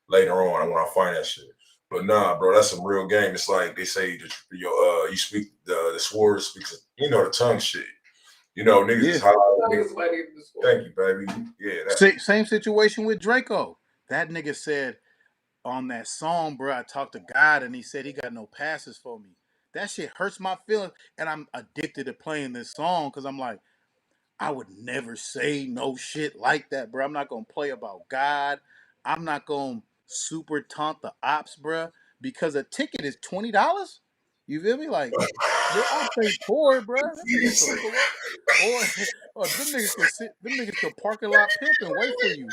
Later on when I find that shit. But nah, bro, that's some real game. It's like they say you speak the sword speaks, the tongue shit. Niggas yeah. is hot. Thank you, baby. Yeah, Same situation with Draco. That nigga said on that song, bro, I talked to God and he said he got no passes for me. That shit hurts my feelings. And I'm addicted to playing this song because I'm like, I would never say no shit like that, bro. I'm not gonna play about God. I'm not gonna super taunt the ops, bro, because a ticket is $20. You feel me? Like your ops ain't poor, bro. Them niggas can pull up, or them niggas can sit. Them niggas can parking lot pimp and wait for you.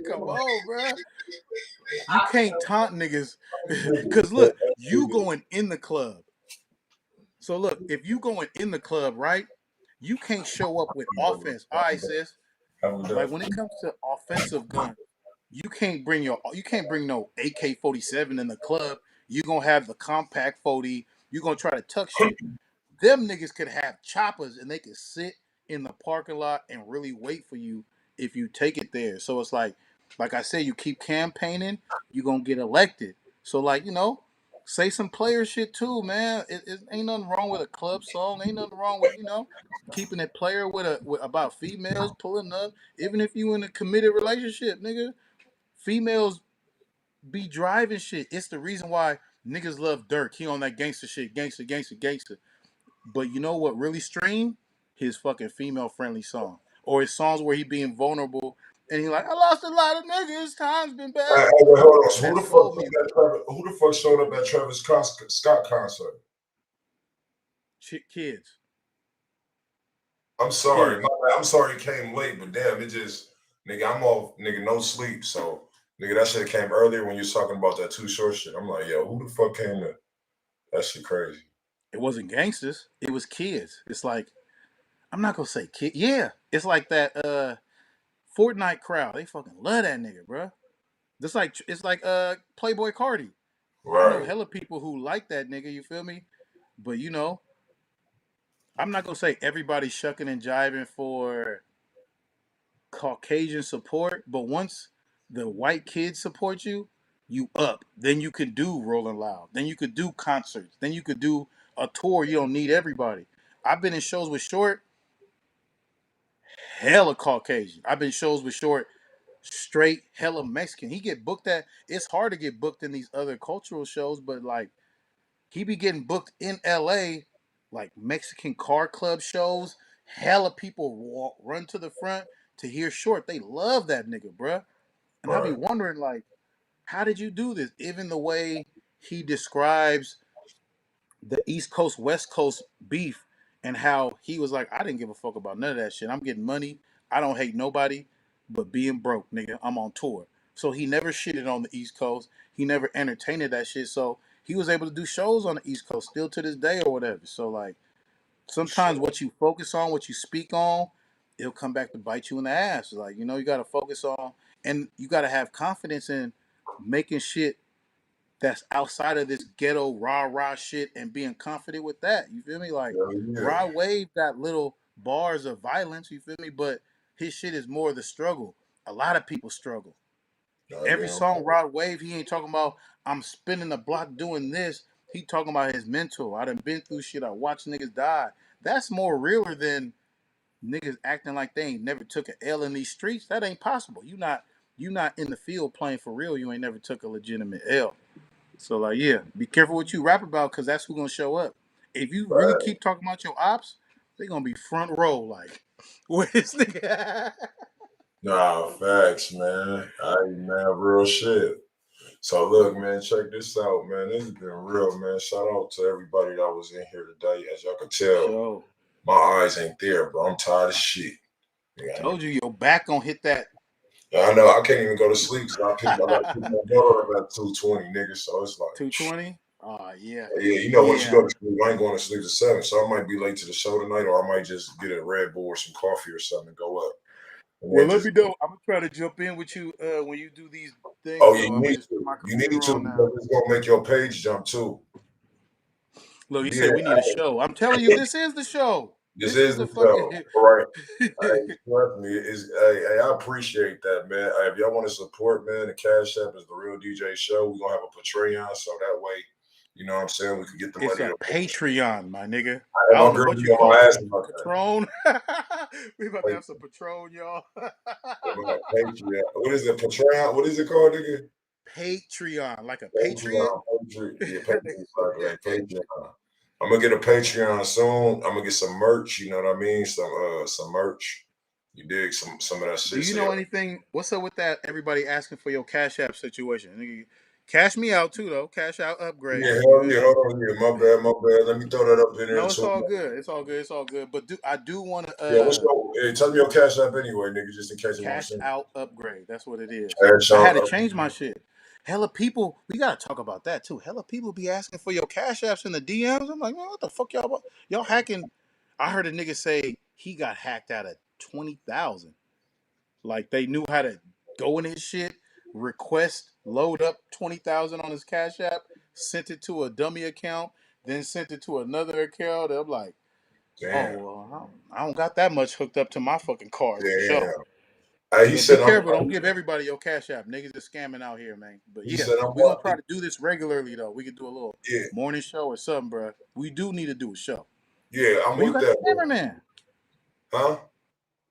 Come on, bro. You can't taunt niggas, cause look, you going in the club. So look, if you going in the club, right? You can't show up with offense. All right, sis. Like when it comes to offensive guns, you can't bring no AK-47 in the club. You gonna have the compact 40. You gonna try to tuck shit. Them niggas could have choppers and they could sit in the parking lot and really wait for you if you take it there. So it's like I said, you keep campaigning, you gonna get elected. So like say some player shit too, man. It ain't nothing wrong with a club song. Ain't nothing wrong with keeping it player with about females pulling up. Even if you in a committed relationship, nigga, females be driving shit. It's the reason why niggas love Dirk. He on that gangster shit, gangster, gangster, gangster. But you know what really streamed? His fucking female friendly song. Or his songs where he being vulnerable and he like, I lost a lot of niggas, times been Hey, bad. wait, hold on. So That's soul music. who the fuck showed up at Travis Scott concert? Kids. I'm sorry, Kids. I'm sorry it came late, but damn, it just nigga, I'm off, nigga, no sleep. So nigga, that shit came earlier when you was talking about that Too Short shit. I'm like, yo, who the fuck came to that shit crazy? It wasn't gangsters. It was kids. It's like, I'm not gonna say kid. Yeah. It's like that Fortnite crowd. They fucking love that nigga, bro. It's like Playboy Cardi. I know Right. hella people who like that nigga, you feel me? But I'm not gonna say everybody's shucking and jiving for Caucasian support, but once the white kids support you, you up. Then you could do Rolling Loud. Then you could do concerts. Then you could do a tour. You don't need everybody. I've been in shows with Short, hella Caucasian. I've been shows with Short, straight hella Mexican. He get booked at. It's hard to get booked in these other cultural shows, but like he be getting booked in LA, like Mexican car club shows. Hella people run to the front to hear Short. They love that nigga, bruh. And I be Right. wondering, like, how did you do this? Even the way he describes the East Coast West Coast beef and how he was like, I didn't give a fuck about none of that shit. I'm getting money. I don't hate nobody, but being broke, nigga. I'm on tour. So he never shitted on the East Coast. He never entertained that shit. So he was able to do shows on the East Coast still to this day or whatever. So like sometimes Sure. what you focus on, what you speak on, it'll come back to bite you in the ass. Like, you know, you gotta focus on and you gotta have confidence in making shit that's outside of this ghetto rah rah shit and being confident with that. You feel me? Like Hell yeah. Rod Wave got little bars of violence, you feel me? But his shit is more the struggle. A lot of people struggle. Every Goddamn. song Rod Wave, he ain't talking about I'm spinning the block doing this. He talking about his mental. I done been through shit. I watched niggas die. That's more realer than niggas acting like they ain't never took an L in these streets. That ain't possible. You not in the field playing for real. You ain't never took a legitimate L. So like, yeah, be careful what you rap about because that's who's gonna show up. If you really Right. keep talking about your ops, they gonna be front row. Like, where's this nigga? Nah, facts, man. Man, real shit. So look, man, check this out, man. This has been real, man. Shout out to everybody that was in here today. As y'all can tell, Show. my eyes ain't there, bro. I'm tired of shit. Yeah, Told you your back gonna hit that I know. I can't even go to sleep because I got to pick my daughter up at 2:20, nigga. So it's like, 220. Yeah, yeah, you know, once you yeah. go to sleep, I ain't going to sleep at 7. So I might be late to the show tonight, or I might just get a Red Bull or some coffee or something and go up. And Well, then let just, me know. I'm gonna try to jump in with you when you do these oh, things. yeah, Though you I'm gonna need just put to. my You need computer to on now. because it's going to make your page jump too. Look, you Yeah, said we need a show. I'm telling you, this is the show. this This is is the the fucking. show. All right. Hey, trust me, I appreciate that, man. If y'all want to support, man, the Cash App is the Real DJ Show. We're gonna have a Patreon, so that way, you know what I'm saying, we can get the It's money a to Patreon, my nigga. I I my don't know girl what be you on call my it. ass about that. Patron. We about to Like, have some Patron, y'all. about Patreon. What is it, Patreon? What is it called again? Patreon, like a patriot. Patreon. Patreon. Yeah, Patreon. Like Patreon. I'm gonna get a Patreon soon. I'm gonna get some merch. You know what I mean? Some merch. You dig some of that Do shit. you So know y'all, anything? What's up with that? Everybody asking for your Cash App situation. Nigga, cash me out too, though. Cash out upgrade. yeah, You hell hear yeah. me? Hold on, yeah, my bad, my bad. Let me throw that up in there No, it's too. all good. It's all good. It's all good. But I do want to Yeah, what's your? Hey, tell me your cash app anyway, nigga, just in case you want to cash send out upgrade. That's what it is. cash I had out. to change my shit. Hella people, we gotta talk about that too. Hella people be asking for your cash apps in the DMs. I'm like, man, what the fuck y'all hacking? I heard a nigga say he got hacked out of 20,000. Like they knew how to go in his shit, request, load up 20,000 on his cash app, sent it to a dummy account, then sent it to another account. I'm like, oh Damn, well, I don't got that much hooked up to my fucking card for sure. damn. Hey, he But be said careful. Don't give everybody your cash app. Niggas is scamming out here, man. But he yeah, said I'm we're gonna what? try to do this regularly though. We could do a little Yeah, morning show or something, bro. We do need to do a show. yeah. I'm But you with got the that, bro. cameraman. Huh?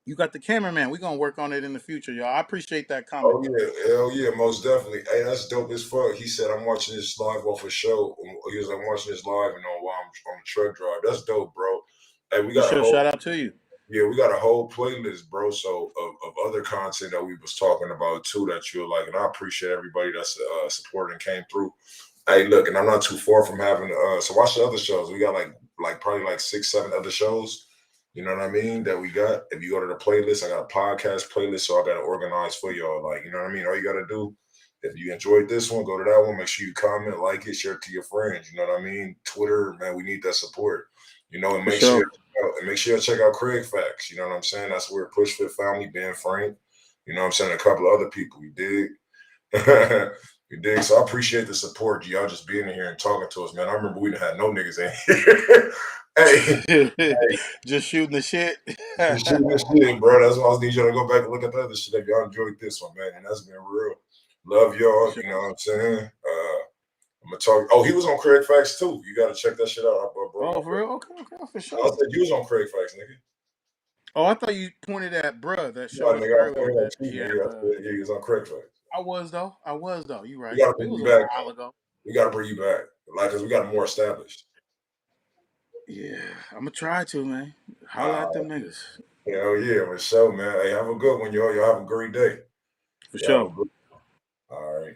You got the cameraman. We're gonna work on it in the future, y'all. I appreciate that comment Oh though. yeah, hell yeah, most definitely. Hey, that's dope as fuck. He said I'm watching this live off a show. He was like, I'm watching this live and while I'm on the truck drive. That's dope, bro. Hey, we For got a sure. whole Shout out to you. yeah, we got a whole playlist, bro. So of other content that we was talking about too that you'll like, and I appreciate everybody that's supported and came through. Hey, look, and I'm not too far from having so watch the other shows. We got like probably like 6, 7 other shows. You know what I mean? That we got. If you go to the playlist, I got a podcast playlist, so I got to organize for y'all. Like, you know what I mean? All you got to do, if you enjoyed this one, go to that one. Make sure you comment, like it, share it to your friends. You know what I mean? Twitter, man, we need that support. You know, and For make sure sure. make sure you check out Kraigfact. You know what I'm saying? That's where Pushfit family, Ben Frank. You know what I'm saying? A couple of other people. You dig? You dig? So I appreciate the support, G. Y'all just being in here and talking to us, man. I remember we didn't have no niggas in here. hey, Just shooting the shit. shooting this shit, bro. That's why I need y'all to go back and look at the other shit if y'all enjoyed this one, man. And that's been real. Love y'all. Sure. You know what I'm saying? I'm gonna talk. Oh, he was on Kraigfact too. You gotta check that shit out. Oh, for real? Okay, for I sure. said you was on Kraigfact, nigga. Oh, I thought you pointed at bruh that No, showed up nigga, I earlier pointed that at you, he had. nigga. I said, yeah, he was on Kraigfact. I was though. You We right. gotta It bring was you a back. while ago. We gotta bring you back, like, cause we got more established. Yeah, I'm gonna try to, man. Holla at them niggas. Hell yeah, for sure, man. Hey, have a good one, y'all. Y'all have a great day. For Y'all have a sure. good. All right.